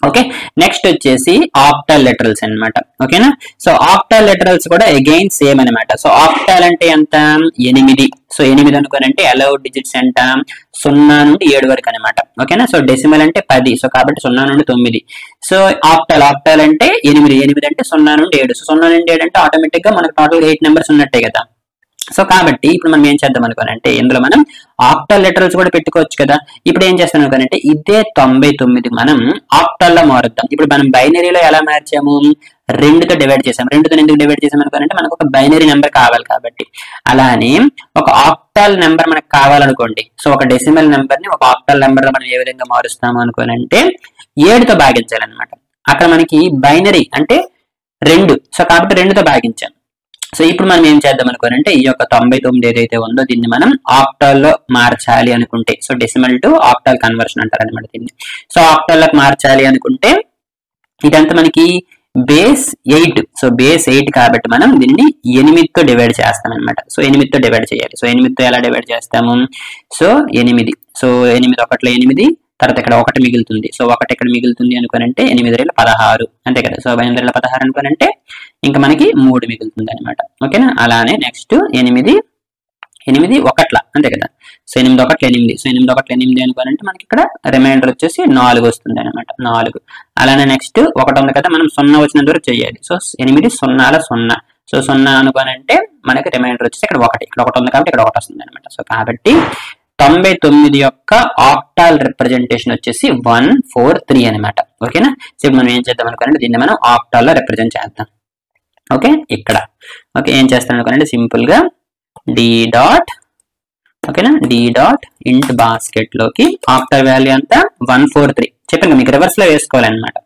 ఓకే, నెక్స్ట్ వచ్చేసి ఆక్టల్ లెటరల్స్ అనమాట. ఓకేనా, సో ఆక్టల్ లెటరల్స్ కూడా అగైన్ సేమ్ అనమాట. సో ఆక్టల్ అంటే ఎంత, 8. సో 8 అనుకోనంటే అలౌడ్ డిజిట్స్ ఎంత 0 నుండి 7 వరకు అనమాట. ఓకేనా, సో డెసిమల్ అంటే 10. సో కాబట్టి 0 నుండి 9. సో ఆక్టల్ అంటే 8 అంటే 0 నుండి 7. సో 0 నుండి 7 అంటే ఆటోమేటిక్ గా మనకు టోటల్ 8 నెంబర్స్ ఉన్నట్టే కదా. సో కాబట్టి ఇప్పుడు మనం ఏం చేద్దాం అనుకోనంటే ఇందులో మనం ఆక్టల్ లిటరల్స్ కూడా పెట్టుకోవచ్చు కదా. ఇప్పుడు ఏం చేస్తాం అనుకోనంటే ఇదే 99 మనం ఆక్టల్ లో మారుద్దాం. ఇప్పుడు మనం బైనరీలో ఎలా మార్చాము, 2తో డివైడ్ చేసాం. 2తో ఎందుకు డివైడ్ చేసాం అనుకోనంటే మనకు ఒక బైనరీ నెంబర్ కావాలి కాబట్టి. అలానే ఒక ఆక్టల్ నెంబర్ మనకు కావాలనుకోండి. సో ఒక డెసిమల్ నెంబర్ ని ఒక ఆక్టల్ నెంబర్ లో మనం ఏ విధంగా మారుస్తాము అనుకోనంటే 7తో భాగించాలన్నమాట. అక్కడ మనకి బైనరీ అంటే 2, సో కాబట్టి 2తో భాగించాం. సో ఇప్పుడు మనం ఏం చేద్దాం అనుకోనంటే ఈ యొక్క 99 ఏదైతే ఉందో దీన్ని మనం ఆక్టల్ లో మార్చాలి అనుకుంటే, so decimal to octal conversion అంటారు అనమాట దీన్ని. సో ఆక్టల్ లోకి మార్చాలి అనుకుంటే ఇదంతా మనకి బేస్ 8, సో బేస్ 8 కాబట్టి మనం దీన్ని 8తో డివైడ్ చేస్తాం అనమాట. సో 8తో డివైడ్ చేయాలి. సో 8తో ఎలా డివైడ్ చేస్తాము, సో 8, సో 8 ఒకటిలో 8, తర్వాత ఇక్కడ 1 మిగులుతుంది. సో 1 ఇక్కడ మిగులుతుంది అనుకోనంటే 8 రెళ్ళు 16 అంతే కదా. సో 8 రెళ్ళు 16 అనుకోనంటే ఇంకా మనకి 3 మిగులుతుంది అనమాట. ఓకేనా. అలానే నెక్స్ట్ 8 1 అంతే కదా. సో 8 1 8, సో 8 1 8 అనుకోనంటే మనకి ఇక్కడ రిమైండర్ వచ్చేసి 4 వస్తుంది అనమాట. 4. అలానే నెక్స్ట్ 1 ఉంది కదా, మనం 0 వచ్చినంత వరకు చేయాలి. సో 8 0 0, సో 0 అనుకోనంటే మనకి రిమైండర్ వచ్చేసి ఇక్కడ 1, ఇక్కడ 1 ఉంది కాబట్టి ఇక్కడ 1 వస్తుంది అనమాట. సో కాబట్టి 99 యొక్క ఆక్టాల్ రిప్రజెంటేషన్ వచ్చేసి 143 అనమాట. ఓకేనా. సో మనం ఏం చేద్దాం అనుకోనంటే దీన్ని మనం ఆక్టాల్ లో రిప్రజెంట్ చేద్దాం. ఓకే ఇక్కడ ఓకే ఏం చేస్తాం అనుకోనంటే సింపుల్ గా డి డాట్, ఓకేనా, డి డాట్ ఇంట్ బాస్కెట్ లోకి ఆక్టాల్ వాల్యూ అంతా 143 చెప్పాను మీకు రివర్స్ లో వేసుకోవాలన్నమాట.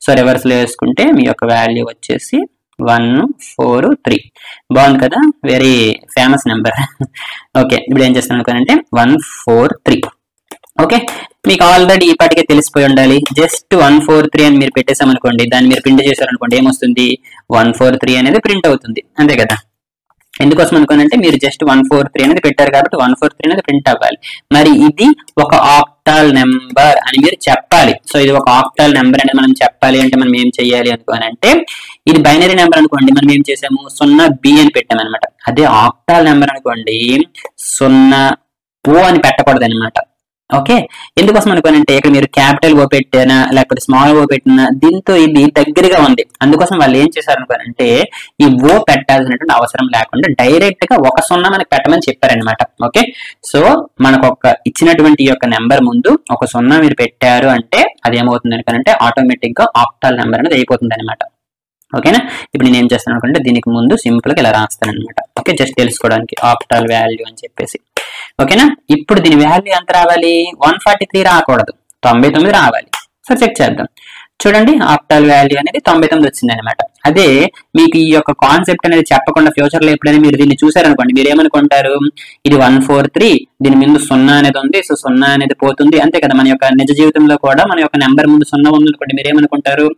సో రివర్స్ లో వేసుకుంటే మీ యొక్క వాల్యూ వచ్చేసి 143. బాగుంది కదా, వెరీ ఫేమస్ నెంబర్. ఓకే ఇప్పుడు ఏం చేస్తాను అనుకోనంటే 143. ఓకే మీకు ఆల్రెడీ ఇప్పటికే తెలిసిపోయి ఉండాలి. జస్ట్ 143 అని మీరు పెట్టేసాం అనుకోండి, దాన్ని మీరు ప్రింట్ చేశారనుకోండి ఏమొస్తుంది, 143 అనేది ప్రింట్ అవుతుంది అంతే కదా. ఎందుకోసం అనుకోనంటే మీరు జస్ట్ 143 అనేది పెట్టారు కాబట్టి 143 అనేది ప్రింట్ అవ్వాలి. మరి ఇది ఒక ఆక్టాల్ నెంబర్ అని మీరు చెప్పాలి. సో ఇది ఒక ఆక్టాల్ నెంబర్ అనేది మనం చెప్పాలి అంటే మనం ఏం చెయ్యాలి అనుకోనంటే, ఇది బైనరీ నెంబర్ అనుకోండి మనం ఏం చేసాము 0B అని పెట్టాం అనమాట. అదే ఆక్టాల్ నెంబర్ అనుకోండి 0O అని పెట్టకూడదు అనమాట. ఓకే ఎందుకోసం అనుకోనంటే ఇక్కడ మీరు క్యాపిటల్ ఓ పెట్టినా లేకపోతే స్మాల్ ఓ పెట్టినా దీంతో ఇది దగ్గరగా ఉంది. అందుకోసం వాళ్ళు ఏం చేశారు అనుకోనంటే ఈ ఓ పెట్టాల్సినటువంటి అవసరం లేకుండా డైరెక్ట్ గా 1 0 మనకి పెట్టమని చెప్పారనమాట. ఓకే సో మనకు ఒక ఇచ్చినటువంటి ఈ యొక్క నెంబర్ ముందు 1 0 మీరు పెట్టారు అంటే అది ఏమవుతుంది అనుకోనంటే ఆటోమేటిక్ గా ఆక్టాల్ నెంబర్ అనేది అయిపోతుంది అనమాట. ఓకేనా. ఇప్పుడు నేను ఏం చేస్తాను అనుకుంటే దీనికి ముందు సింపుల్ గా ఇలా రాస్తాను అనమాట. ఓకే జస్ట్ తెలుసుకోవడానికి ఆక్టాల్ వాల్యూ అని చెప్పేసి. ఓకేనా. ఇప్పుడు దీని వాల్యూ ఎంత రావాలి, 143 రాకూడదు, 99 రావాలి. సో చెక్ చేద్దాం. చూడండి ఆక్టాల్ వాల్యూ అనేది 99 వచ్చింది అనమాట. అదే మీకు ఈ యొక్క కాన్సెప్ట్ అనేది చెప్పకుండా ఫ్యూచర్ లో ఎప్పుడైనా మీరు దీన్ని చూసారనుకోండి మీరు ఏమనుకుంటారు, ఇది 143 దీని ముందు 0 అనేది ఉంది, సో 0 అనేది పోతుంది అంతే కదా. మన యొక్క నిజ జీవితంలో కూడా మన యొక్క నెంబర్ ముందు 0 ఉంది అనుకోండి మీరు ఏమనుకుంటారు,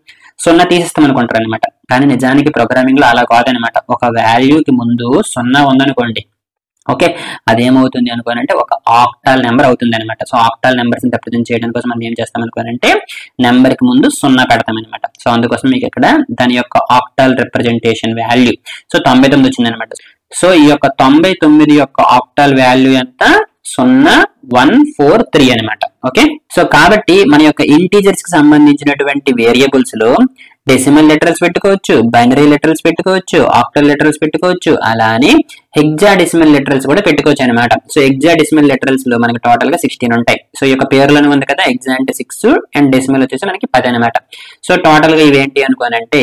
0 తీసేస్తాం అనుకుంటారు అనమాట. కానీ నిజానికి ప్రోగ్రామింగ్ లో అలా కాదనమాట. ఒక వాల్యూకి ముందు 0 ఉందనుకోండి, ఓకే అదేమవుతుంది అనుకోనంటే ఒక ఆక్టాల్ నెంబర్ అవుతుంది అనమాట. సో ఆక్టాల్ నెంబర్స్ ని రిప్రజెంట్ చేయడం కోసం మనం ఏం చేస్తాం అనుకోనంటే నెంబర్ కి ముందు 0 పెడతాం అనమాట. సో అందుకోసం మీకు ఇక్కడ దాని యొక్క ఆక్టాల్ రిప్రజెంటేషన్ వాల్యూ సో 99 వచ్చింది అనమాట. సో ఈ యొక్క 99 యొక్క ఆక్టాల్ వాల్యూ ఎంత 0143 అనమాట. ఓకే సో కాబట్టి మన యొక్క ఇంటీజర్స్ కి సంబంధించినటువంటి వేరియబుల్స్ లో డెసిమల్ లెటర్స్ పెట్టుకోవచ్చు, బైనరీ లెటర్స్ పెట్టుకోవచ్చు, ఆక్టల్ లెటర్స్ పెట్టుకోవచ్చు, అలానే హెక్సాడెసిమల్ లెటర్స్ కూడా పెట్టుకోవచ్చు అనమాట. సో హెక్సాడెసిమల్ లెటర్స్ లో మనకి టోటల్ గా 16 ఉంటాయి. సో ఈ యొక్క పేర్లను ఉంది కదా హెక్సా అంటే 6 అండ్ డెసిమల్ వచ్చేసి మనకి 10 అనమాట. సో టోటల్ గా ఇవేంటి అనుకోనంటే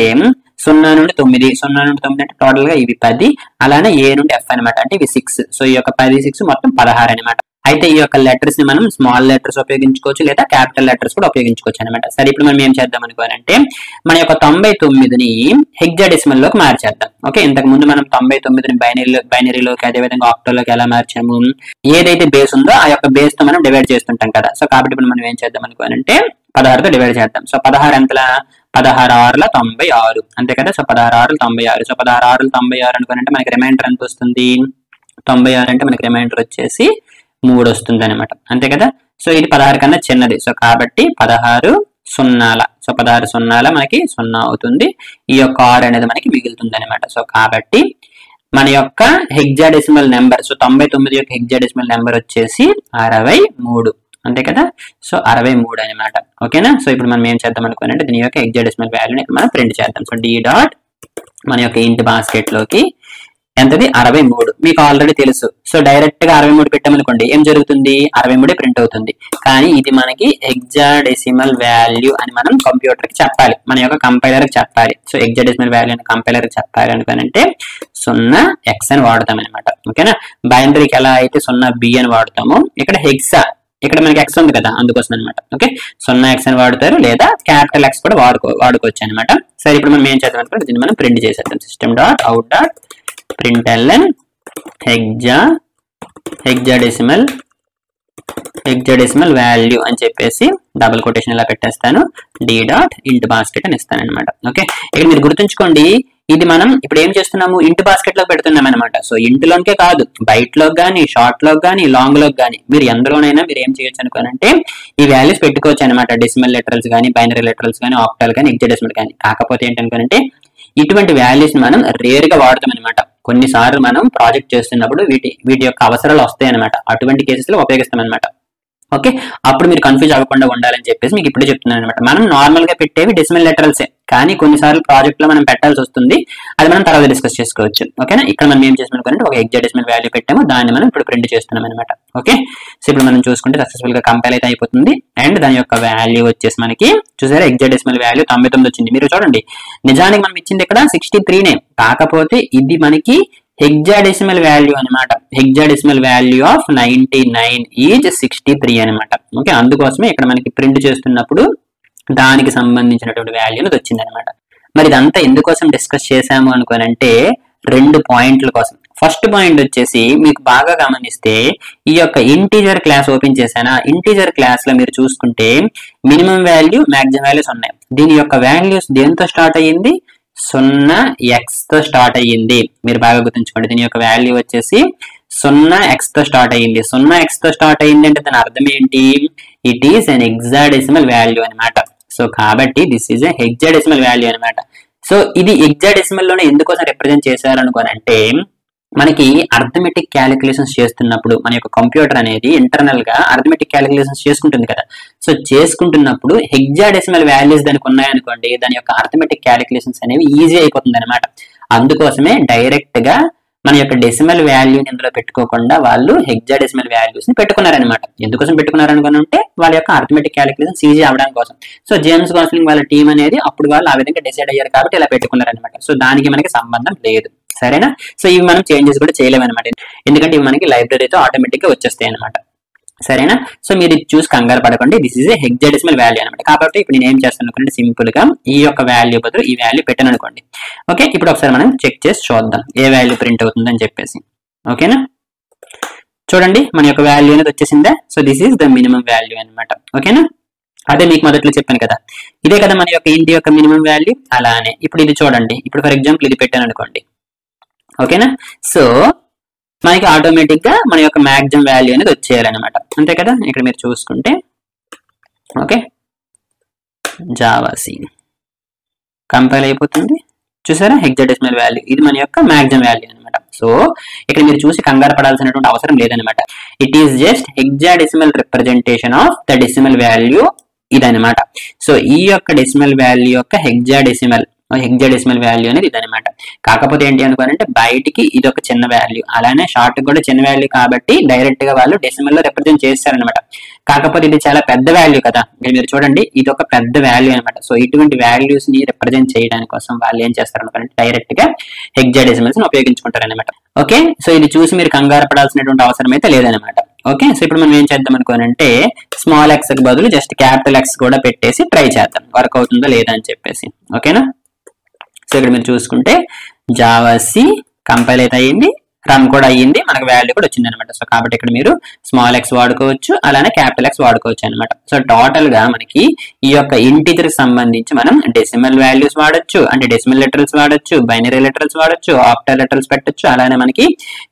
0 నుండి 9, 0 నుండి 9 అంటే టోటల్ గా ఇవి 10, అలానే A నుండి F అనమాట అంటే ఇవి 6. సో ఈ యొక్క 10 6 మొత్తం 16 అనమాట. అయితే ఈ యొక్క లెటర్స్ ని మనం స్మాల్ లెటర్స్ ఉపయోగించుకోవచ్చు లేదా క్యాపిటల్ లెటర్స్ కూడా ఉపయోగించుకోవచ్చు అనమాట. సరే ఇప్పుడు మనం ఏం చేద్దాం అనుకోనంటే మన యొక్క 99ని హెక్సాడెసిమల్ లోకి మార్చేద్దాం. ఓకే ఇంతకు ముందు మనం 99ని బైనరీలోకి అదే విధంగా ఆక్టల్లోకి ఎలా మార్చాము, ఏదైతే బేస్ ఉందో ఆ యొక్క బేస్ తో మనం డివైడ్ చేస్తుంటాం కదా. సో కాబట్టి ఇప్పుడు మనం ఏం చేద్దాం అనుకోనంటే 16తో డివైడ్ చేద్దాం. సో 16 ఎంతలా 16 6ల 96 అంతే కదా. సో 16 6ల 96. సో 16 6ల 96 అనుకోనంటే మనకి రిమైండర్ ఎంత వస్తుంది, 96 అంటే మనకి రిమైండర్ వచ్చేసి 3 వస్తుంది అనమాట అంతే కదా. సో ఇది 16 కన్నా చిన్నది. సో కాబట్టి 16 0, సో 16 0 మనకి 0 అవుతుంది. ఈ యొక్క 6 అనేది మనకి మిగులుతుంది అనమాట. సో కాబట్టి మన యొక్క హెక్సాడెసిమల్ నెంబర్ సో 99 యొక్క హెక్సాడెసిమల్ నెంబర్ వచ్చేసి 63 అంతే కదా. సో 63 అనమాట. ఓకేనా. సో ఇప్పుడు మనం ఏం చేద్దాం అనుకోనంటే దీని యొక్క హెక్సాడెసిమల్ వాల్యూని మనం ప్రింట్ చేద్దాం. సో డి డాట్ మన యొక్క ఇంట్ బాస్కెట్ లోకి ఎంతది 63 మీకు ఆల్రెడీ తెలుసు. సో డైరెక్ట్ గా 63 పెట్టామనుకోండి ఏం జరుగుతుంది, 63 ప్రింట్ అవుతుంది. కానీ ఇది మనకి హెక్సాడెసిమల్ వాల్యూ అని మనం కంప్యూటర్ కి చెప్పాలి, మన యొక్క కంపైలర్ కి చెప్పాలి. సో హెక్సాడెసిమల్ వాల్యూ అని కంపైలర్ కి చెప్పాలి అనుకోనంటే 0x అని వాడతాం అనమాట. ఓకేనా, బైనరీకి ఎలా అయితే 0b అని వాడతామో ఇక్కడ హెక్సా, ఇక్కడ మనకి x ఉంది కదా అందుకోసం అనమాట. ఓకే, 0x అని వాడతారు, లేదా క్యాపిటల్ X కూడా వాడుకోవచ్చు అనమాట. సరే ఇప్పుడు మనం ఏం చేద్దాం అనుకుంటే దీన్ని మనం ప్రింట్ చేసేద్దాం. System dot out dot println hexadecimal value అని చెప్పేసి డబుల్ కొటేషన్ ఇలా పెట్టేస్తాను, d డాట్ ఇంట్ బాస్కెట్ అని ఇస్తాను అనమాట. ఓకే, ఇక్కడ మీరు గుర్తుంచుకోండి, ఇది మనం ఇప్పుడు ఏం చేస్తున్నాము, ఇంట్ బాస్కెట్ లో పెడుతున్నాం అనమాట. సో ఇంట్లోకే కాదు, బయటలోకి కానీ, షార్ట్ లోకి కానీ, లాంగ్ లోకి కానీ, మీరు ఎందులోనైనా మీరు ఏం చేయొచ్చు అనుకోనంటే ఈ వాల్యూస్ పెట్టుకోవచ్చు అనమాట. డెసిమల్ లెటరల్స్ కానీ, బైనరీ లెటరల్స్ కానీ, ఆక్టల్ కానీ, హెక్సాడెసిమల్ కానీ. కాకపోతే ఏంటనుకోనంటే ఇటువంటి వాల్యూస్ మనం రేర్ గా వాడతాం అనమాట. కొన్నిసార్లు మనం ప్రాజెక్ట్ చేస్తున్నప్పుడు వీటి యొక్క అవసరాలు వస్తాయి అనమాట. అటువంటి కేసెస్ లో ఉపయోగిస్తాం అనమాట. ఓకే, అప్పుడు మీరు కన్ఫ్యూజ్ అవ్వకుండా ఉండాలని చెప్పేసి మీకు ఇప్పుడే చెప్తున్నాను అనమాట. మనం నార్మల్ గా పెట్టేవి డెసిమల్ లెటరల్సే, కానీ కొన్నిసార్లు ప్రాజెక్ట్ లో మనం పెట్టాల్సి వస్తుంది, అది మనం తర్వాత డిస్కస్ చేసుకోవచ్చు. ఓకేనా, ఇక్కడ మనం ఏం చేస్తున్నాం అనుకుంటే ఒక హెక్సాడెసిమల్ వాల్యూ పెట్టాము, దాన్ని మనం ఇప్పుడు ప్రింట్ చేస్తున్నాం అనమాట. ఓకే, సో ఇప్పుడు మనం చూసుకుంటే సక్సెస్ఫుల్ గా కంపైల్ అయితే అయిపోతుంది. అండ్ దాని యొక్క వాల్యూ వచ్చేసి మనకి చూసారా, హెక్సాడెసిమల్ వాల్యూ 99 వచ్చింది. మీరు చూడండి, నిజానికి మనం ఇచ్చింది ఇక్కడ 63నే, కాకపోతే ఇది మనకి హెక్సాడెసిమల్ వాల్యూ అనమాట. హెక్సాడెసిమల్ వాల్యూ ఆఫ్ 99 ఈజ్ 63 అనమాట. ఓకే, అందుకోసమే ఇక్కడ మనకి ప్రింట్ చేస్తున్నప్పుడు దానికి సంబంధించినటువంటి వాల్యూ అనేది వచ్చింది అనమాట. మరి ఇదంతా ఎందుకోసం డిస్కస్ చేశాము అనుకోనంటే 2 పాయింట్ల కోసం. ఫస్ట్ పాయింట్ వచ్చేసి మీకు బాగా గమనిస్తే ఈ యొక్క ఇంటీజర్ క్లాస్ ఓపెన్ చేశానా, ఇంటీజర్ క్లాస్ లో మీరు చూసుకుంటే మినిమం వాల్యూ, మాక్సిమం వాల్యూస్ ఉన్నాయి. దీని యొక్క వాల్యూస్ దేంతో స్టార్ట్ అయ్యింది, 0x తో స్టార్ట్ అయ్యింది. మీరు బాగా గుర్తుంచుకోండి, దీని యొక్క వాల్యూ వచ్చేసి 0x తో స్టార్ట్ అయ్యింది. 0x తో స్టార్ట్ అయ్యింది అంటే దాని అర్థం ఏంటి, it is an hexadecimal value అనమాట. సో కాబట్టి this is a hexadecimal value అనమాట. సో ఇది హెక్సాడెసిమల్ లోనే ఎందుకోసం రిప్రజెంట్ చేశారు అనుకోనంటే మనకి అర్థమెటిక్ క్యాలిక్యులేషన్స్ చేస్తున్నప్పుడు మన యొక్క కంప్యూటర్ అనేది ఇంటర్నల్ గా అర్థమెటిక్ క్యాలిక్యులేషన్స్ చేసుకుంటుంది కదా. సో చేసుకుంటున్నప్పుడు హెక్సాడెసిమల్ వాల్యూస్ దానికి ఉన్నాయనుకోండి, దాని యొక్క అర్థమెటిక్ క్యాలిక్యులేషన్స్ అనేవి ఈజీ అయిపోతుంది అనమాట. అందుకోసమే డైరెక్ట్ గా మన యొక్క డెసిమల్ వాల్యూని ఇందులో పెట్టుకోకుండా వాళ్ళు హెక్సాడెసిమల్ వాల్యూస్ ని పెట్టుకున్నారనమాట. ఎందుకోసం పెట్టుకున్నారు అనుకుంటే వాళ్ళ యొక్క అర్థమెటిక్ క్యాలిక్యులేషన్స్ ఈజీ అవడం కోసం. సో జేమ్స్ గోస్లింగ్ వాళ్ళ టీం అనేది అప్పుడు వాళ్ళు ఆ విధంగా డిసైడ్ అయ్యారు కాబట్టి ఇలా పెట్టుకున్నారనమాట. సో దానికి మనకి సంబంధం లేదు, సరేనా. సో ఇవి మనం చేంజెస్ కూడా చేయలేము అనమాట, ఎందుకంటే ఇవి మనకి లైబ్రరీతో ఆటోమేటిక్ గా వచ్చేస్తాయి అనమాట, సరేనా. సో మీరు ఇది చూసి కంగారు పడకండి, this is a hexadecimal value అనమాట. కాబట్టి ఇప్పుడు నేను ఏం చేస్తాను అనుకుంటే సింపుల్ గా ఈ యొక్క వాల్యూ బదులు ఈ వాల్యూ పెట్టాను అనుకోండి. ఓకే, ఇప్పుడు ఒకసారి మనం చెక్ చేసి చూద్దాం ఏ వాల్యూ ప్రింట్ అవుతుంది అని చెప్పేసి. ఓకేనా, చూడండి మన యొక్క వాల్యూ అనేది వచ్చేసిందా. So this is the minimum value అనమాట. ఓకేనా, అదే మీకు మొదట్లో చెప్పాను కదా, ఇదే కదా మన యొక్క ఇంటి యొక్క మినిమం వాల్యూ. అలానే ఇప్పుడు ఇది చూడండి, ఇప్పుడు ఫర్ ఎగ్జాంపుల్ ఇది పెట్టాను అనుకోండి. ఓకేనా, సో మనకి ఆటోమేటిక్ గా మన యొక్క మాక్సిమం వాల్యూ అనేది వచ్చేయాలన్నమాట, అంతే కదా. ఇక్కడ మీరు చూసుకుంటే ఓకే, జావా సి కంపైల్ అయిపోతుంది, చూసారా హెక్సాడెసిమల్ వాల్యూ, ఇది మన యొక్క మాక్సిమం వాల్యూ అనమాట. సో ఇక్కడ మీరు చూసి కంగారు పడాల్సినటువంటి అవసరం లేదనమాట. It is just hexadecimal representation of the decimal value ఇదనమాట. సో ఈ యొక్క డెసిమల్ వాల్యూ యొక్క హెక్సాడెసిమల్ వాల్యూ అనేది ఇదనమాట. కాకపోతే ఏంటి అనుకోనంటే బయటికి ఇది ఒక చిన్న వాల్యూ, అలానే షార్ట్ కూడా చిన్న వాల్యూ, కాబట్టి డైరెక్ట్ గా వాళ్ళు డెసిమల్ లో రిప్రజెంట్ చేస్తారనమాట. కాకపోతే ఇది చాలా పెద్ద వాల్యూ కదా, మీరు చూడండి ఇది ఒక పెద్ద వాల్యూ అనమాట. సో ఇటువంటి వాల్యూస్ ని రిప్రజెంట్ చేయడానికి కోసం వాళ్ళు ఏం చేస్తారు అనుకోండి డైరెక్ట్ గా హెక్సాడెసిమల్స్ ని ఉపయోగించుకుంటారు అనమాట. ఓకే, సో ఇది చూసి మీరు కంగారు పడాల్సినటువంటి అవసరం అయితే లేదనమాట. ఓకే, సో ఇప్పుడు మనం ఏం చేద్దాం అనుకోనంటే స్మాల్ ఎక్స్ కి బదులు జస్ట్ క్యాపిటల్ ఎక్స్ కూడా పెట్టేసి ట్రై చేద్దాం వర్క్ అవుతుందో లేదా అని చెప్పేసి. ఓకేనా, సో ఇక్కడ మీరు చూసుకుంటే జావా సి కంపైల్ అయితే అయ్యింది, రన్ కూడా అయ్యింది, మనకు వాల్యూ కూడా వచ్చింది అనమాట. సో కాబట్టి ఇక్కడ మీరు స్మాల్ ఎక్స్ వాడుకోవచ్చు, అలానే క్యాపిటల్ ఎక్స్ వాడుకోవచ్చు అనమాట. సో టోటల్ గా మనకి ఈ యొక్క ఇంటీజర్ కి సంబంధించి మనం డెసిమల్ వాల్యూస్ వాడచ్చు, అంటే డెసిమల్ లెటరల్స్ వాడచ్చు, బైనరీ లెటరల్స్ వాడచ్చు, ఆక్టల్ లెటరల్స్ పెట్టచ్చు, అలానే మనకి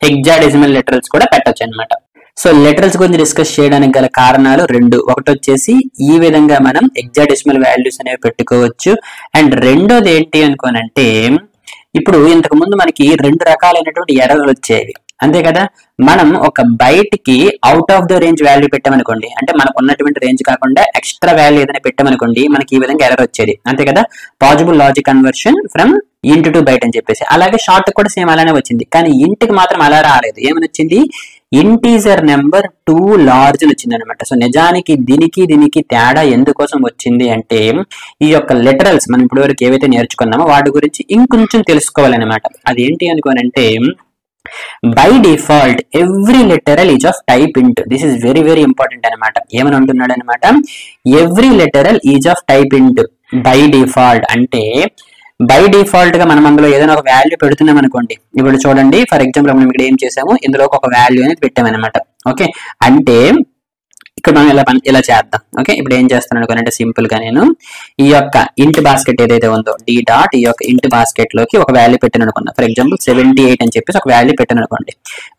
హెక్సాడెసిమల్ లెటరల్స్ కూడా పెట్టచ్చు అనమాట. సో లెటరల్స్ గురించి డిస్కస్ చేయడానికి గల కారణాలు 2. ఒకటి వచ్చేసి ఈ విధంగా మనం హెక్సాడెసిమల్ వాల్యూస్ అనేవి పెట్టుకోవచ్చు, అండ్ రెండోది ఏంటి అనుకోనంటే ఇప్పుడు ఇంతకు ముందు మనకి 2 రకాలైనటువంటి ఎర్రర్లు వచ్చేవి. అంతే కదా. మనం ఒక బైట్ కి out of the range value పెట్టామనుకోండి, అంటే మనకు ఉన్నటువంటి రేంజ్ కాకుండా ఎక్స్ట్రా వాల్యూ ఏదైనా పెట్టామనుకోండి, మనకి ఈ విధంగా ఎర్రర్ వచ్చేది. అంతే కదా. పాసిబుల్ లాజిక్ కన్వర్షన్ ఫ్రమ్ ఇంట్ టు బైట్ అని చెప్పేసి. అలాగే షార్ట్ కూడా సేమ్ అలానే వచ్చింది, కానీ ఇంటికి మాత్రం అలా రాలేదు. ఏమని వచ్చింది, ఇంటీజర్ నెంబర్ టూ లార్జ్ అని వచ్చింది అనమాట. సో నిజానికి దీనికి తేడా ఎందుకోసం వచ్చింది అంటే, ఈ యొక్క లిటరల్స్ మనం ఇప్పుడు వరకు ఏవైతే నేర్చుకున్నామో వాటి గురించి ఇంకొంచెం తెలుసుకోవాలన్నమాట. అది ఏంటి అనుకోనంటే, by default every literal is of type int. This is very very important అనమాట. ఏమని అంటున్నాడు అనమాట, every literal is of type int by default. అంటే బై డిఫాల్ట్ గా మనం అందులో ఏదైనా ఒక వాల్యూ పెడుతున్నాం అనుకోండి. ఇప్పుడు చూడండి, ఫర్ ఎగ్జాంపుల్ మనం ఇక్కడ ఏం చేసాము, ఇందులో ఒక వాల్యూ అనేది పెట్టామన్నమాట. ఓకే, అంటే ఇక్కడ మనం ఇలా చేద్దాం. ఓకే, ఇప్పుడు ఏం చేస్తాను అనుకోనంటే, సింపుల్ గా నేను ఈ యొక్క ఇంట్ బాస్కెట్ ఏదైతే ఉందో డి డాట్ ఈ యొక్క ఇంట్ బాస్కెట్ లోకి ఒక వాల్యూ పెట్టాను అనుకున్నా. ఫర్ ఎగ్జాంపుల్ 78 అని చెప్పేసి ఒక వాల్యూ పెట్టాను అనుకోండి.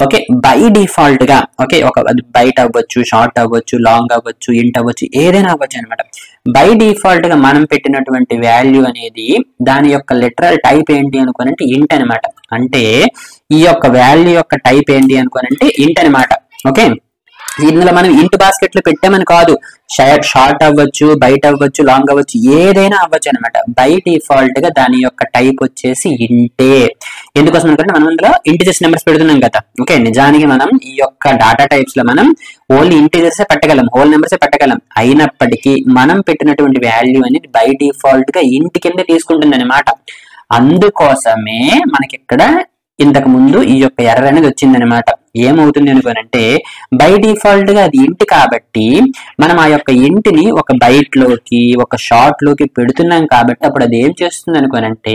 ఓకే, బై డిఫాల్ట్ గా ఓకే ఒక బైట్ అవ్వచ్చు, షార్ట్ అవ్వచ్చు, లాంగ్ అవ్వచ్చు, ఇంట్ అవ్వచ్చు, ఏదైనా అవ్వచ్చు అనమాట. బై డిఫాల్ట్ గా మనం పెట్టినటువంటి వాల్యూ అనేది దాని యొక్క లిటరల్ టైప్ ఏంటి అనుకోనంటే ఇంట్ అనమాట. అంటే ఈ యొక్క వాల్యూ యొక్క టైప్ ఏంటి అనుకోనంటే ఇంట్ అనమాట. ఓకే, ఇందులో మనం ఇంట్ బాస్కెట్ లో పెట్టామని కాదు, షార్ట్ అవ్వచ్చు, బైట్ అవ్వచ్చు, లాంగ్ అవ్వచ్చు, ఏదైనా అవ్వచ్చు అనమాట. బై డిఫాల్ట్ గా దాని యొక్క టైప్ వచ్చేసి ఇంటే. ఎందుకోసం అనుకుంటే మనం అందులో ఇంటిజర్స్ నెంబర్స్ పెడుతున్నాం కదా. ఓకే, నిజానికి మనం ఈ యొక్క డాటా టైప్స్ లో మనం ఓన్లీ ఇంటిజర్స్ పెట్టగలం, హోల్ నెంబర్స్ పెట్టగలం. అయినప్పటికీ మనం పెట్టినటువంటి వాల్యూ అనేది బై డిఫాల్ట్ గా ఇంటి కింద తీసుకుంటుంది అనమాట. అందుకోసమే మనకి ఇక్కడ ఇంతకు ముందు ఈ యొక్క ఎర్రర్ అనేది వచ్చిందనమాట. ఏమవుతుంది అనుకోనంటే, బై డిఫాల్ట్ గా అది ఇంటి కాబట్టి మనం ఆ యొక్క ఇంటిని ఒక బైట్ లోకి ఒక షార్ట్ లోకి పెడుతున్నాం కాబట్టి అప్పుడు అది ఏం చేస్తుంది అనుకోనంటే,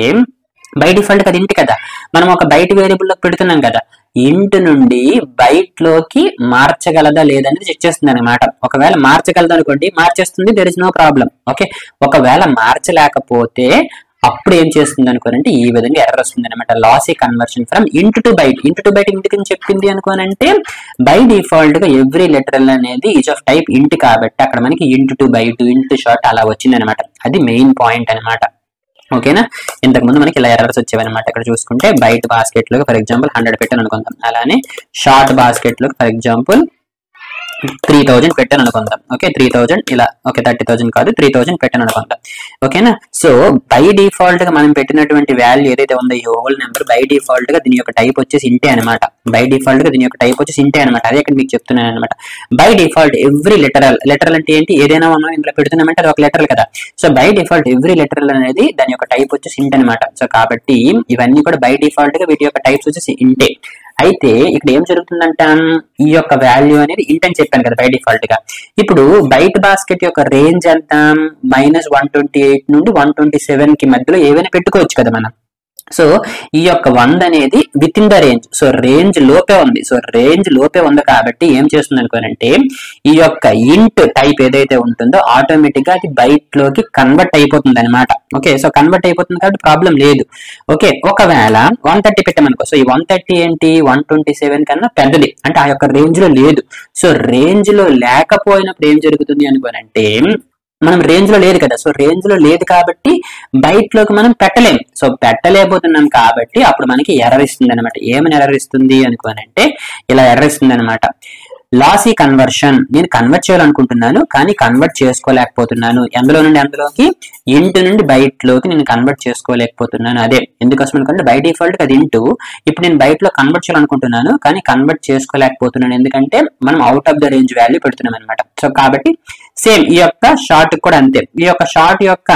బై డిఫాల్ట్ అది ఇంటి కదా, మనం ఒక బైట్ వేరియబుల్ లోకి పెడుతున్నాం కదా, ఇంటి నుండి బైట్ లోకి మార్చగలదా లేదనేది చెక్ చేస్తుంది అనమాట. ఒకవేళ మార్చగలదు అనుకోండి, మార్చేస్తుంది, there is no problem. Okay, ఒకవేళ మార్చలేకపోతే అప్పుడు ఏం చేస్తుంది అనుకోనంటే ఈ విధంగా ఎర్రర్ వస్తుంది అనమాట. లాసీ కన్వర్షన్ ఫ్రమ్ ఇంట్ టు బైట్. ఇంట్ టు బైట్ ఇంటికి చెప్పింది అనుకోనంటే, బై డిఫాల్ట్ గా ఎవ్రీ లెటరల్ అనేది ఈజ్ ఆఫ్ టైప్ ఇంట్ కాబట్టి అక్కడ మనకి ఇంట్ టు బైట్, ఇంట్ షార్ట్ అలా వచ్చింది అనమాట. అది మెయిన్ పాయింట్ అనమాట. ఓకేనా, ఇంతకు ముందు మనకి ఇలా ఎర్రర్స్ వచ్చేవి అనమాట. ఇక్కడ చూసుకుంటే బైట్ బాస్కెట్ లో ఫర్ ఎగ్జాంపుల్ 100 పెట్టాను అనుకుందాం, అలానే షార్ట్ బాస్కెట్ లో ఫర్ ఎగ్జాంపుల్ 3000 పెట్టాను అనుకుందాం. ఓకే, 3000 ఇలా, ఓకే 30,000 కాదు 3000 పెట్టాను అనుకుందాం. ఓకేనా, సో బై డిఫాల్ట్ గా మనం పెట్టినటువంటి వాల్యూ ఏదైతే ఉందో ఈ హోల్ నెంబర్ బై డిఫాల్ట్ గా దీని యొక్క టైప్ వచ్చేసి ఇంటే అనమాట. బై డిఫాల్ట్ గా దీని యొక్క టైప్ వచ్చేసి ఇంటే అనమాట. అదే ఇక్కడ మీకు చెప్తున్నాను అనమాట. బై డిఫాల్ట్ ఎవ్రీ లెటరల్ అంటే ఏంటి, ఏదైనా మనం ఇందులో పెడుతున్నామంటే అది ఒక లెటరల్ కదా. So by default every lateral అనేది దాని యొక్క టైప్ వచ్చేసి ఇంట్ అనమాట. సో కాబట్టి ఇవన్నీ కూడా బై డిఫాల్ట్ గా వీటి యొక్క టైప్స్ వచ్చేసి ఇంటే. అయితే ఇక్కడ ఏం జరుగుతుందంట, ఈ యొక్క వాల్యూ అనేది ఇంట్ అని చెప్పాను కదా బై డిఫాల్ట్ గా. ఇప్పుడు బైట్ బాస్కెట్ యొక్క రేంజ్ ఎంత, -128 నుండి 127 కి మధ్యలో ఏవైనా పెట్టుకోవచ్చు కదా మనం. సో ఈ యొక్క 100 అనేది with in the range, so range లోపే ఉంది. సో రేంజ్ లోపే ఉంది కాబట్టి ఏం చేస్తుంది అనుకోనంటే, ఈ యొక్క ఇంట్ టైప్ ఏదైతే ఉంటుందో ఆటోమేటిక్ గా అది బైట్ లోకి కన్వర్ట్ అయిపోతుంది అనమాట. ఓకే, సో కన్వర్ట్ అయిపోతుంది కాబట్టి ప్రాబ్లం లేదు. ఓకే, ఒకవేళ 130 పెట్టామనుకో, సో ఈ 130 ఏంటి 127 కన్నా పెద్దది, అంటే ఆ యొక్క రేంజ్ లో లేదు. సో రేంజ్ లో లేకపోయినప్పుడు ఏం జరుగుతుంది అనుకోనంటే, మనం రేంజ్ లో లేదు కదా, సో రేంజ్ లో లేదు కాబట్టి బైట్ లోకి మనం పెట్టలేం. సో పెట్టలేకపోతున్నాం కాబట్టి అప్పుడు మనకి ఎర్రర్ ఇస్తుంది అనమాట. ఏమని ఎర్రర్ ఇస్తుంది అనుకోనంటే, ఇలా ఎర్రర్ ఇస్తుంది అనమాట. లాసీ కన్వర్షన్, నేను కన్వర్ట్ చేయాలనుకుంటున్నాను కానీ కన్వర్ట్ చేసుకోలేకపోతున్నాను. ఎందులో నుండి అందులోకి, ఇంట్ నుండి బైట్ లోకి నేను కన్వర్ట్ చేసుకోలేకపోతున్నాను. అదే ఎందుకోసం అనుకుంటే బై డిఫాల్ట్ అది ఇంటూ, ఇప్పుడు నేను బైట్ లో కన్వర్ట్ చేయాలనుకుంటున్నాను కానీ కన్వర్ట్ చేసుకోలేకపోతున్నాను, ఎందుకంటే మనం out of the range value పెడుతున్నాం అనమాట. సో కాబట్టి సేమ్ ఈ యొక్క షార్ట్ కూడా అంతే. ఈ యొక్క షార్ట్ యొక్క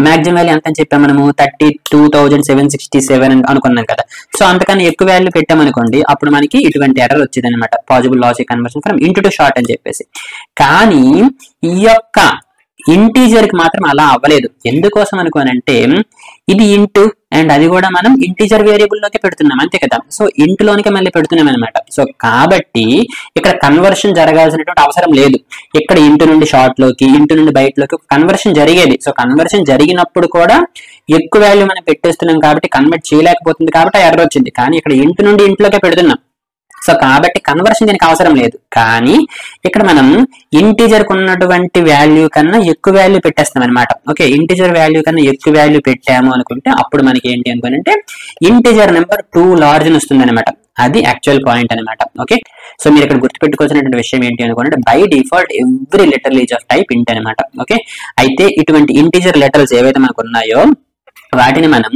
మాక్సిమం వాల్యూ ఎంత అని చెప్పాం మనము, 32,767 అనుకున్నాం కదా. సో అంతకన్నా ఎక్కువ వాల్యూ పెట్టామనుకోండి అప్పుడు మనకి ఇటువంటి ఎర్రర్ వచ్చేది అనమాట. పాసిబుల్ లాజిక్ కన్వర్షన్ ఫ్రమ్ ఇంట్ టు షార్ట్ అని చెప్పేసి. కానీ ఈ యొక్క ఇంటీజర్ కి మాత్రం అలా అవ్వలేదు. ఎందుకోసం అనుకోనంటే, ఇది ఇంట్ అండ్ అది కూడా మనం ఇంటీజర్ వేరియబుల్ లోకి పెడుతున్నాం అంతే కదా. సో ఇంట్ లోనికి మళ్ళీ పెడుతున్నాం అనమాట. సో కాబట్టి ఇక్కడ కన్వర్షన్ జరగాల్సినటువంటి అవసరం లేదు. ఇక్కడ ఇంట్ నుండి షార్ట్ లోకి, ఇంట్ నుండి బైట్ లోకి కన్వర్షన్ జరిగేది. సో కన్వర్షన్ జరిగినప్పుడు కూడా ఎక్కువ వాల్యూ మనం పెట్టేస్తున్నాం కాబట్టి కన్వర్ట్ చేయలేకపోతుంది కాబట్టి ఆ ఎర్రర్ వచ్చింది. కానీ ఇక్కడ ఇంట్ నుండి ఇంట్లోకే పెడుతున్నాం. సో కాబట్టి కన్వర్షన్ దీనికి అవసరం లేదు. కానీ ఇక్కడ మనం ఇంటీజర్ కు ఉన్నటువంటి వాల్యూ కన్నా ఎక్కువ వాల్యూ పెట్టేస్తాం అనమాట. ఓకే, ఇంటీజర్ వాల్యూ కన్నా ఎక్కువ వాల్యూ పెట్టాము అనుకుంటే అప్పుడు మనకి ఏంటి అనుకుంటే ఇంటీజర్ నెంబర్ 2 లార్జ్ అని వస్తుంది అనమాట. అది యాక్చువల్ పాయింట్ అనమాట. ఓకే, సో మీరు ఇక్కడ గుర్తుపెట్టుకోవాల్సినటువంటి విషయం ఏంటి అనుకోండి, by default every letter is of type ఇంట్ అనమాట. ఓకే, అయితే ఇటువంటి ఇంటిజర్ లెటర్స్ ఏవైతే మనకు ఉన్నాయో వాటిని మనం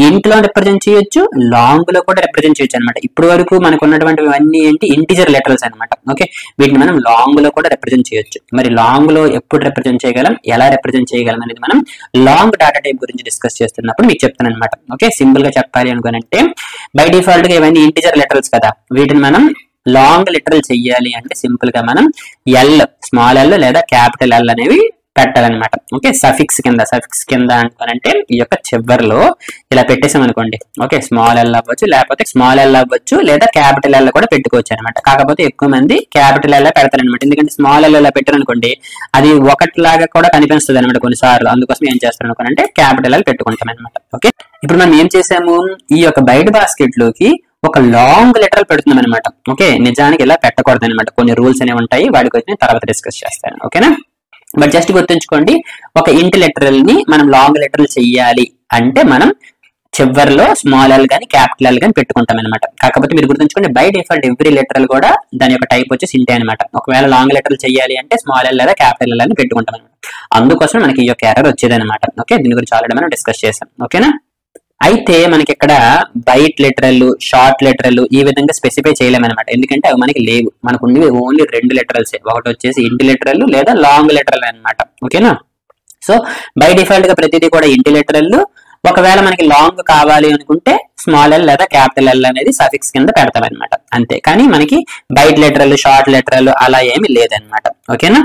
ఇంట్ లో రిప్రజెంట్ చేయొచ్చు, లాంగ్ లో కూడా రిప్రజెంట్ చేయొచ్చు అనమాట. ఇప్పుడు వరకు మనకు ఉన్నటువంటివన్నీ ఏంటి, ఇంటిజర్ లెటర్స్ అనమాట. ఓకే, వీటిని మనం లాంగ్ లో కూడా రిప్రజెంట్ చేయొచ్చు. మరి లాంగ్ లో ఎప్పుడు రిప్రజెంట్ చేయగలం, ఎలా రిప్రజెంట్ చేయగలం అనేది మనం లాంగ్ డేటా టైప్ గురించి డిస్కస్ చేస్తున్నప్పుడు మీకు చెప్తాను అనమాట. ఓకే, సింపుల్ గా చెప్పాలి అనుకోనంటే బై డిఫాల్ట్ గా ఇవన్నీ ఇంటిజర్ లెటర్స్ కదా, వీటిని మనం లాంగ్ లెటరల్ చెయ్యాలి అంటే సింపుల్ గా మనం ఎల్, స్మాల్ ఎల్ లేదా క్యాపిటల్ ఎల్ అనేవి పెట్టాలన్నమాట. ఓకే, సఫిక్స్ కింద అనుకోనంటే ఈ యొక్క చివరిలో ఇలా పెట్టేసాం అనుకోండి. ఓకే, స్మాల్ ఎల్ అవ్వచ్చు, లేకపోతే స్మాల్ ఎల్ అవ్వచ్చు, లేదా క్యాపిటల్ ఎల్ కూడా పెట్టుకోవచ్చు అనమాట. కాకపోతే ఎక్కువ మంది క్యాపిటల్ ఎల్ పెడతారనమాట. ఎందుకంటే స్మాల్ ఎల్ ఇలా పెట్టారనుకోండి అది ఒకటిలాగా కూడా కనిపిస్తుంది అనమాట కొన్నిసార్లు. అందుకోసం ఏం చేస్తారు అనుకోనంటే క్యాపిటల్ ఎల్ పెట్టుకుంటాం అనమాట. ఓకే, ఇప్పుడు మనం ఏం చేసాము, ఈ యొక్క బైట్ బాస్కెట్ లోకి ఒక లాంగ్ లెటర్ పెడుతున్నాం అనమాట. ఓకే, నిజానికి ఇలా పెట్టకూడదు అనమాట. కొన్ని రూల్స్ అనేవి ఉంటాయి, వాటి గురించి నేను తర్వాత డిస్కస్ చేస్తాను. ఓకేనా, బట్ జస్ట్ గుర్తుంచుకోండి, ఒక ఇంటి లెటరల్ ని మనం లాంగ్ లెటరల్ చెయ్యాలి అంటే మనం చివరిలో స్మాల్ ఎల్ గానీ క్యాపిటల్ ఎల్ గానీ పెట్టుకుంటాం అనమాట. కాకపోతే మీరు గుర్తుంచుకోండి, బై డిఫాల్ట్ ఎవ్రీ లెటరల్ కూడా దాని యొక్క టైప్ వచ్చేసి ఇంటే అనమాట. ఒకవేళ లాంగ్ లెటరల్ చెయ్యాలి అంటే స్మాల్ ఎల్ లేదా క్యాపిటల్ ఎల్ అని పెట్టుకుంటాం అనమాట. అందుకోసం మనకి ఈ యొక్క ఎర్రర్ వచ్చేది అనమాట. ఓకే, దీని గురించి ఆల్రెడీ మనం డిస్కస్ చేసాం. ఓకేనా, అయితే మనకి ఇక్కడ బైట్ లెటరల్, షార్ట్ లెటరల్ ఈ విధంగా స్పెసిఫై చేయలేమన్నమాట. ఎందుకంటే అవి మనకి లేవు, మనకు ఉండేవి ఓన్లీ రెండు లెటరల్స్, ఒకటి వచ్చేసి ఇంటి లెటరల్ లేదా లాంగ్ లెటరల్ అనమాట. ఓకేనా, సో బై డిఫాల్ట్ గా ప్రతిదీ కూడా ఇంటి లెటరల్. ఒకవేళ మనకి లాంగ్ కావాలి అనుకుంటే స్మాల్ ఎల్ లేదా క్యాపిటల్ ఎల్ అనేది సఫిక్స్ కింద పెడతాం అనమాట. అంతే, కానీ మనకి బైట్ లెటరల్, షార్ట్ లెటరల్ అలా ఏమి లేదనమాట. ఓకేనా,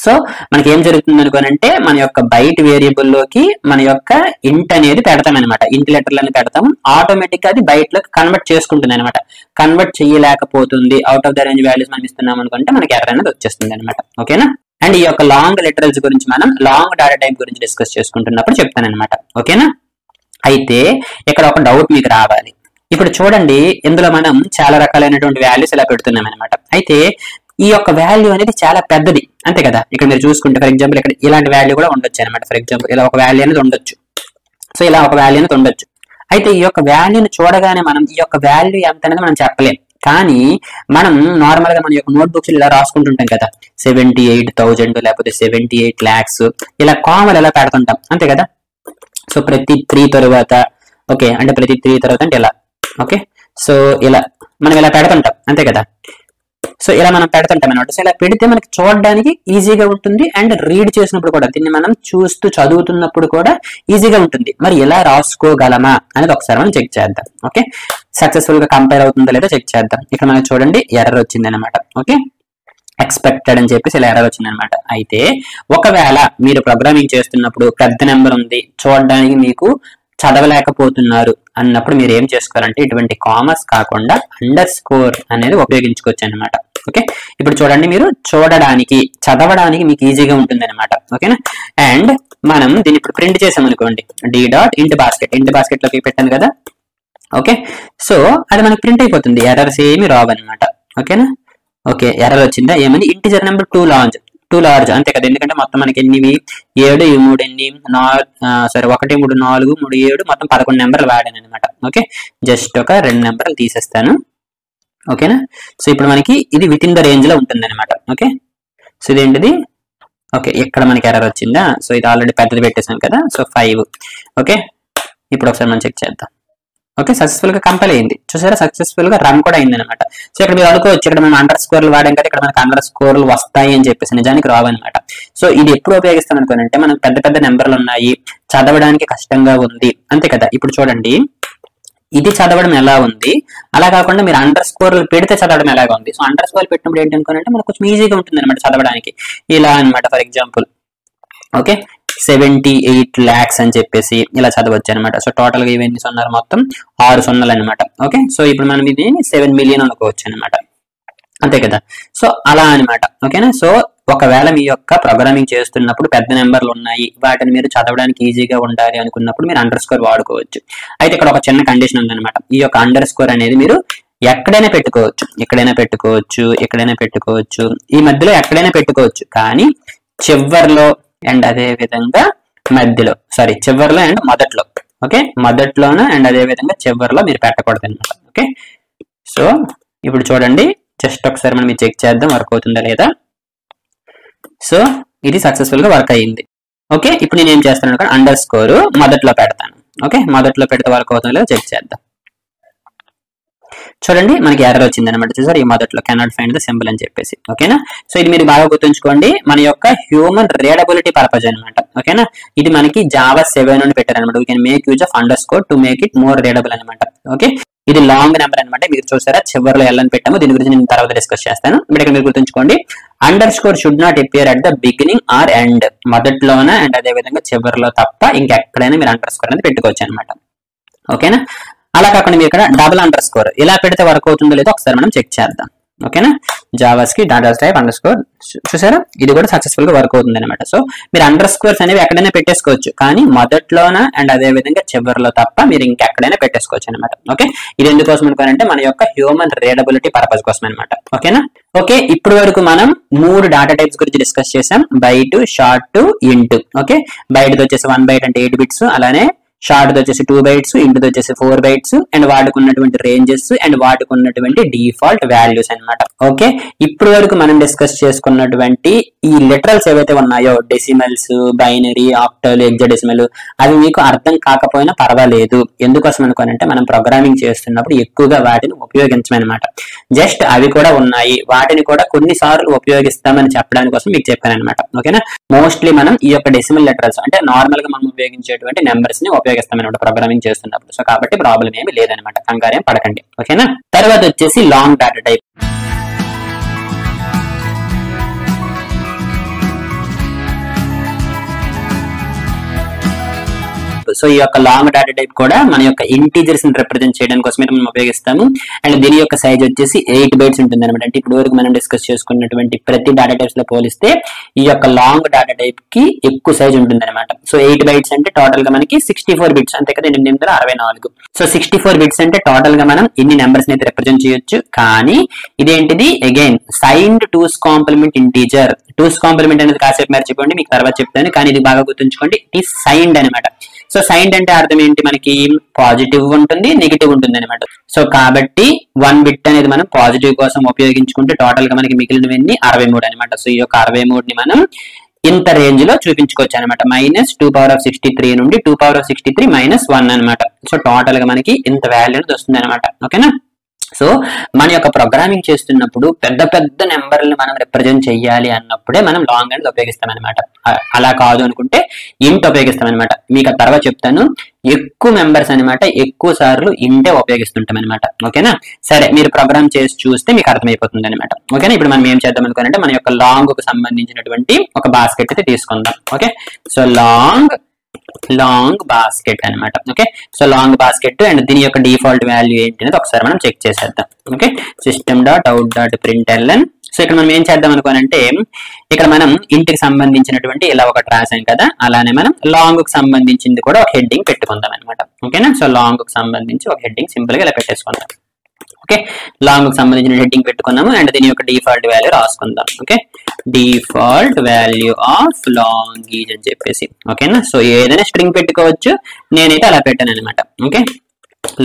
సో మనకి ఏం జరుగుతుంది అనుకోనంటే మన యొక్క బైట్ వేరియబుల్ లోకి మన యొక్క ఇంట్ అనేది పెడతాం అనమాట. ఇంటి లెటర్లను పెడతాం, ఆటోమేటిక్ గా అది బైట్ లోకి కన్వర్ట్ చేసుకుంటుంది అనమాట. కన్వర్ట్ చేయలేకపోతుంది, out of the range values మనం ఇస్తున్నాం అనుకుంటే మనకి ఎర్రర్ అనేది వచ్చేస్తుంది అనమాట. ఓకేనా, అండ్ ఈ యొక్క లాంగ్ లెటరల్స్ గురించి మనం లాంగ్ డేటా టైప్ గురించి డిస్కస్ చేసుకుంటున్నప్పుడు చెప్తాను అనమాట. ఓకేనా, అయితే ఇక్కడ ఒక డౌట్ మీకు రావాలి. ఇప్పుడు చూడండి, ఇందులో మనం చాలా రకాలైనటువంటి వాల్యూస్ ఇలా పెడుతున్నాం అనమాట. అయితే ఈ యొక్క వాల్యూ అనేది చాలా పెద్దది, అంతే కదా. ఇక్కడ మీరు చూసుకుంటే ఫర్ ఎగ్జాంపుల్ ఇక్కడ ఇలాంటి వాల్యూ కూడా ఉండొచ్చు అనమాట. ఫర్ ఎగ్జాంపుల్ ఇలా ఒక వాల్యూ అనేది ఉండొచ్చు. సో ఇలా ఒక వాల్యూ అనేది ఉండొచ్చు. అయితే ఈ యొక్క వాల్యూని చూడగానే మనం ఈ యొక్క వాల్యూ ఎంత అనేది మనం చెప్పలేం. కానీ మనం నార్మల్ గా మన యొక్క నోట్ బుక్స్ ఇలా రాసుకుంటుంటాం కదా, 78,000 లేకపోతే 78 lakhs ఇలా కామన్ ఇలా పెడుతుంటాం, అంతే కదా. సో ప్రతి 3 తర్వాత, ఓకే అంటే ప్రతి 3 తర్వాత అంటే ఇలా. ఓకే, సో ఇలా మనం ఇలా పెడుతుంటాం, అంతే కదా. సో ఇలా మనం పెడుతుంటాం అనమాట. సో ఇలా పెడితే మనకి చూడడానికి ఈజీగా ఉంటుంది, అండ్ రీడ్ చేసినప్పుడు కూడా దీన్ని మనం చూస్తూ చదువుతున్నప్పుడు కూడా ఈజీగా ఉంటుంది. మరి ఎలా రాసుకోగలమా అనేది ఒకసారి మనం చెక్ చేద్దాం. ఓకే, సక్సెస్ఫుల్ గా కంపేర్ అవుతుందో లేదో చెక్ చేద్దాం. ఇక్కడ మనకి చూడండి ఎర్రర్ వచ్చింది అనమాట. ఓకే, ఎక్స్పెక్టెడ్ అని చెప్పేసి ఇలా ఎర్రర్ వచ్చింది అనమాట. అయితే ఒకవేళ మీరు ప్రోగ్రామింగ్ చేస్తున్నప్పుడు పెద్ద నెంబర్ ఉంది, చూడడానికి మీకు చదవలేకపోతున్నారు అన్నప్పుడు మీరు ఏం చేసుకోవాలంటే ఇటువంటి కామర్స్ కాకుండా అండర్ స్కోర్ అనేది ఉపయోగించుకోవచ్చు అనమాట. ఓకే, ఇప్పుడు చూడండి, మీరు చూడడానికి చదవడానికి మీకు ఈజీగా ఉంటుంది అనమాట. ఓకేనా, అండ్ మనం దీన్ని ఇప్పుడు ప్రింట్ చేసాం అనుకోండి, d.int basket లోకి పెట్టాను కదా. ఓకే, సో అది మనకి ప్రింట్ అయిపోతుంది, ఎర్రర్స్ ఏమి రావు అనమాట. ఓకేనా, ఓకే ఎర్రర్ వచ్చిందా, ఏమని ఇంటిజర్ నెంబర్ టూ లార్జ్ అంతే కదా. ఎందుకంటే మొత్తం మనకి ఎన్నివి 7, ఈ 3 ఎన్ని 1 3 4 3 7 మొత్తం 11 నెంబర్లు వాడాను అనమాట. ఓకే, జస్ట్ ఒక 2 నెంబర్లు తీసేస్తాను. ఓకేనా, సో ఇప్పుడు మనకి ఇది విత్ ఇన్ ద రేంజ్ లో ఉంటుంది అనమాట. ఓకే, సో ఇదేంటిది, ఓకే ఇక్కడ మనకి ఎర్రర్ వచ్చిందా. సో ఇది ఆల్రెడీ పెద్దది పెట్టేసాం కదా, సో 5. ఓకే, ఇప్పుడు ఒకసారి మనం చెక్ చేద్దాం. ఓకే, సక్సెస్ఫుల్ గా కంపైల్ అయింది, చూసారా, సక్సెస్ఫుల్ గా రన్ కూడా అయింది అనమాట. సో ఇక్కడ మీరు అనుకోవచ్చు, ఇక్కడ మనం అండర్ స్కోర్లు వాడాం కదా, ఇక్కడ మనకి అండర్ స్కోర్లు వస్తాయి అని చెప్పేసి, నిజానికి రావు అనమాట. సో ఇది ఎప్పుడు ఉపయోగిస్తాం అనుకోనంటే మనం పెద్ద పెద్ద నెంబర్లు ఉన్నాయి, చదవడానికి కష్టంగా ఉంది, అంతే కదా. ఇప్పుడు చూడండి, ఇది చదవడం ఎలా ఉంది, అలా కాకుండా మీరు అండర్ స్కోర్లు పెడితే చదవడం ఎలాగా ఉంది. సో అండర్ స్కోర్ పెట్టినప్పుడు ఏంటి అనుకోనంటే మనకు కొంచెం ఈజీగా ఉంటుంది అనమాట చదవడానికి. ఇలా అనమాట, ఫర్ ఎగ్జాంపుల్ ఓకే 78 lakhs అని చెప్పేసి ఇలా చదవచ్చు అనమాట. సో టోటల్ గా ఇవన్నీ సున్నారు, మొత్తం 6 సున్నాలు అనమాట. ఓకే, సో ఇప్పుడు మనం ఇది 7 million అనుకోవచ్చు అనమాట, అంతే కదా. సో అలా అనమాట. ఓకేనా, సో ఒకవేళ మీ యొక్క ప్రోగ్రామింగ్ చేస్తున్నప్పుడు పెద్ద నెంబర్లు ఉన్నాయి, వాటిని మీరు చదవడానికి ఈజీగా ఉండాలి అనుకున్నప్పుడు మీరు అండర్ స్కోర్ వాడుకోవచ్చు. అయితే ఇక్కడ ఒక చిన్న కండిషన్ ఉందన్నమాట. ఈ యొక్క అండర్ స్కోర్ అనేది మీరు ఎక్కడైనా పెట్టుకోవచ్చు, ఎక్కడైనా పెట్టుకోవచ్చు, ఈ మధ్యలో ఎక్కడైనా పెట్టుకోవచ్చు, కానీ చివర్లో అండ్ అదే విధంగా మధ్యలో, చివర్లో అండ్ మొదట్లో. ఓకే, మొదట్లోన అండ్ అదే విధంగా చివర్లో మీరు పెట్టకూడదు అనమాట. ఓకే, సో ఇప్పుడు చూడండి, జస్ట్ ఒకసారి మనం చెక్ చేద్దాం వర్క్ అవుతుందా లేదా. సో ఇది సక్సెస్ఫుల్ గా వర్క్ అయ్యింది. ఓకే, ఇప్పుడు నేను ఏం చేస్తాను, అండర్ స్కోర్ మొదట్లో పెడతాను. ఓకే, మొదట్లో పెడితే వర్క్ అవుతుందో లేదో చెక్ చేద్దాం. చూడండి మనకి ఎర్రర్ వచ్చింది అనమాట. చూసారు, ఈ మొదట్లో కెనాట్ ఫైండ్ ద సింబల్ అని చెప్పేసి. ఓకేనా, సో ఇది మీరు బాగా గుర్తుంచుకోండి, మన యొక్క హ్యూమన్ రీడబిలిటీ పర్పస్ అనమాట. ఓకేనా, ఇది మనకి జావా 7 అని పెట్టారనమాట. We can make use of under score to make it more readable అనమాట. ఓకే, ఇది లాంగ్ నెంబర్ అనమాట. మీరు చూసారా చివరిలో ఎల్ అని పెట్టాము, దీని గురించి నేను తర్వాత డిస్కస్ చేస్తాను. ఇక్కడ మీరు గుర్తుంచుకోండి, underscore should not appear at the beginning or end, మొదట్లోన అండ్ అదే విధంగా చివరిలో తప్ప ఇంకెక్కడైనా మీరు అండర్ స్కోర్ అనేది పెట్టుకోవచ్చు అనమాట. ఓకేనా, అలా కాకుండా మీరు ఇక్కడ డబుల్ అండర్ స్కోర్ ఇలా పెడితే వర్క్ అవుతుందో లేదో ఒకసారి మనం చెక్ చేద్దాం. ఓకేనా, జావాస్ కి డాటా టైప్ అండర్ స్కోర్, చూసారా ఇది కూడా సక్సెస్ఫుల్ గా వర్క్ అవుతుంది అనమాట. సో మీరు అండర్ స్కోర్స్ అనేవి ఎక్కడైనా పెట్టేసుకోవచ్చు, కానీ మొదట్లోన అండ్ అదే విధంగా చివరిలో తప్ప మీరు ఇంకెక్కడైనా పెట్టేసుకోవచ్చు అనమాట. ఓకే, ఇది ఎందుకోసం అనుకోనంటే మన యొక్క హ్యూమన్ రీడబిలిటీ పర్పస్ కోసం అనమాట. ఓకేనా, ఓకే ఇప్పుడు వరకు మనం 3 డాటా టైప్స్ గురించి డిస్కస్ చేసాం, బైట్, షార్ట్, ఇంట్. ఓకే, బైట్ వచ్చేసి 1 బైట్ అంటే 8 బిట్స్, అలానే షార్ట్ వచ్చేసి 2 బైట్స్, ఇంటిది వచ్చేసి 4 బైట్స్, అండ్ వాడుకున్నటువంటి రేంజెస్ అండ్ వాడుకున్నటువంటి డిఫాల్ట్ వాల్యూస్ అన్నమాట. ఓకే, ఇప్పుడు వరకు మనం డిస్కస్ చేసుకున్నటువంటి ఈ లిటరల్స్ ఏవైతే ఉన్నాయో, డెసిమల్స్, బైనరీ, ఆక్టల్, హెక్సాడెసిమల్, అవి మీకు అర్థం కాకపోయినా పర్వాలేదు. ఎందుకోసం అనుకోనంటే మనం ప్రోగ్రామింగ్ చేస్తున్నప్పుడు ఎక్కువగా వాటిని ఉపయోగించమన్నమాట. జస్ట్ అవి కూడా ఉన్నాయి, వాటిని కూడా కొన్నిసార్లు ఉపయోగిస్తామని చెప్పడానికి కోసం మీకు చెప్పాను అనమాట. ఓకేనా, మోస్ట్లీ మనం ఈ యొక్క డెసిమల్ లెటరల్స్ అంటే నార్మల్ గా మనం ఉపయోగించేటువంటి నెంబర్స్ ని ఉపయోగిస్తామన్నమాట ప్రోగ్రామింగ్ చేస్తున్నప్పుడు. సో కాబట్టి ప్రాబ్లం ఏమి లేదనమాట, కంగారేం పడకండి. ఓకేనా, తర్వాత వచ్చేసి లాంగ్ డాటా టైప్. సో ఈ యొక్క లాంగ్ డాటా టైప్ కూడా మన యొక్క ఇంటీజర్స్ ని రిప్రజెంట్ చేయడానికి కోసమే మనం ఉపయోగిస్తాము. అండ్ దీని యొక్క సైజ్ వచ్చేసి 8 బైట్స్ ఉంటుంది అనమాట. అంటే ఇప్పుడు వరకు మనం డిస్కస్ చేసుకున్నటువంటి ప్రతి డాటా టైప్స్ లో పోలిస్తే ఈ యొక్క లాంగ్ డాటా టైప్ కి ఎక్కువ సైజ్ ఉంటుంది అనమాట. సో 8 బైట్స్ అంటే టోటల్ గా మనకి 64 బిట్స్, అంతే కదా, 864. సో 64 బిట్స్ అంటే టోటల్ గా మనం ఇన్ని నెంబర్స్ అయితే రిప్రజెంట్ చేయొచ్చు. కానీ ఇదేంటిది, again signed 2's complement integer. 2's complement అనేది కాసేపు మర్చిపోండి, మీకు తర్వాత చెప్తాను, కానీ ఇది బాగా గుర్తుంచుకోండి, ఇట్ ఈస్ సైన్డ్ అనమాట. సో సైన్డ్ అంటే అర్థం ఏంటి, మనకి పాజిటివ్ ఉంటుంది, నెగిటివ్ ఉంటుంది అనమాట. సో కాబట్టి 1 బిట్ అనేది మనం పాజిటివ్ కోసం ఉపయోగించుకుంటే టోటల్ గా మనకి మిగిలినవన్నీ 63 అనమాట. సో ఈ యొక్క 63 ని మనం ఇంత రేంజ్ లో చూపించుకోవచ్చు అనమాట. -2^63 నుండి 2^63 -1 అనమాట. సో టోటల్ గా మనకి ఇంత వాల్యూ అనేది వస్తుంది అనమాట. ఓకేనా, సో మన యొక్క ప్రోగ్రామింగ్ చేస్తున్నప్పుడు పెద్ద పెద్ద నెంబర్ని మనం రిప్రజెంట్ చేయాలి అన్నప్పుడే మనం లాంగ్ అనేది ఉపయోగిస్తాం అనమాట. అలా కాదు అనుకుంటే ఇంట్ ఉపయోగిస్తాం అనమాట. మీకు ఆ తర్వాత చెప్తాను. ఎక్కువ మెంబర్స్ అనమాట ఎక్కువ సార్లు ఇంటే ఉపయోగిస్తుంటాం అనమాట. ఓకేనా, సరే మీరు ప్రోగ్రామ్ చేసి చూస్తే మీకు అర్థమైపోతుంది అనమాట. ఓకేనా, ఇప్పుడు మనం ఏం చేద్దాం అనుకోనంటే మన యొక్క లాంగ్ కు సంబంధించినటువంటి ఒక బాస్కెట్ అయితే తీసుకుందాం. ఓకే, సో లాంగ్ బాస్కెట్ అనమాట. Okay, so long basket and దీని యొక్క డిఫాల్ట్ వాల్యూ ఏంటి అనేది ఒకసారి మనం చెక్ చేసేద్దాం. Okay, system.out.println. సో ఇక్కడ మనం ఏం చేద్దాం అనుకోనంటే ఇక్కడ మనం ఇంటికి సంబంధించినటువంటి ఇలా ఒకటి రాసాం కదా, అలానే మనం లాంగ్ కు సంబంధించింది కూడా ఒక హెడ్డింగ్ పెట్టుకుందాం అనమాట. ఓకేనా, సో లాంగ్ కు సంబంధించి ఒక హెడ్డింగ్ సింపుల్ గా ఇలా పెట్టేసుకుందాం. ఓకే, లాంగ్ కు సంబంధించిన హెడ్డింగ్ పెట్టుకున్నాము అండ్ దీని యొక్క డిఫాల్ట్ వాల్యూ రాసుకుందాం. Okay, default value of long is అని చెప్పేసి. ఓకేనా, సో ఏదైనా స్ట్రింగ్ పెట్టుకోవచ్చు, నేనైతే అలా పెట్టాను అనమాట. Okay,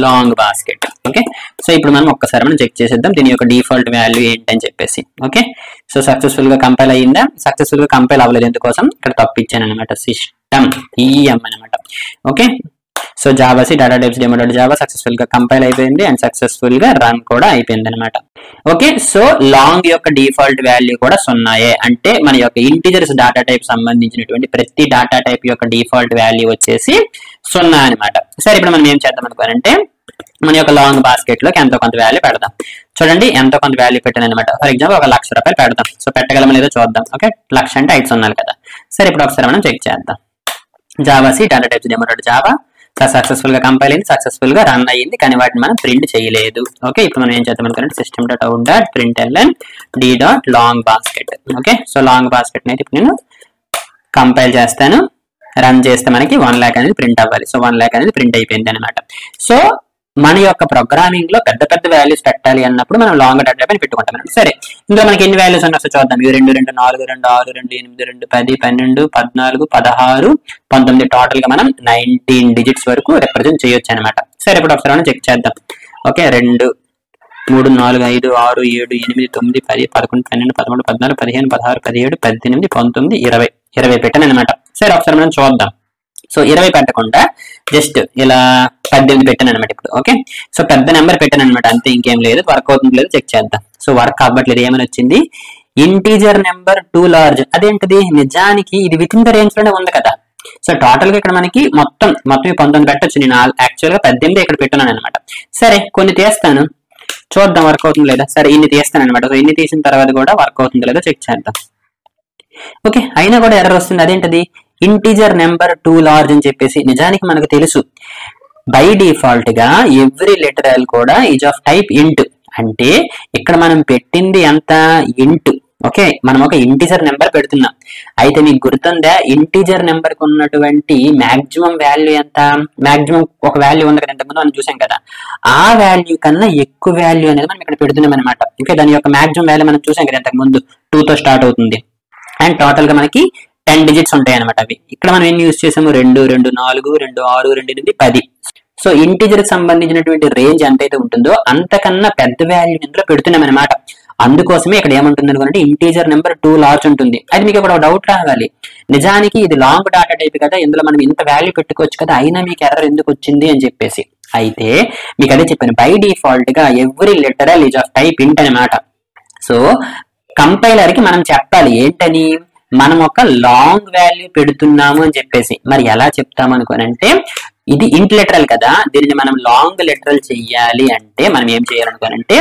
long basket. Okay, so ఇప్పుడు మనం ఒక్కసారి మనం చెక్ చేసేద్దాం దీని యొక్క డిఫాల్ట్ వాల్యూ ఏంటని చెప్పేసి. ఓకే, సో సక్సెస్ఫుల్ గా కంపైల్ అయ్యిందా, సక్సెస్ఫుల్ గా కంపైల్ అవ్వలేదు, ఎందుకోసం ఇక్కడ తప్పు ఇచ్చాను అనమాట, సిస్టమ్ ఈఎం అనమాట. Okay, so javac data types demo java successful గా కంపైల్ అయిపోయింది అండ్ సక్సెస్ఫుల్ గా రన్ కూడా అయిపోయింది అనమాట. ఓకే, సో లాంగ్ యొక్క డిఫాల్ట్ వాల్యూ కూడా 0. అంటే మన యొక్క ఇంటిజర్స్ డాటా టైప్ సంబంధించినటువంటి ప్రతి డాటా టైప్ యొక్క డిఫాల్ట్ వాల్యూ వచ్చేసి 0 అనమాట. సరే ఇప్పుడు మనం ఏం చేద్దాం అనుకోనంటే మన యొక్క లాంగ్ బాస్కెట్ లోకి ఎంతో కొంత వాల్యూ పెడదాం. చూడండి ఎంతో కొంత వాల్యూ పెట్టాను అనమాట. ఫర్ ఎగ్జాంపుల్ 1,00,000 రూపాయలు పెడదాం. సో పెట్టగలమో లేదో చూద్దాం. ఓకే, 1,00,000 అంటే 5 సున్నాలు కదా. సరే ఇప్పుడు ఒకసారి మనం చెక్ చేద్దాం. జావాసి డాటా టైప్స్ డెమో.జావా సక్సెస్ఫుల్ గా కంపైల్ అయింది, సక్సెస్ఫుల్ గా రన్ అయ్యింది, కానీ వాటిని మనం ప్రింట్ చేయలేదు. ఓకే, ఇప్పుడు మనం ఏం చేద్దాం అనుకుంటే system.out.println d.long basket. Okay, so long basket అయితే ఇప్పుడు నేను కంపైల్ చేస్తాను, రన్ చేస్తే మనకి 1,00,000 అనేది ప్రింట్ అవ్వాలి. సో 1,00,000 అనేది ప్రింట్ అయిపోయింది అనమాట. సో మన యొక్క ప్రోగ్రామింగ్ లో పెద్ద పెద్ద వాల్యూస్ పెట్టాలి అన్నప్పుడు మనం లాంగ్ డాటా టైప్ అని పెట్టుకుంటాం. సరే ఇందులో మనకి ఎన్ని వాల్యూస్ ఉన్నాయో చూద్దాం. 2 2 2 4 2 6 2 8 2 10 12 14 16 19 టోటల్ గా మనం 19 డిజిట్స్ వరకు రిప్రజెంట్ చేయొచ్చు అనమాట. సరే ఇప్పుడు ఒకసారి మనం చెక్ చేద్దాం. ఓకే, 2 3 4 5 6 7 8 9 10 11 12 13 14 15 16 17 18 19 20 పెట్టాను అనమాట. సరే ఒకసారి మనం చూద్దాం. సో 20 పెట్టకుండా జస్ట్ ఇలా 18 పెట్టాను అనమాట ఇప్పుడు. ఓకే, సో పెద్ద నెంబర్ పెట్టాను అనమాట, అంతే, ఇంకేం లేదు. వర్క్ అవుతుంది లేదు చెక్ చేద్దాం. సో వర్క్ అవ్వట్లేదు. ఏమని వచ్చింది? Integer number two large. అదేంటిది? నిజానికి ఇది విత్ ఇన్ ద రేంజ్ లోనే ఉంది కదా. సో టోటల్ గా ఇక్కడ మనకి మొత్తం 19 పెట్టొచ్చు. నేను యాక్చువల్ గా 18 ఇక్కడ పెట్టున్నాను అనమాట. సరే కొన్ని తీస్తాను, చూద్దాం వర్క్ అవుతుంది లేదా. సరే ఇన్ని తీస్తాను అనమాట. సో ఇన్ని తీసిన తర్వాత కూడా వర్క్ అవుతుంది లేదా చెక్ చేద్దాం. ఓకే, అయినా కూడా ఎర్రర్ వస్తుంది. అదేంటది? ఇంటీజర్ నెంబర్ టూ లార్జ్ అని చెప్పేసి. నిజానికి మనకు తెలుసు బై డిఫాల్ట్ గా ఎవ్రీ లిటరల్ కూడా ఈజ్ ఆఫ్ టైప్ ఇంట్. అంటే ఇక్కడ మనం పెట్టింది ఎంత? ఇంట్. ఓకే, మనం ఒక ఇంటీజర్ నెంబర్ పెడుతున్నాం. అయితే మీకు గుర్తుందా ఇంటీజర్ నెంబర్ కు ఉన్నటువంటి మాక్సిమం వాల్యూ ఎంత? మాక్సిమం ఒక వాల్యూ ఉంది కదా, ఇంతకుముందు మనం చూసాం కదా. ఆ వాల్యూ కన్నా ఎక్కువ వాల్యూ అనేది మనం ఇక్కడ పెడుతున్నాం అనమాట. ఓకే, దాని యొక్క మాక్సిమం వాల్యూ మనం చూసాం కదా ఇంతకు ముందు, 2 తో స్టార్ట్ అవుతుంది. అండ్ టోటల్ గా మనకి 10 డిజిట్స్ ఉంటాయి అనమాట. అవి ఇక్కడ మనం ఏం యూజ్ చేసాము? 2 2 4 2 6 2 8 10. సో ఇంటీజర్ కి సంబంధించినటువంటి రేంజ్ ఎంతైతే ఉంటుందో అంతకన్నా పెద్ద వాల్యూ ఇందులో పెడుతున్నాం అనమాట. అందుకోసమే ఇక్కడ ఏముంటుంది అనుకుంటే ఇంటీజర్ నెంబర్ టూ లార్జ్ ఉంటుంది. అది మీకు ఇక్కడ డౌట్ రావాలి, నిజానికి ఇది లాంగ్ డాటా టైప్ కదా, ఇందులో మనం ఇంత వాల్యూ పెట్టుకోవచ్చు కదా, అయినా మీకు ఎర్రర్ ఎందుకు వచ్చింది అని చెప్పేసి. అయితే మీకు అదే చెప్పాను, బై డిఫాల్ట్ గా every literal is of type ఇంట్ అనమాట. సో కంపైలర్ కి మనం చెప్పాలి ఏంటని? మనం ఒక లాంగ్ వాల్యూ పెడుతున్నాము అని చెప్పేసి. మరి ఎలా చెప్తాము అనుకోనంటే, ఇది ఇంట్ లిటరల్ కదా, దీనిని మనం లాంగ్ లిటరల్ చెయ్యాలి అంటే మనం ఏం చేయాలనుకోనంటే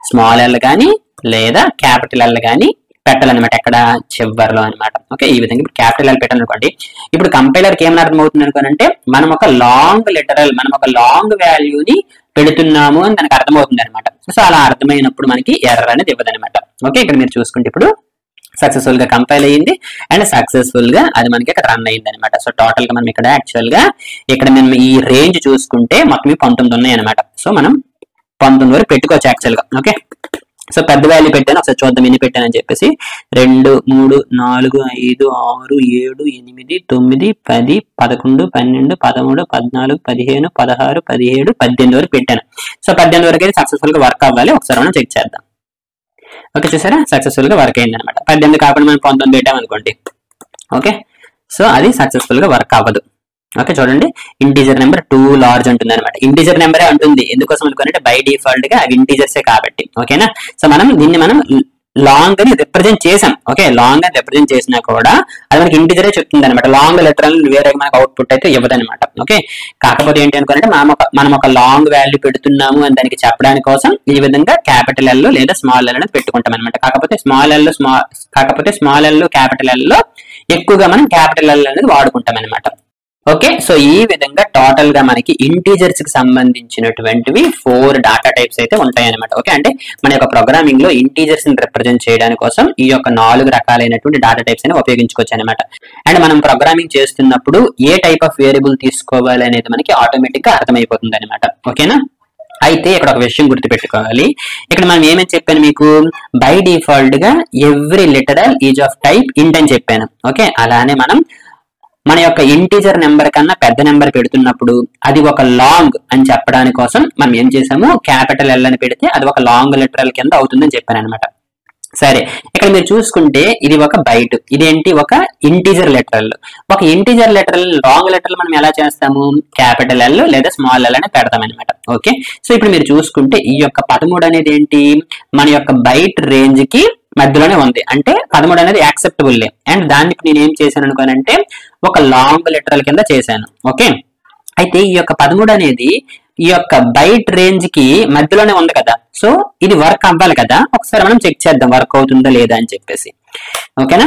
స్మాల్ ఎల్ కానీ లేదా క్యాపిటల్ ఎల్ కానీ పెట్టాలన్నమాట. ఎక్కడ? చివర్లో అనమాట. ఓకే, ఈ విధంగా ఇప్పుడు క్యాపిటల్ ఎల్ పెట్టాలనుకోండి. ఇప్పుడు కంపైలర్ కి ఏమైనా అర్థం అవుతుంది అనుకోనంటే మనం ఒక లాంగ్ లిటరల్, మనం ఒక లాంగ్ వాల్యూని పెడుతున్నాము అని దానికి అర్థమవుతుంది అనమాట. సో అలా అర్థమైనప్పుడు మనకి ఎర్రర్ అనేది ఇవ్వదు అనమాట. ఓకే, ఇక్కడ మీరు చూసుకుంటే ఇప్పుడు సక్సెస్ఫుల్ గా కంపైల్ అయ్యింది అండ్ సక్సెస్ఫుల్ గా అది మనకి ఇక్కడ రన్ అయ్యింది అనమాట. సో టోటల్ గా మనం ఇక్కడ యాక్చువల్ గా ఇక్కడ మనం ఈ రేంజ్ చూసుకుంటే మొత్తం 19 ఉన్నాయి అనమాట. సో మనం 19 వరకు పెట్టుకోవచ్చు యాక్చువల్ గా. ఓకే, సో పెద్ద వాల్యూ పెట్టాను, ఒకసారి చూద్దాం ఎన్ని పెట్టానని చెప్పేసి. 2 3 4 5 6 7 8 9 10 11 12 13 14 15 16 17 18 వరకు పెట్టాను. సో 18 వరకు అయితే సక్సెస్ఫుల్ గా వర్క్ అవ్వాలి. ఒకసారి మనం చెక్ చేద్దాం. ఓకే, చూసారా సక్సెస్ఫుల్ గా వర్క్ అయింది అనమాట. 18 కాకుండా మనం 19 పెట్టామనుకోండి. ఓకే, సో అది సక్సెస్ఫుల్ గా వర్క్ అవ్వదు. ఓకే, చూడండి ఇంటీజర్ నెంబర్ టూ లార్జ్ ఉంటుంది అనమాట. ఇంటీజర్ నెంబరే ఉంటుంది, ఎందుకోసం అనుకోనంటే బై డిఫాల్ట్ గా అవి ఇంటీజర్సే కాబట్టి. ఓకేనా, సో మనం దీన్ని మనం లాంగ్ అని రిప్రజెంట్ చేసాం. ఓకే, లాంగ్ అని రిప్రజెంట్ చేసినా కూడా అది మనకి ఇంటీజరే చెప్తుంది అనమాట. లాంగ్ లెటరల్ వేరే మనకు అవుట్పుట్ అయితే ఇవ్వదనమాట. ఓకే, కాకపోతే ఏంటి అనుకోనంటే మనం ఒక లాంగ్ వాల్యూ పెడుతున్నాము అని దానికి చెప్పడానికి కోసం ఈ విధంగా క్యాపిటల్ ఎల్ లేదా స్మాల్ ఎల్ అనేది పెట్టుకుంటాం అనమాట. కాకపోతే స్మాల్ ఎల్ క్యాపిటల్ ఎల్ లో ఎక్కువగా మనం క్యాపిటల్ ఎల్ అనేది వాడుకుంటాం అనమాట. ఓకే, సో ఈ విధంగా టోటల్ గా మనకి ఇంటీజర్స్ కి సంబంధించినటువంటివి 4 డాటా టైప్స్ అయితే ఉంటాయి అనమాట. ఓకే, అంటే మన యొక్క ప్రోగ్రామింగ్ లో ఇంటీజర్స్ ని రిప్రజెంట్ చేయడానికి కోసం ఈ యొక్క 4 రకాలైనటువంటి డాటా టైప్స్ అని ఉపయోగించుకోవచ్చు అనమాట. అండ్ మనం ప్రోగ్రామింగ్ చేస్తున్నప్పుడు ఏ టైప్ ఆఫ్ వేరియబుల్ తీసుకోవాలి అనేది మనకి ఆటోమేటిక్ గా అర్థమైపోతుంది అనమాట. ఓకేనా, అయితే ఇక్కడ ఒక విషయం గుర్తుపెట్టుకోవాలి. ఇక్కడ మనం ఏమని చెప్పాను మీకు? బై డిఫాల్ట్ గా every literal is of type ఇంట్ అని చెప్పాను. ఓకే, అలానే మనం మన యొక్క ఇంటీజర్ నెంబర్ కన్నా పెద్ద నెంబర్ పెడుతున్నప్పుడు అది ఒక లాంగ్ అని చెప్పడానికి కోసం మనం ఏం చేసాము? క్యాపిటల్ ఎల్ అని పెడితే అది ఒక లాంగ్ లిటరల్ కింద అవుతుందని చెప్పాను అనమాట. సరే, ఇక్కడ మీరు చూసుకుంటే ఇది ఒక బైట్, ఇదేంటి? ఒక ఇంటీజర్ లెటరల్. ఒక ఇంటీజర్ లెటరల్ లాంగ్ లెటరల్ మనం ఎలా చేస్తాము? క్యాపిటల్ ఎల్ లేదా స్మాల్ ఎల్ అని పెడతాం అనమాట. ఓకే, సో ఇప్పుడు మీరు చూసుకుంటే ఈ యొక్క 13 అనేది ఏంటి? మన యొక్క బైట్ రేంజ్ కి మధ్యలోనే ఉంది, అంటే 13 అనేది యాక్సెప్టబుల్. అండ్ దాన్ని నేను ఏం చేశాను అనుకోనంటే ఒక లాంగ్ లెటరల్ కింద చేశాను. ఓకే, అయితే ఈ యొక్క 13 అనేది ఈ యొక్క బైట్ రేంజ్ కి మధ్యలోనే ఉంది కదా, సో ఇది వర్క్ అవ్వాలి కదా. ఒకసారి మనం చెక్ చేద్దాం వర్క్ అవుతుందా లేదా అని చెప్పేసి. ఓకేనా,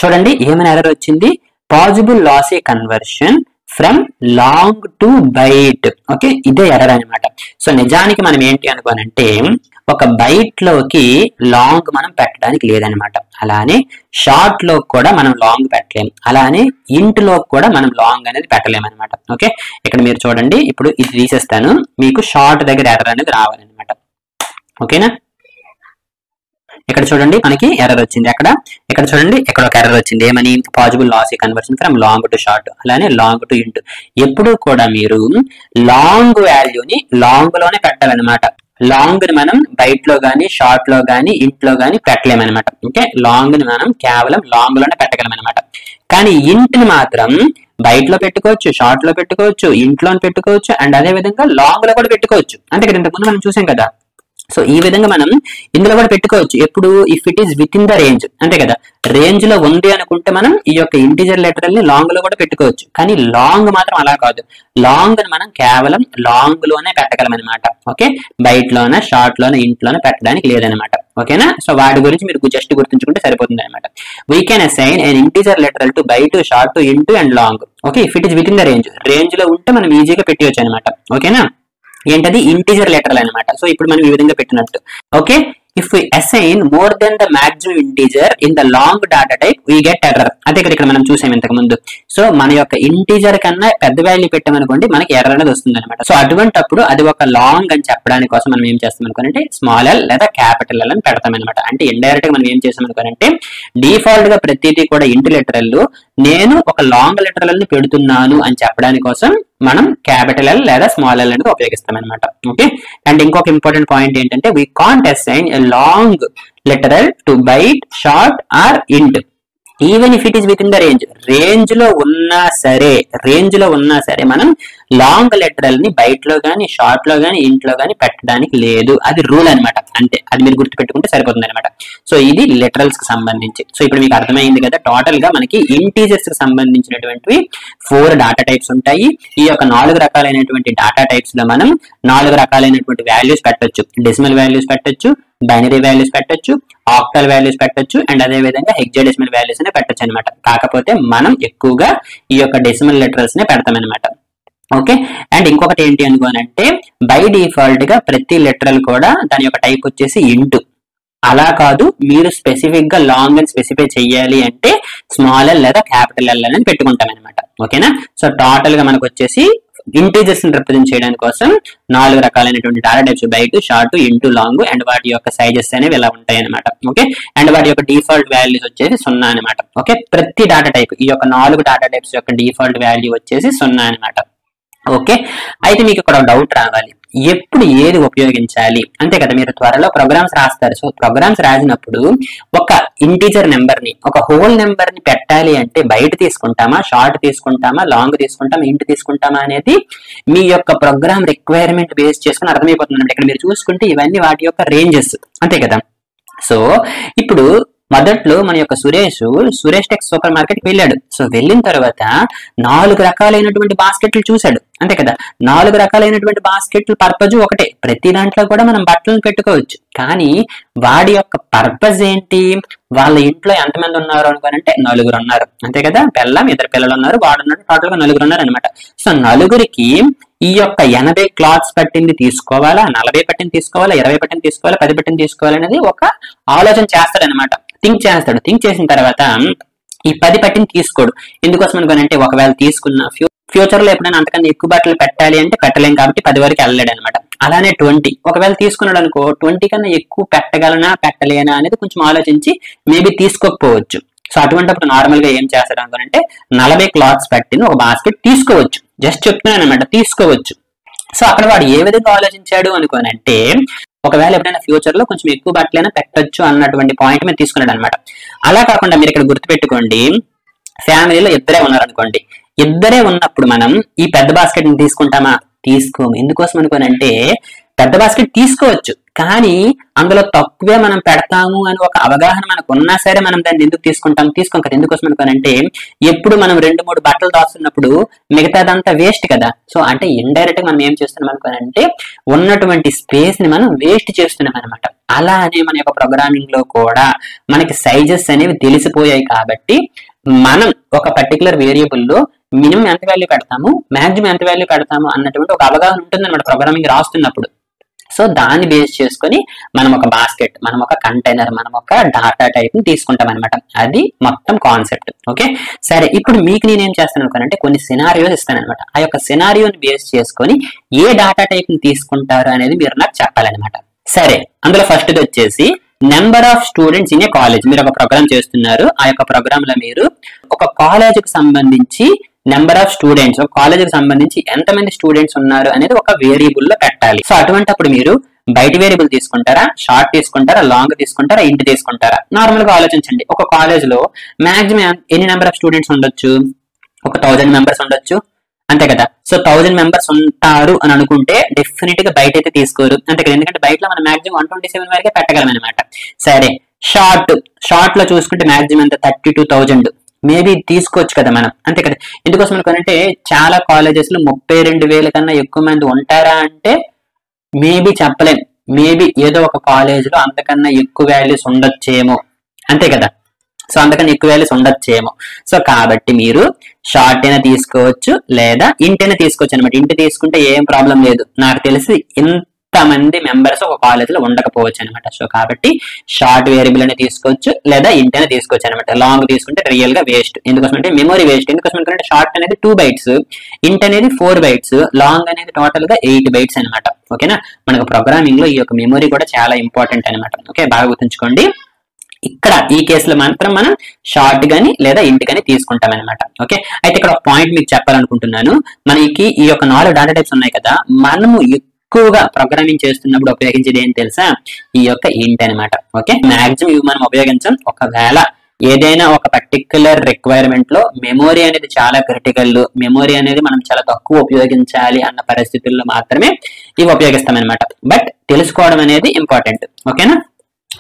చూడండి ఏమైనా ఎర్రర్ వచ్చింది? Possible lossy conversion from long to byte. Okay, ఇదే ఎర్రర్ అనమాట. సో నిజానికి మనం ఏంటి అనుకోనంటే ఒక బైట్ లోకి లాంగ్ మనం పెట్టడానికి లేదనమాట. అలానే షార్ట్ లో కూడా మనం లాంగ్ పెట్టలేము, అలానే ఇంట్ లో కూడా మనం లాంగ్ అనేది పెట్టలేము అనమాట. ఓకే, ఇక్కడ మీరు చూడండి, ఇప్పుడు ఇది తీసేస్తాను, మీకు షార్ట్ దగ్గర ఎర్రర్ అనేది రావాలన్నమాట. ఓకేనా, ఇక్కడ చూడండి మనకి ఎర్రర్ వచ్చింది. ఇక్కడ చూడండి ఇక్కడ ఒక ఎర్రర్ వచ్చింది. ఏమని? Possible lossy conversion from long to short, అలానే లాంగ్ టు ఇంట్. ఎప్పుడు కూడా మీరు లాంగ్ వాల్యూని లాంగ్ లోనే పెట్టాలన్నమాట. లాంగ్ ని మనం బైట్ లో గానీ షార్ట్ లో గానీ ఇంట్లో గానీ పెట్టలేమన్నమాట. ఓకే, లాంగ్ ని మనం కేవలం లాంగ్ లోనే పెట్టగలం అనమాట. కానీ ఇంటిని మాత్రం బయట లో పెట్టుకోవచ్చు, షార్ట్ లో పెట్టుకోవచ్చు, ఇంట్లో పెట్టుకోవచ్చు, అండ్ అదే విధంగా లాంగ్ లో కూడా పెట్టుకోవచ్చు. అంతే కదా, ఇంతకుముందు మనం చూసాం కదా. సో ఈ విధంగా మనం ఇందులో కూడా పెట్టుకోవచ్చు. ఎప్పుడు if it is within the range, అంతే కదా, రేంజ్ లో ఉంది అనుకుంటే మనం ఈ యొక్క ఇంటిజర్ లెటరల్ ని లాంగ్ లో కూడా పెట్టుకోవచ్చు. కానీ లాంగ్ మాత్రం అలా కాదు, లాంగ్ ని మనం కేవలం లాంగ్ లోనే పెట్టగలం అనమాట. ఓకే, బయట లోన షార్ట్ లోన ఇంట్లోనే పెట్టడానికి లేదనమాట. ఓకేనా, సో వాటి గురించి మీరు జస్ట్ గుర్తుంచుకుంటే సరిపోతుంది అనమాట. We can assign an integer literal to byte, short, int and long. Okay, if it is within the range, range లో ఉంటే మనం ఈజీగా పెట్టవచ్చు అనమాట. ఓకేనా, ఏంటది ఇంటిజర్ లెటరల్ అనమాట. సో ఇప్పుడు మనం ఈ విధంగా పెట్టినట్టు. Okay, if we assign more than the maximum integer in the long data type we get error. అదే ఇక్కడ మనం చూసాం ఇంతకు ముందు. సో మన యొక్క ఇంటిజర్ కన్నా పెద్ద వాల్యూ పెట్టామనుకోండి మనకి ఎర్రర్ అనేది వస్తుంది అనమాట. సో అటువంటప్పుడు అది ఒక లాంగ్ అని చెప్పడానికి కోసం మనం ఏం చేస్తాం అనుకోనంటే స్మాల్ ఎల్ లేదా క్యాపిటల్ ఎల్ అని పెడతాం అనమాట. అంటే ఇండైరెక్ట్ గా మనం ఏం చేస్తాం అనుకోనంటే డిఫాల్ట్ గా ప్రతిదీ కూడా ఇంటి లెటరల్ నేను ఒక లాంగ్ లెటరల్ ని పెడుతున్నాను అని చెప్పడానికి కోసం మనం క్యాపిటల్ ఎల్ లేదా స్మాల్ ఎల్ అనేది ఉపయోగిస్తాం అనమాట. ఓకే, అండ్ ఇంకొక ఇంపార్టెంట్ పాయింట్ ఏంటంటే we can't assign a long literal to byte, short or int even if it is within the range. Range లో ఉన్నా సరే మనం లాంగ్ లెటరల్ ని బైట్ లో గానీ షార్ట్ లో గానీ ఇంట్లో గానీ పెట్టడానికి లేదు. అది రూల్ అనమాట. అంతే, అది మీరు గుర్తు పెట్టుకుంటే సరిపోతుంది అనమాట. సో ఇది లెటరల్స్ కి సంబంధించి. సో ఇప్పుడు మీకు అర్థమైంది కదా, టోటల్ గా మనకి ఇంటీజర్స్ కి సంబంధించినటువంటి 4 డాటా టైప్స్ ఉంటాయి. ఈ యొక్క 4 రకాలైనటువంటి డాటా టైప్స్ లో మనం 4 రకాలైనటువంటి వాల్యూస్ పెట్టొచ్చు. డెసిమల్ వాల్యూస్ పెట్టొచ్చు, బైనరీ వాల్యూస్ పెట్టొచ్చు, ఆక్టల్ వాల్యూస్ పెట్టొచ్చు, అండ్ అదే విధంగా హెక్సాడెసిమల్ వాల్యూస్ నే పెట్టొచ్చు అనమాట. కాకపోతే మనం ఎక్కువగా ఈ యొక్క డెసిమల్ లెటరల్స్ నే పెడతాం అనమాట. ఓకే, అండ్ ఇంకొకటి ఏంటి అనుకోనంటే బై డిఫాల్ట్ గా ప్రతి లెటరల్ కూడా దాని యొక్క టైప్ వచ్చేసి ఇంటూ. అలా కాదు, మీరు స్పెసిఫిక్ గా లాంగ్ అని స్పెసిఫై చెయ్యాలి అంటే స్మాల్ ఎల్ లేదా క్యాపిటల్ ఎల్ అని పెట్టుకుంటాం అనమాట. ఓకేనా, సో టోటల్ గా మనకు వచ్చేసి ఇంటీజర్స్ ని రిప్రజెంట్ చేయడానికి కోసం 4 రకాలైనటువంటి data types byte, short, int, long, and వాటి యొక్క సైజెస్ అనేవి ఇలా ఉంటాయి అనమాట. ఓకే, అండ్ వాటి యొక్క డిఫాల్ట్ వాల్యూస్ వచ్చేసి 0 అనమాట. ఓకే, ప్రతి డాటా టైప్ ఈ యొక్క 4 డాటా టైప్స్ యొక్క డిఫాల్ట్ వాల్యూ వచ్చేసి 0 అనమాట. ఓకే, అయితే మీకు ఇక్కడ డౌట్ రావాలి, ఎప్పుడు ఏది ఉపయోగించాలి అంతే కదా. మీరు త్వరలో ప్రోగ్రామ్స్ రాస్తారు. సో ప్రోగ్రామ్స్ రాసినప్పుడు ఒక ఇంటీజర్ నెంబర్ ని, ఒక హోల్ నెంబర్ ని పెట్టాలి అంటే బయట తీసుకుంటామా, షార్ట్ తీసుకుంటామా, లాంగ్ తీసుకుంటామా, ఇంట్ తీసుకుంటామా అనేది మీ యొక్క ప్రోగ్రామ్ రిక్వైర్మెంట్ బేస్ చేసుకుని అర్థమైపోతుంది. ఇక్కడ మీరు చూసుకుంటే ఇవన్నీ వాటి యొక్క రేంజెస్, అంతే కదా. సో ఇప్పుడు మొదట్లో మన యొక్క సురేష్ టెక్ సూపర్ మార్కెట్ కి వెళ్ళాడు. సో వెళ్ళిన తర్వాత 4 రకాలైనటువంటి బాస్కెట్లు చూశాడు, అంతే కదా. 4 రకాలైనటువంటి బాస్కెట్లు పర్పజ్ ఒకటే, ప్రతి దాంట్లో కూడా మనం బట్టలను పెట్టుకోవచ్చు. కానీ వాడి యొక్క పర్పస్ ఏంటి, వాళ్ళ ఇంట్లో ఎంతమంది ఉన్నారు అనుకోనంటే 4 ఉన్నారు, అంతే కదా. పిల్లం 2 పిల్లలు ఉన్నారు, వాడున్నాడు, టోటల్ గా 4 ఉన్నారు అనమాట. సో 4కి ఈ యొక్క 80 క్లాత్స్ పట్టింది తీసుకోవాలా, 40 పట్టింది తీసుకోవాలా, 20 పట్టింది తీసుకోవాలా, 10 పట్టింది తీసుకోవాలి అనేది ఒక ఆలోచన చేస్తాడు అనమాట. థింక్ చేసిన తర్వాత ఈ 10 పట్టింది తీసుకోడు. ఎందుకోసం అనుకోనంటే ఒకవేళ తీసుకున్న ఫ్యూచర్ లో ఎప్పుడైనా అంతకన్నా ఎక్కువ బట్టలు పెట్టాలి అంటే పెట్టలేం కాబట్టి 10 వరకు వెళ్ళలేడు అనమాట. అలానే 20 ఒకవేళ తీసుకున్నాడు అనుకో, 20 కన్నా ఎక్కువ పెట్టగలనా పెట్టలేనా అనేది కొంచెం ఆలోచించి మేబీ తీసుకోకపోవచ్చు. సో అటువంటిప్పుడు నార్మల్ గా ఏం చేస్తాడు అనుకోనంటే 40 క్లాత్స్ పట్టింది ఒక బాస్కెట్ తీసుకోవచ్చు. జస్ట్ చెప్తున్నాను అనమాట, తీసుకోవచ్చు. సో అక్కడ వాడు ఏ విధంగా ఆలోచించాడు అనుకోనంటే ఒకవేళ ఎప్పుడైనా ఫ్యూచర్ లో కొంచెం ఎక్కువ బట్టలైనా పెట్టొచ్చు అన్నటువంటి పాయింట్ మీద తీసుకున్నాడు అనమాట. అలా కాకుండా మీరు ఇక్కడ గుర్తుపెట్టుకోండి, ఫ్యామిలీలో 2 ఉన్నారనుకోండి, 2 ఉన్నప్పుడు మనం ఈ పెద్ద బాస్కెట్ ని తీసుకుంటామా, తీసుకోము. ఎందుకోసం అనుకోనంటే పెద్ద బాస్కెట్ తీసుకోవచ్చు, కానీ అందులో తక్కువే మనం పెడతాము అని ఒక అవగాహన మనకు ఉన్నా సరే మనం దాన్ని ఎందుకు తీసుకోం కదా. ఎందుకోసం అనుకోనంటే ఎప్పుడు మనం 2-3 బట్టలు దాస్తున్నప్పుడు మిగతాదంతా వేస్ట్ కదా. సో అంటే ఇండైరెక్ట్ గా మనం ఏం చేస్తున్నాం అనుకోనంటే ఉన్నటువంటి స్పేస్ ని మనం వేస్ట్ చేస్తున్నాం అనమాట. అలానే మన యొక్క ప్రోగ్రామింగ్ లో కూడా మనకి సైజెస్ అనేవి తెలిసిపోయాయి కాబట్టి మనం ఒక పర్టికులర్ వేరియబుల్ లో మినిమం ఎంత వాల్యూ పెడతాము, మాక్సిమం ఎంత వాల్యూ పెడతాము అన్నటువంటి ఒక అవగాహన ఉంటుంది అనమాట ప్రోగ్రామింగ్ రాస్తున్నప్పుడు. సో దాన్ని బేస్ చేసుకొని మనం ఒక బాస్కెట్, మనం ఒక కంటైనర్, మనం ఒక డాటా టైప్ ని తీసుకుంటాం అనమాట. అది మొత్తం కాన్సెప్ట్. ఓకే, సరే ఇప్పుడు మీకు నేనేం చేస్తాను అనుకోనంటే కొన్ని సినారియోస్ ఇస్తాను అనమాట. ఆ యొక్క సినారియోని బేస్ చేసుకొని ఏ డాటా టైప్ ని తీసుకుంటారు అనేది మీరు నాకు చెప్పాలన్నమాట. సరే, అందులో ఫస్ట్ వచ్చేసి number of students in a college. మీరు ఒక ప్రోగ్రామ్ చేస్తున్నారు, ఆ యొక్క ప్రోగ్రామ్ లో మీరు ఒక కాలేజ్ కి సంబంధించి నెంబర్ ఆఫ్ స్టూడెంట్స్, ఒక కాలేజ్ కి సంబంధించి ఎంతమంది స్టూడెంట్స్ ఉన్నారు అనేది ఒక వేరియబుల్ లో పెట్టాలి. సో అటువంటిప్పుడు మీరు బయట వేరియబుల్ తీసుకుంటారా, షార్ట్ తీసుకుంటారా, లాంగ్ తీసుకుంటారా, ఇంట్ తీసుకుంటారా? నార్మల్ గా ఆలోచించండి. ఒక కాలేజ్ లో మాక్సిమం ఎన్ని నెంబర్ ఆఫ్ స్టూడెంట్స్ ఉండొచ్చు? ఒక 1000 మెంబర్స్ ఉండొచ్చు, అంతే కదా. సో 1000 మెంబర్స్ ఉంటారు అని అనుకుంటే డెఫినెట్ గా బయట అయితే తీసుకోరు, అంతే కదా. ఎందుకంటే బయట మనం మాక్సిమం 127 వరకే పెట్టగలం అనమాట. సరే, షార్ట్ లో చూసుకుంటే మాక్సిమం ఎంత? 32,000 మేబీ తీసుకోవచ్చు కదా మనం, అంతే కదా. ఎందుకోసం అనుకోనంటే చాలా కాలేజెస్ లో 32,000 కన్నా ఎక్కువ మంది ఉంటారా అంటే మేబీ చెప్పలేం. మేబీ ఏదో ఒక కాలేజ్ లో అంతకన్నా ఎక్కువ వాల్యూస్ ఉండొచ్చేమో, అంతే కదా. సో అంతకన్నా ఎక్కువ వాల్యూస్ ఉండొచ్చేమో. సో కాబట్టి మీరు షార్ట్ అయినా తీసుకోవచ్చు లేదా ఇంట్ అయినా తీసుకోవచ్చు అనమాట. ఇంట్ తీసుకుంటే ఏం ప్రాబ్లం లేదు. నాకు తెలిసి ఇంతమంది మెంబర్స్ ఒక కాలేజ్ లో ఉండకపోవచ్చు అనమాట. సో కాబట్టి షార్ట్ వేరియబుల్ అని తీసుకోవచ్చు లేదా ఇంట్ అయినా తీసుకోవచ్చు అనమాట. లాంగ్ తీసుకుంటే రియల్ గా వేస్ట్. ఎందుకోసం అంటే మెమరీ వేస్ట్. ఎందుకోసం అంటే షార్ట్ అనేది 2 bytes, ఇంట్ అనేది 4 bytes, లాంగ్ అనేది టోటల్ గా 8 bytes అనమాట. ఓకేనా. మనకు ప్రోగ్రామింగ్ లో ఈ యొక్క మెమరీ కూడా చాలా ఇంపార్టెంట్ అనమాట. ఓకే, బాగా గుర్తుంచుకోండి. ఇక్కడ ఈ కేసులో మాత్రం మనం షార్ట్ గాని లేదా ఇంట్ గాని తీసుకుంటాం అనమాట. ఓకే, అయితే ఇక్కడ ఒక పాయింట్ మీకు చెప్పాలనుకుంటున్నాను. మనకి ఈ యొక్క 4 డేటా టైప్స్ ఉన్నాయి కదా, మనము ఎక్కువగా ప్రోగ్రామింగ్ చేస్తున్నప్పుడు ఉపయోగించేది ఏం తెలుసా? ఈ యొక్క ఇంట్ అనమాట. ఓకే, మాక్సిమం ఇవి మనం ఉపయోగించాం. ఒకవేళ ఏదైనా ఒక పర్టిక్యులర్ రిక్వైర్మెంట్ లో మెమొరీ అనేది చాలా క్రిటికల్, మెమొరీ అనేది మనం చాలా తక్కువ ఉపయోగించాలి అన్న పరిస్థితుల్లో మాత్రమే ఇవి ఉపయోగిస్తాం అనమాట. బట్ తెలుసుకోవడం అనేది ఇంపార్టెంట్. ఓకేనా.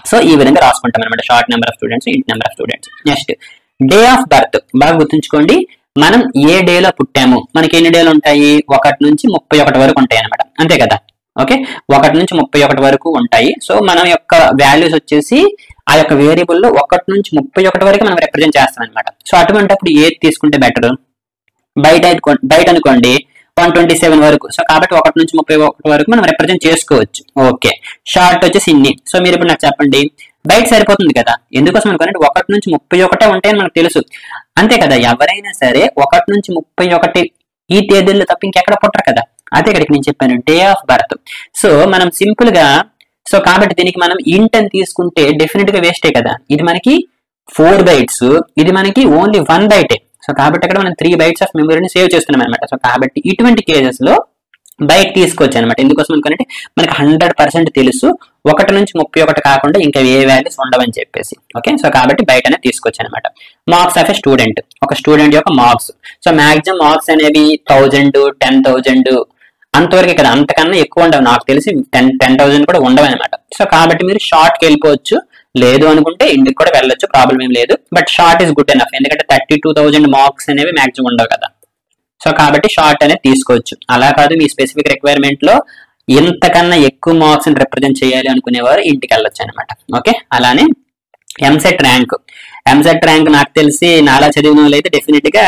సో ఈ విధంగా రాసుకుంటాం అనమాట. షార్ట్ నెంబర్ ఆఫ్ స్టూడెంట్స్, ఇంట్ number of students. Next day of birth. బాగా గుర్తుంచుకోండి, మనం ఏ డేలో పుట్టాము, మనకి ఎన్ని డేలు ఉంటాయి? 1 నుంచి 31 వరకు ఉంటాయి అనమాట, అంతే కదా. ఓకే, 1 నుంచి 31 వరకు ఉంటాయి. సో మన యొక్క వాల్యూస్ వచ్చేసి ఆ యొక్క వేరియబుల్ లో 1 నుంచి 31 వరకు మనం రిప్రజెంట్ చేస్తాం అనమాట. సో అటువంటిప్పుడు ఏది తీసుకుంటే బెటర్? బయట అనుకోండి 127 వరకు. సో కాబట్టి 1 నుంచి 31 వరకు మనం రిప్రజెంట్ చేసుకోవచ్చు. ఓకే, షార్ట్ వచ్చేసి ఇన్ని. సో మీరు ఇప్పుడు నాకు చెప్పండి, బయట సరిపోతుంది కదా. ఎందుకోసం అనుకోండి 1 నుంచి 31 ఉంటాయని మనకు తెలుసు, అంతే కదా. ఎవరైనా సరే 1 నుంచి 31 ఈ తేదీల్లో తప్ప ఇంకెక్కడ పుట్టరు కదా. అదే ఇక్కడికి నేను చెప్పాను, డే ఆఫ్ బర్త్. సో మనం సింపుల్ గా, సో కాబట్టి దీనికి మనం ఇంట్ అని తీసుకుంటే డెఫినెట్ గా వేస్టే కదా. ఇది మనకి 4 bytes, ఇది మనకి ఓన్లీ 1 byte. సో కాబట్టి అక్కడ మనం 3 bytes ఆఫ్ మెమరీని సేవ్ చేస్తున్నాం అనమాట. సో కాబట్టి ఇటువంటి కేసెస్ లో బయట తీసుకోవచ్చు అనమాట. ఎందుకోసం అనుకుంటే మనకి 100% తెలుసు 1 నుంచి 31 కాకుండా ఇంకా ఏ వాల్యూస్ ఉండవని చెప్పేసి. ఓకే, సో కాబట్టి బయటనే తీసుకోవచ్చు అనమాట. మార్క్స్ ఆఫ్ ఎ స్టూడెంట్, ఒక స్టూడెంట్ యొక్క మార్క్స్. సో మాక్సిమం మార్క్స్ అనేవి 1000, 10,000 అంతవరకే కదా, అంతకన్నా ఎక్కువ ఉండవు. నాకు తెలిసి 10,000 కూడా ఉండవు అనమాట. సో కాబట్టి మీరు షార్ట్ కి వెళ్ళిపోవచ్చు, లేదు అనుకుంటే ఇంటికి కూడా వెళ్ళొచ్చు, ప్రాబ్లం ఏం లేదు. But short is good enough, ఎందుకంటే 32,000 మార్క్స్ అనేవి మాక్సిమం ఉండవు కదా. సో కాబట్టి షార్ట్ అనేది తీసుకోవచ్చు. అలా కాదు, మీ స్పెసిఫిక్ రిక్వైర్మెంట్ లో ఎంతకన్నా ఎక్కువ మార్క్స్ ని రిప్రజెంట్ చేయాలి అనుకునేవారు ఇంటికి వెళ్ళొచ్చు అనమాట. ఓకే, అలానే ఎంసెట్ ర్యాంక్. ఎంసెట్ ర్యాంక్ నాకు తెలిసి నాలా చదివిన వాళ్ళు అయితే డెఫినెట్ గా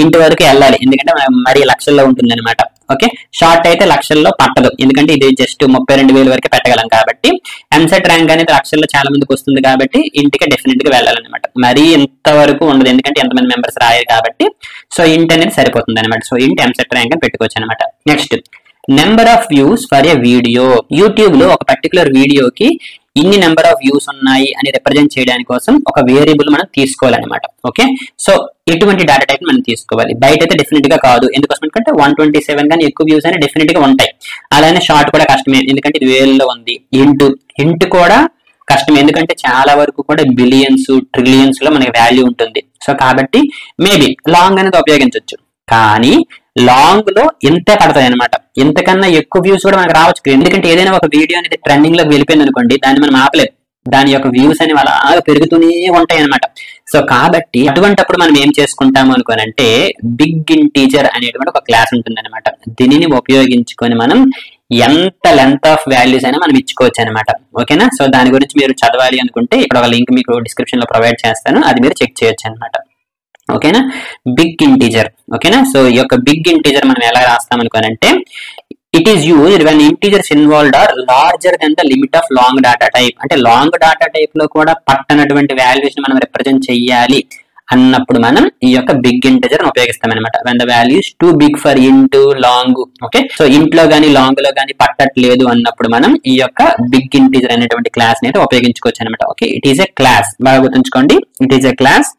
ఇంటి వరకు వెళ్ళాలి, ఎందుకంటే మరి లక్షల్లో ఉంటుంది అనమాట. ఓకే, షార్ట్ అయితే లక్షల్లో పట్టదు, ఎందుకంటే ఇది జస్ట్ 32,000 వరకే పెట్టగలం కాబట్టి. ఎంసెట్ ర్యాంక్ అనేది లక్షల్లో చాలా మందికి వస్తుంది కాబట్టి ఇంటికి డెఫినెట్ గా వెళ్ళాలన్నమాట. మరీ ఇంత వరకు ఉండదు, ఎందుకంటే ఎంతమంది మెంబర్స్ రాయాలి కాబట్టి. సో ఇంట్ అనేది సరిపోతుంది అనమాట. సో ఇంట్ ఎంసెట్ ర్యాంక్ అని పెట్టుకోవచ్చు అనమాట. Next number of views for a video. YouTube లో ఒక పర్టికులర్ వీడియోకి ఇన్ని నెంబర్ ఆఫ్ వ్యూస్ ఉన్నాయి అని రిప్రజెంట్ చేయడానికి కోసం ఒక వేరియబుల్ మనం తీసుకోవాలన్నమాట. ఓకే, సో ఇటువంటి డేటా టైప్ మనం తీసుకోవాలి. బయట అయితే డెఫినెట్ గా కాదు, ఎందుకోసం అంటే 127 కానీ ఎక్కువ వ్యూస్ అని డెఫినెట్ గా ఉంటాయి. అలానే షార్ట్ కూడా కష్టమే, ఎందుకంటే ఇది వేలలో ఉంది. ఇంట్ కూడా కష్టమే, ఎందుకంటే చాలా వరకు కూడా బిలియన్స్, ట్రిలియన్స్ లో మనకి వాల్యూ ఉంటుంది. సో కాబట్టి మేబీ లాంగ్ అనేది ఉపయోగించవచ్చు, కానీ లాంగ్ లో ఇంతే పడతాయి అనమాట. ఇంతకన్నా ఎక్కువ వ్యూస్ కూడా మనకు రావచ్చు, ఎందుకంటే ఏదైనా ఒక వీడియో అనేది ట్రెండింగ్ లోకి వెళ్ళిపోయింది అనుకోండి, దాన్ని మనం ఆపలేదు, దాని యొక్క వ్యూస్ అనేవి అలాగా పెరుగుతూనే ఉంటాయి అనమాట. సో కాబట్టి అటువంటిప్పుడు మనం ఏం చేసుకుంటాము అనుకోనంటే బిగ్ ఇంటీజర్ అనేటువంటి ఒక క్లాస్ ఉంటుంది అనమాట. దీనిని ఉపయోగించుకొని మనం ఎంత లెంత్ ఆఫ్ వాల్యూస్ అయినా మనం ఇచ్చుకోవచ్చు అనమాట. ఓకేనా. సో దాని గురించి మీరు చదవాలి అనుకుంటే ఇక్కడ ఒక లింక్ మీకు డిస్క్రిప్షన్ లో ప్రొవైడ్ చేస్తాను, అది మీరు చెక్ చేయొచ్చు అనమాట. ఓకేనా, బిగ్ ఇంటీజర్. ఓకేనా, సో ఈ యొక్క బిగ్ ఇంటీజర్ మనం ఎలా రాస్తాం అనుకోనంటే it is used when integers involved are larger than the limit of long data type. అంటే లాంగ్ డేటా టైప్ లో కూడా పట్టనటువంటి వాల్యూస్ ని మనం రిప్రజెంట్ చెయ్యాలి అన్నప్పుడు మనం ఈ యొక్క బిగ్ ఇంటీజర్ ఉపయోగిస్తాం అనమాట. When the values too big for int long. Okay, so ఇంట్లో గానీ లాంగ్ లో గానీ పట్టట్లేదు అన్నప్పుడు మనం ఈ యొక్క బిగ్ ఇంటీజర్ అనేటువంటి క్లాస్ ని ఉపయోగించుకోవచ్చు అనమాట. Okay, it is a class, బాగా గుర్తుంచుకోండి, ఇట్ ఈస్ ఎ క్లాస్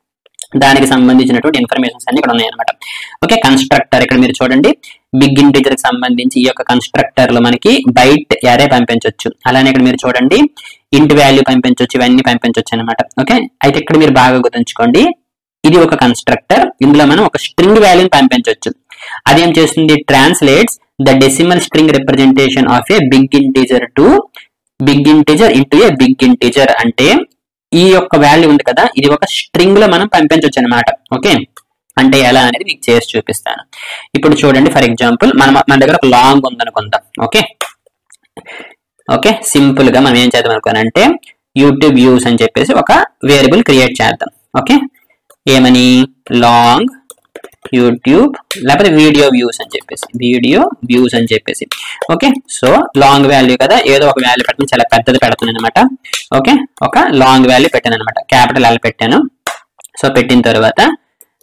దానికి సంబంధించినటువంటి ఇన్ఫర్మేషన్స్ అన్ని ఇక్కడ ఉన్నాయి అనమాట. ఓకే, కన్స్ట్రక్టర్ ఇక్కడ మీరు చూడండి, బిగ్ ఇంటీజర్ కి సంబంధించి ఈ యొక్క కన్స్ట్రక్టర్ లో మనకి బైట్ యారే పంపించవచ్చు. అలానే ఇక్కడ మీరు చూడండి ఇంట్ వాల్యూ పంపించవచ్చు, ఇవన్నీ పంపించవచ్చు అనమాట. ఓకే, అయితే ఇక్కడ మీరు బాగా గుర్తుంచుకోండి, ఇది ఒక కన్స్ట్రక్టర్, ఇందులో మనం ఒక స్ట్రింగ్ వాల్యూని పంపించవచ్చు. అదేం చేస్తుంది, translates the decimal string representation of a big integer to big integer into a big integer. అంటే ఈ యొక్క వాల్యూ ఉంది కదా, ఇది ఒక స్ట్రింగ్ లో మనం పంపించవచ్చు అనమాట. ఓకే, అంటే ఎలా అనేది మీకు చేసి చూపిస్తాను. ఇప్పుడు చూడండి, ఫర్ ఎగ్జాంపుల్ మన దగ్గర ఒక లాంగ్ ఉందనుకుందాం. ఓకే ఓకే, సింపుల్ గా మనం ఏం చేద్దాం అనుకోనంటే యూట్యూబ్ వ్యూస్ అని చెప్పేసి ఒక వేరియబుల్ క్రియేట్ చేద్దాం. ఓకే, ఏమని, లాంగ్ యూట్యూబ్ లేకపోతే వీడియో వ్యూస్ అని చెప్పేసి, వీడియో వ్యూస్ అని చెప్పేసి. ఓకే, సో లాంగ్ వాల్యూ కదా, ఏదో ఒక వాల్యూ పెట్టిన, చాలా పెద్దది పెడతాను అనమాట. ఓకే, ఒక లాంగ్ వాల్యూ పెట్టాను అనమాట, క్యాపిటల్ L పెట్టాను. సో పెట్టిన తర్వాత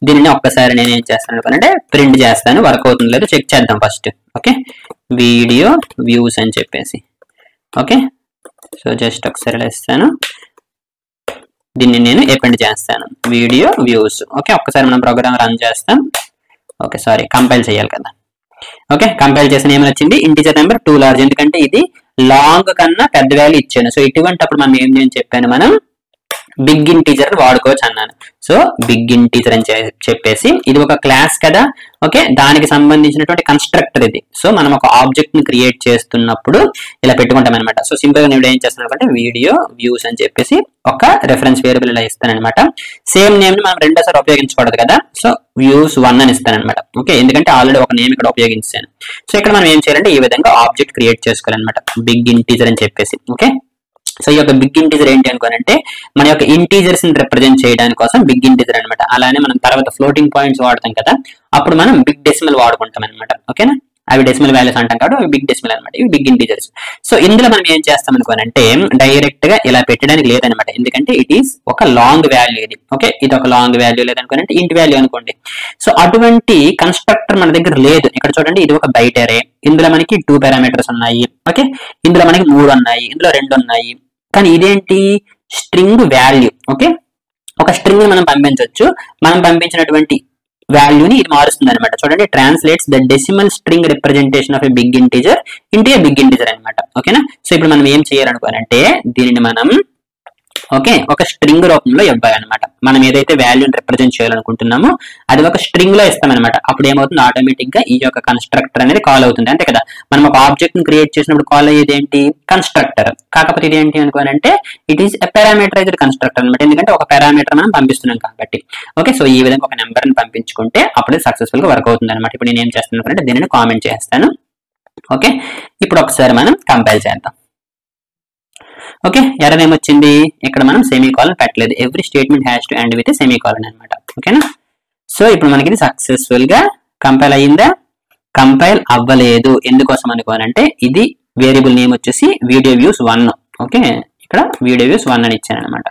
దీనిని ఒక్కసారి నేను ఏం చేస్తాను అనుకోనంటే ప్రింట్ చేస్తాను, వర్క్ అవుతుంది లేదు చెక్ చేద్దాం ఫస్ట్. ఓకే, వీడియో వ్యూస్ అని చెప్పేసి. ఓకే, సో జస్ట్ ఒకసారి వేస్తాను, దీన్ని నేను అపెండ్ చేస్తాను, వీడియో వ్యూస్. ఓకే, ఒక్కసారి మనం ప్రోగ్రామ్ రన్ చేస్తాం. ఓకే, సారీ, కంపైల్ చేయాలి కదా. ఓకే, కంపైల్ చేసిన ఏమైనా వచ్చింది, ఇంటీజర్ నెంబర్ 2 లార్జ్, ఎందుకంటే ఇది లాంగ్ కన్నా పెద్ద వాల్యూ ఇచ్చాను. సో ఇటువంటిప్పుడు మనం ఏం చేయని చెప్పాను, మనం బిగ్ ఇంటీజర్ వాడుకోవచ్చు అన్నాను. సో బిగ్ ఇంటీజర్ అని చెప్పేసి, ఇది ఒక క్లాస్ కదా. ఓకే, దానికి సంబంధించినటువంటి కన్స్ట్రక్టర్ ఇది. సో మనం ఒక ఆబ్జెక్ట్ ని క్రియేట్ చేస్తున్నప్పుడు ఇలా పెట్టుకుంటాం అనమాట. సో సింపుల్ గా నేను ఏం చేస్తున్నాను అంటే వీడియో వ్యూస్ అని చెప్పేసి ఒక రెఫరెన్స్ వేరియబుల్ ఇలా ఇస్తాను అనమాట. సేమ్ నేమ్ ని మనం రెండోసారి ఉపయోగించకూడదు కదా, సో వ్యూస్ 1 అని ఇస్తాను అనమాట. ఓకే, ఎందుకంటే ఆల్రెడీ ఒక నేమ్ ఇక్కడ ఉపయోగించాను. సో ఇక్కడ మనం ఏం చేయాలంటే ఈ విధంగా ఆబ్జెక్ట్ క్రియేట్ చేసుకోవాలన్నమాట, బిగ్ ఇంటీజర్ అని చెప్పేసి. ఓకే, సో ఈ యొక్క బిగ్ ఇంటీజర్ ఏంటి అనుకోనంటే మన యొక్క ఇంటీజర్స్ ని రిప్రజెంట్ చేయడానికి కోసం బిగ్ ఇంటీజర్ అనమాట. అలానే మనం తర్వాత ఫ్లోటింగ్ పాయింట్స్ వాడతాం కదా, అప్పుడు మనం బిగ్ డెసిమల్ వాడుకుంటాం అనమాట. ఓకేనా, అవి డెసిమల్ వాల్యూస్ అంటాం కాబట్టి అవి బిగ్ డెసిమల్ అనమాట, ఇవి బిగ్ ఇంటీజర్స్. సో ఇందులో మనం ఏం చేస్తాం అనుకోనంటే డైరెక్ట్ గా ఇలా పెట్టడానికి లేదనమాట, ఎందుకంటే ఇట్ ఈస్ ఒక లాంగ్ వాల్యూ ఇది. ఓకే, ఇది ఒక లాంగ్ వాల్యూ లేదనుకోనంటే ఇంటి వాల్యూ అనుకోండి. సో అటువంటి కన్స్ట్రక్టర్ మన దగ్గర లేదు. ఇక్కడ చూడండి, ఇది ఒక బైట్ అరే, ఇందులో మనకి 2 పారామీటర్స్ ఉన్నాయి. ఓకే, ఇందులో మనకి 3 ఉన్నాయి, ఇందులో 2 ఉన్నాయి. కానీ ఇదేంటి, స్ట్రింగ్ వాల్యూ. ఓకే, ఒక స్ట్రింగ్ మనం పంపించవచ్చు, మనం పంపించినటువంటి వాల్యూని ఇది మారుస్తుంది అనమాట. చూడండి, translates the decimal string representation of a big integer into a big integer అనమాట. ఓకేనా, సో ఇప్పుడు మనం ఏం చేయాలనుకోనంటే దీనిని మనం ఓకే ఒక స్ట్రింగ్ రూపంలో ఇవ్వాలన్నమాట. మనం ఏదైతే వాల్యూని రిప్రజెంట్ చేయాలనుకుంటున్నామో అది ఒక స్ట్రింగ్ లో ఇస్తామన్నమాట. అప్పుడు ఏమవుతుంది, ఆటోమేటిక్ గా ఈ యొక్క కన్స్ట్రక్టర్ అనేది కాల్ అవుతుంది, అంతే కదా. మనం ఒక ఆబ్జెక్ట్ ని క్రియేట్ చేసినప్పుడు కాల్ అయ్యేది ఏంటి, కన్స్ట్రక్టర్. కాకపోతే ఇది ఏంటి అనుకోనంటే it is a parameterized constructor అనమాట, ఎందుకంటే ఒక పారామీటర్ మనం పంపిస్తున్నాం కాబట్టి. ఓకే, సో ఈ విధంగా ఒక నెంబర్ ని పంపించుకుంటే అప్పుడే సక్సెస్ఫుల్ గా వర్క్ అవుతుంది అనమాట. ఇప్పుడు నేను ఏం చేస్తాను అనుకుంటే దీనిని కామెంట్ చేస్తాను. ఓకే, ఇప్పుడు ఒకసారి మనం కంపైల్ చేద్దాం. ఓకే, ఎర్రర్ ఏమొచ్చింది, ఇక్కడ మనం సెమీకోలన్ పెట్టలేదు, every statement has to end with semicolon అనమాట. ఓకేనా, సో ఇప్పుడు మనకి ఇది సక్సెస్ఫుల్ గా కంపైల్ అయ్యిందా, కంపైల్ అవ్వలేదు. ఎందుకోసం అనుకోనంటే ఇది వేరియబుల్ నేమ్ వచ్చేసి వీడియో వ్యూస్ 1. ఓకే, ఇక్కడ వీడియో వ్యూస్ 1 అని ఇచ్చాను అనమాట.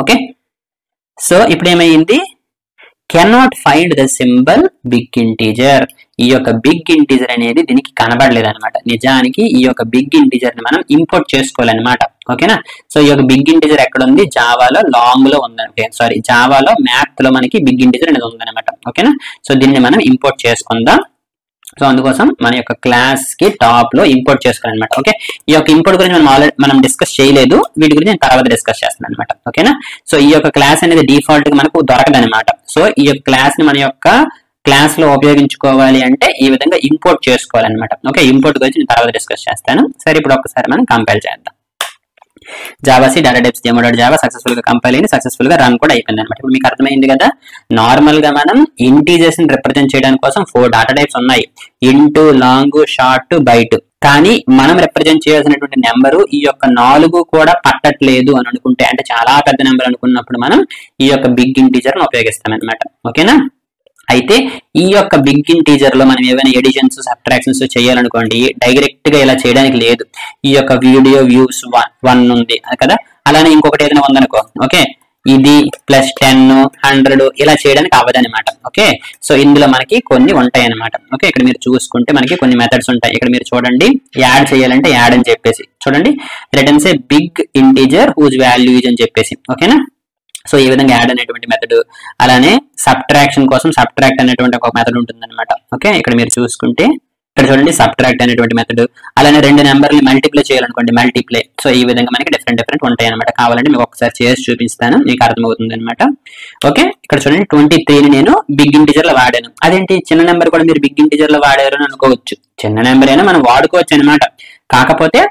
ఓకే, సో ఇప్పుడు ఏమైంది, cannot find the symbol big integer. ఈ యొక్క బిగ్ ఇంటీజర్ అనేది దీనికి కనబడలేదు అనమాట. నిజానికి ఈ యొక్క బిగ్ ఇంటీజర్ ని మనం ఇంపోర్ట్ చేసుకోవాలన్నమాట. ఓకేనా, సో ఈ యొక్క బిగ్ ఇంటీజర్ ఎక్కడ ఉంది, జావాలో లాంగ్ లో ఉందంటే, సారీ జావాలో మ్యాథ్ లో మనకి బిగ్ ఇంటీజర్ అనేది ఉందన్నమాట. ఓకేనా, సో దీన్ని మనం ఇంపోర్ట్ చేసుకుందాం. సో అందుకోసం మన యొక్క క్లాస్ కి టాప్ లో ఇంపోర్ట్ చేసుకోవాలన్నమాట. ఓకే, ఈ యొక్క ఇంపోర్ట్ గురించి మనం డిస్కస్ చేయలేదు, వీటి గురించి నేను తర్వాత డిస్కస్ చేస్తాను అనమాట. ఓకేనా, సో ఈ యొక్క క్లాస్ అనేది డిఫాల్ట్ గా మనకు దొరకదనమాట. సో ఈ యొక్క క్లాస్ ని మన యొక్క క్లాస్ లో ఉపయోగించుకోవాలి అంటే ఈ విధంగా ఇంపోర్ట్ చేసుకోవాలన్నమాట. ఓకే, ఇంపోర్ట్ గురించి నేను తర్వాత డిస్కస్ చేస్తాను. సరే, ఇప్పుడు ఒకసారి మనం కంపైల్ చేద్దాం. జావాసి డేటా టైప్స్ జావా సక్సెస్ఫుల్ గా కంపైల్ అయింది, సక్సెస్ఫుల్ గా రన్ కూడా అయిపోయింది అనమాట. ఇప్పుడు మీకు అర్థమైంది కదా, నార్మల్ గా మనం ఇంటీజర్స్ ని రిప్రజెంట్ చేయడానికి కోసం 4 డేటా టైప్స్ ఉన్నాయి, ఇంటూ, లాంగ్, షార్ట్, బైట్. కానీ మనం రిప్రజెంట్ చేయాల్సినటువంటి నెంబరు ఈ యొక్క 4 కూడా పట్టట్లేదు అని అనుకుంటే, అంటే చాలా పెద్ద నెంబర్ అనుకున్నప్పుడు మనం ఈ యొక్క బిగ్ ఇంటీజర్ ని ఉపయోగిస్తాం అనమాట. ఓకేనా, అయితే ఈ యొక్క బిగ్ ఇంటీజర్ లో మనం ఏమైనా ఎడిషన్స్, సబ్ట్రాక్షన్స్ చేయాలనుకోండి, డైరెక్ట్ గా ఇలా చేయడానికి లేదు. ఈ యొక్క వీడియో వ్యూస్ 1 ఉంది కదా, అలానే ఇంకొకటి ఏదైనా ఉందనుకో, ఓకే ఇది +10, 100 ఇలా చేయడానికి అవ్వదన్నమాట. ఓకే, సో ఇందులో మనకి కొన్ని ఉంటాయి అనమాట. ఓకే, ఇక్కడ మీరు చూసుకుంటే మనకి కొన్ని మెథడ్స్ ఉంటాయి. ఇక్కడ మీరు చూడండి, యాడ్ చేయాలంటే యాడ్ అని చెప్పేసి చూడండి, returns a big integer whose value is అని చెప్పేసి. ఓకేనా, సో ఈ విధంగా యాడ్ అనేటువంటి మెథడ్, అలానే సబ్ట్రాక్షన్ కోసం సబ్ట్రాక్ట్ అనేటువంటి ఒక మెథడ్ ఉంటుంది అనమాట. ఓకే, ఇక్కడ మీరు చూసుకుంటే ఇక్కడ చూడండి సబ్ట్రాక్ట్ అనేటువంటి మెథడ్, అలానే రెండు నెంబర్ని మల్టిప్లై చేయాలనుకోండి మల్టిప్లై. సో ఈ విధంగా మనకి డిఫరెంట్ ఉంటాయి అనమాట. కావాలంటే మీకు ఒకసారి చేసి చూపిస్తాను, మీకు అర్థమవుతుంది అనమాట. ఓకే, ఇక్కడ చూడండి 23ని నేను బిగ్ ఇంటిజర్ లో వాడాను. అదేంటి చిన్న నెంబర్ కూడా మీరు బిగ్ ఇంటిజర్ లో వాడారు అని అనుకోవచ్చు. చిన్న నెంబర్ అయినా మనం వాడుకోవచ్చు అనమాట. కాకపోతే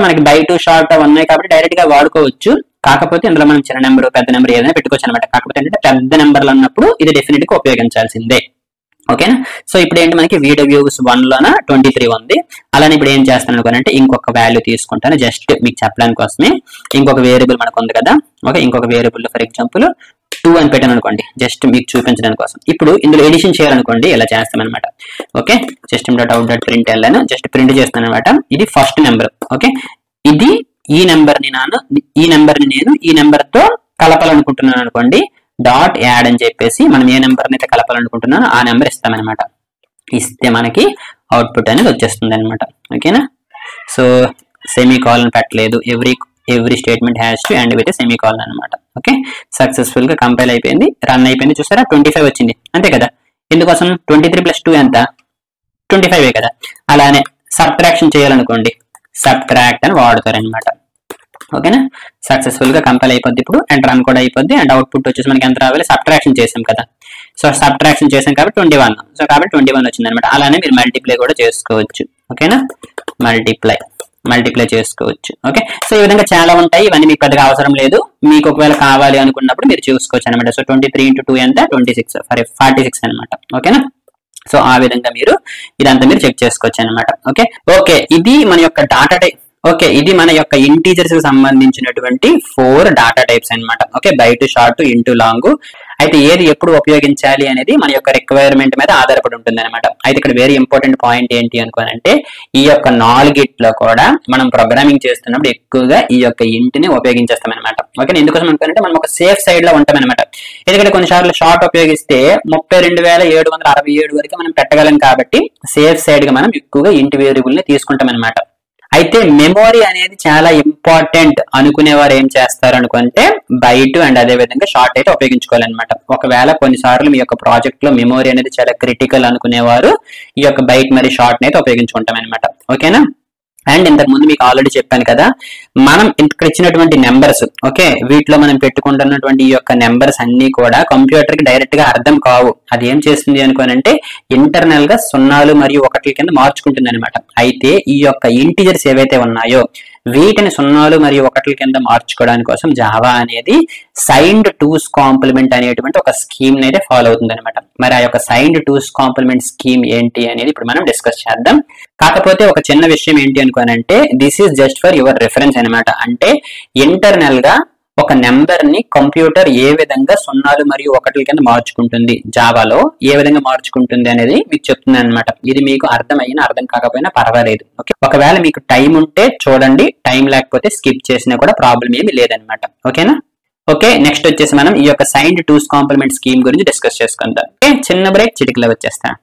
మనకి బై టు షార్ట్ ఉన్నాయి కాబట్టి డైరెక్ట్ గా వాడుకోవచ్చు. కాకపోతే ఇందులో మనం చిన్న నెంబర్ పెద్ద నెంబర్ ఏదైనా పెట్టుకోవచ్చు అనమాట. కాకపోతే ఏంటంటే పెద్ద నెంబర్లు అన్నప్పుడు ఇది డెఫినెట్ గా ఉపయోగించాల్సిందే. ఓకేనా, సో ఇప్పుడు ఏంటి మనకి VWs 1 లోన 23 ఉంది. అలానే ఇప్పుడు ఏం చేస్తాను అనుకోనంటే ఇంకొక వాల్యూ తీసుకుంటాను, జస్ట్ మీకు చెప్పడానికి కోసమే. ఇంకొక వేరియబుల్ మనకు ఉంది కదా. ఓకే, ఇంకొక వేరియబుల్ ఫర్ ఎగ్జాంపుల్ 2 అని పెట్టాను అనుకోండి, జస్ట్ మీకు చూపించడానికి కోసం. ఇప్పుడు ఇందులో ఎడిషన్ చేయాలనుకోండి, ఇలా చేస్తాం అనమాట. ఓకే, system.out.println జస్ట్ ప్రింట్ చేస్తాను అనమాట. ఇది ఫస్ట్ నెంబర్. ఓకే, ఇది ఈ నెంబర్ ని నేను ఈ నెంబర్ తో కలపాలనుకుంటున్నాను అనుకోండి, డాట్ యాడ్ అని చెప్పేసి మనం ఏ నెంబర్ అయితే కలపాలనుకుంటున్నానో ఆ నెంబర్ ఇస్తామన్నమాట. ఇస్తే మనకి అవుట్పుట్ అనేది వచ్చేస్తుంది అనమాట. ఓకేనా, సో సెమీకాలన్ పెట్టలేదు, every statement has to end with semicolon అనమాట. ఓకే, సక్సెస్ఫుల్ గా కంపైల్ అయిపోయింది, రన్ అయిపోయింది. చూసారా 25 వచ్చింది, అంతే కదా. ఎందుకోసం 23 + 2 ఎంత 25 కదా. అలానే సబ్ట్రాక్షన్ చేయాలనుకోండి, సబ్ట్రాక్ట్ అని వాడతారనమాట. ఓకేనా, సక్సెస్ఫుల్ గా కంపైల్ అయిపోద్ది ఇప్పుడు, అండ్ రన్ కూడా అయిపోద్ది. అండ్ అవుట్పుట్ వచ్చేసి మనకి ఎంత రావాలి, సబ్ట్రాక్షన్ చేసాం కదా. సో సబ్ట్రాక్షన్ చేసాం కాబట్టి 21. సో కాబట్టి 21 వచ్చింది అనమాట. అలానే మీరు మల్టిప్లై కూడా చేసుకోవచ్చు. ఓకేనా, మల్టిప్లై చేసుకోవచ్చు. ఓకే, సో ఈ విధంగా చాలా ఉంటాయి. ఇవన్నీ మీకు పెద్దగా అవసరం లేదు. మీకు ఒకవేళ కావాలి అనుకున్నప్పుడు మీరు చూసుకోవచ్చు అనమాట. సో 23 × 2 ఎంత 46 అనమాట. ఓకేనా, సో ఆ విధంగా మీరు ఇదంతా మీరు చెక్ చేసుకోవచ్చు అనమాట. ఓకే, ఇది మన యొక్క డాటా టైప్. ఓకే, ఇది మన యొక్క ఇంటీజర్స్ కి సంబంధించినటువంటి 4 డాటా టైప్స్ అన్నమాట. Okay, by to short, int long. అయితే ఏది ఎప్పుడు ఉపయోగించాలి అనేది మన యొక్క రిక్వైర్మెంట్ మీద ఆధారపడి ఉంటుంది అనమాట. అయితే ఇక్కడ వెరీ ఇంపార్టెంట్ పాయింట్ ఏంటి అనుకోనంటే, ఈ యొక్క 4 కూడా మనం ప్రోగ్రామింగ్ చేస్తున్నప్పుడు ఎక్కువగా ఈ యొక్క ఇంటిని ఉపయోగించేస్తాం అనమాట. ఓకే, ఎందుకోసం అనుకోనంటే మనం ఒక సేఫ్ సైడ్ లో ఉంటాం అనమాట. ఎందుకంటే కొన్నిసార్లు షార్ట్ ఉపయోగిస్తే 32,767 వరకు మనం పెట్టగలం కాబట్టి సేఫ్ సైడ్ గా మనం ఎక్కువగా ఇంటి వేరియబుల్ ని తీసుకుంటాం అనమాట. అయితే మెమొరీ అనేది చాలా ఇంపార్టెంట్ అనుకునేవారు ఏం చేస్తారు అనుకుంటే బైట్ అండ్ అదే విధంగా షార్ట్ అయితే ఉపయోగించుకోవాలన్నమాట. ఒకవేళ కొన్నిసార్లు మీ యొక్క ప్రాజెక్ట్ లో మెమొరీ అనేది చాలా క్రిటికల్ అనుకునేవారు ఈ యొక్క బైట్ మరియు షార్ట్ అయితే ఉపయోగించుకుంటాం అనమాట. ఓకేనా, అండ్ ఇంతకు ముందు మీకు ఆల్రెడీ చెప్పాను కదా, మనం ఇక్కడ ఇచ్చినటువంటి నెంబర్స్, ఓకే, వీటిలో మనం పెట్టుకుంటున్నటువంటి ఈ యొక్క నెంబర్స్ అన్ని కూడా కంప్యూటర్ కి డైరెక్ట్ గా అర్థం కావు. అది ఏం చేస్తుంది అనుకోనంటే ఇంటర్నల్ గా 0 మరియు 1 కింద మార్చుకుంటుంది అనమాట. అయితే ఈ యొక్క ఇంటిజర్స్ ఏవైతే ఉన్నాయో వీటిని 0 మరియు 1 కింద మార్చుకోవడానికి కోసం జావా అనేది సైన్డ్ టూస్ కాంప్లిమెంట్ అనేటువంటి ఒక స్కీమ్ అయితే ఫాలో అవుతుంది అనమాట. మరి ఆ యొక్క సైన్డ్ టూస్ కాంప్లిమెంట్ స్కీమ్ ఏంటి అనేది ఇప్పుడు మనం డిస్కస్ చేద్దాం. కాకపోతే ఒక చిన్న విషయం ఏంటి అనుకోనంటే, this is just for your reference అనమాట. అంటే ఇంటర్నల్ గా ఒక నెంబర్ ని కంప్యూటర్ ఏ విధంగా 0 మరియు 1 కింద మార్చుకుంటుంది, జావాలో ఏ విధంగా మార్చుకుంటుంది అనేది మీకు చెప్తుంది అనమాట. ఇది మీకు అర్థమైనా అర్థం కాకపోయినా పర్వాలేదు. ఓకే, ఒకవేళ మీకు టైం ఉంటే చూడండి, టైం లేకపోతే స్కిప్ చేసినా కూడా ప్రాబ్లం ఏమి లేదనమాట. ఓకేనా, ఓకే, నెక్స్ట్ వచ్చేసి మనం ఈ యొక్క సైన్డ్ టూస్ కాంప్లిమెంట్ స్కీమ్ గురించి డిస్కస్ చేసుకుందాం. ఓకే, చిన్న బ్రేక్, చిటికలో వచ్చేస్తాం.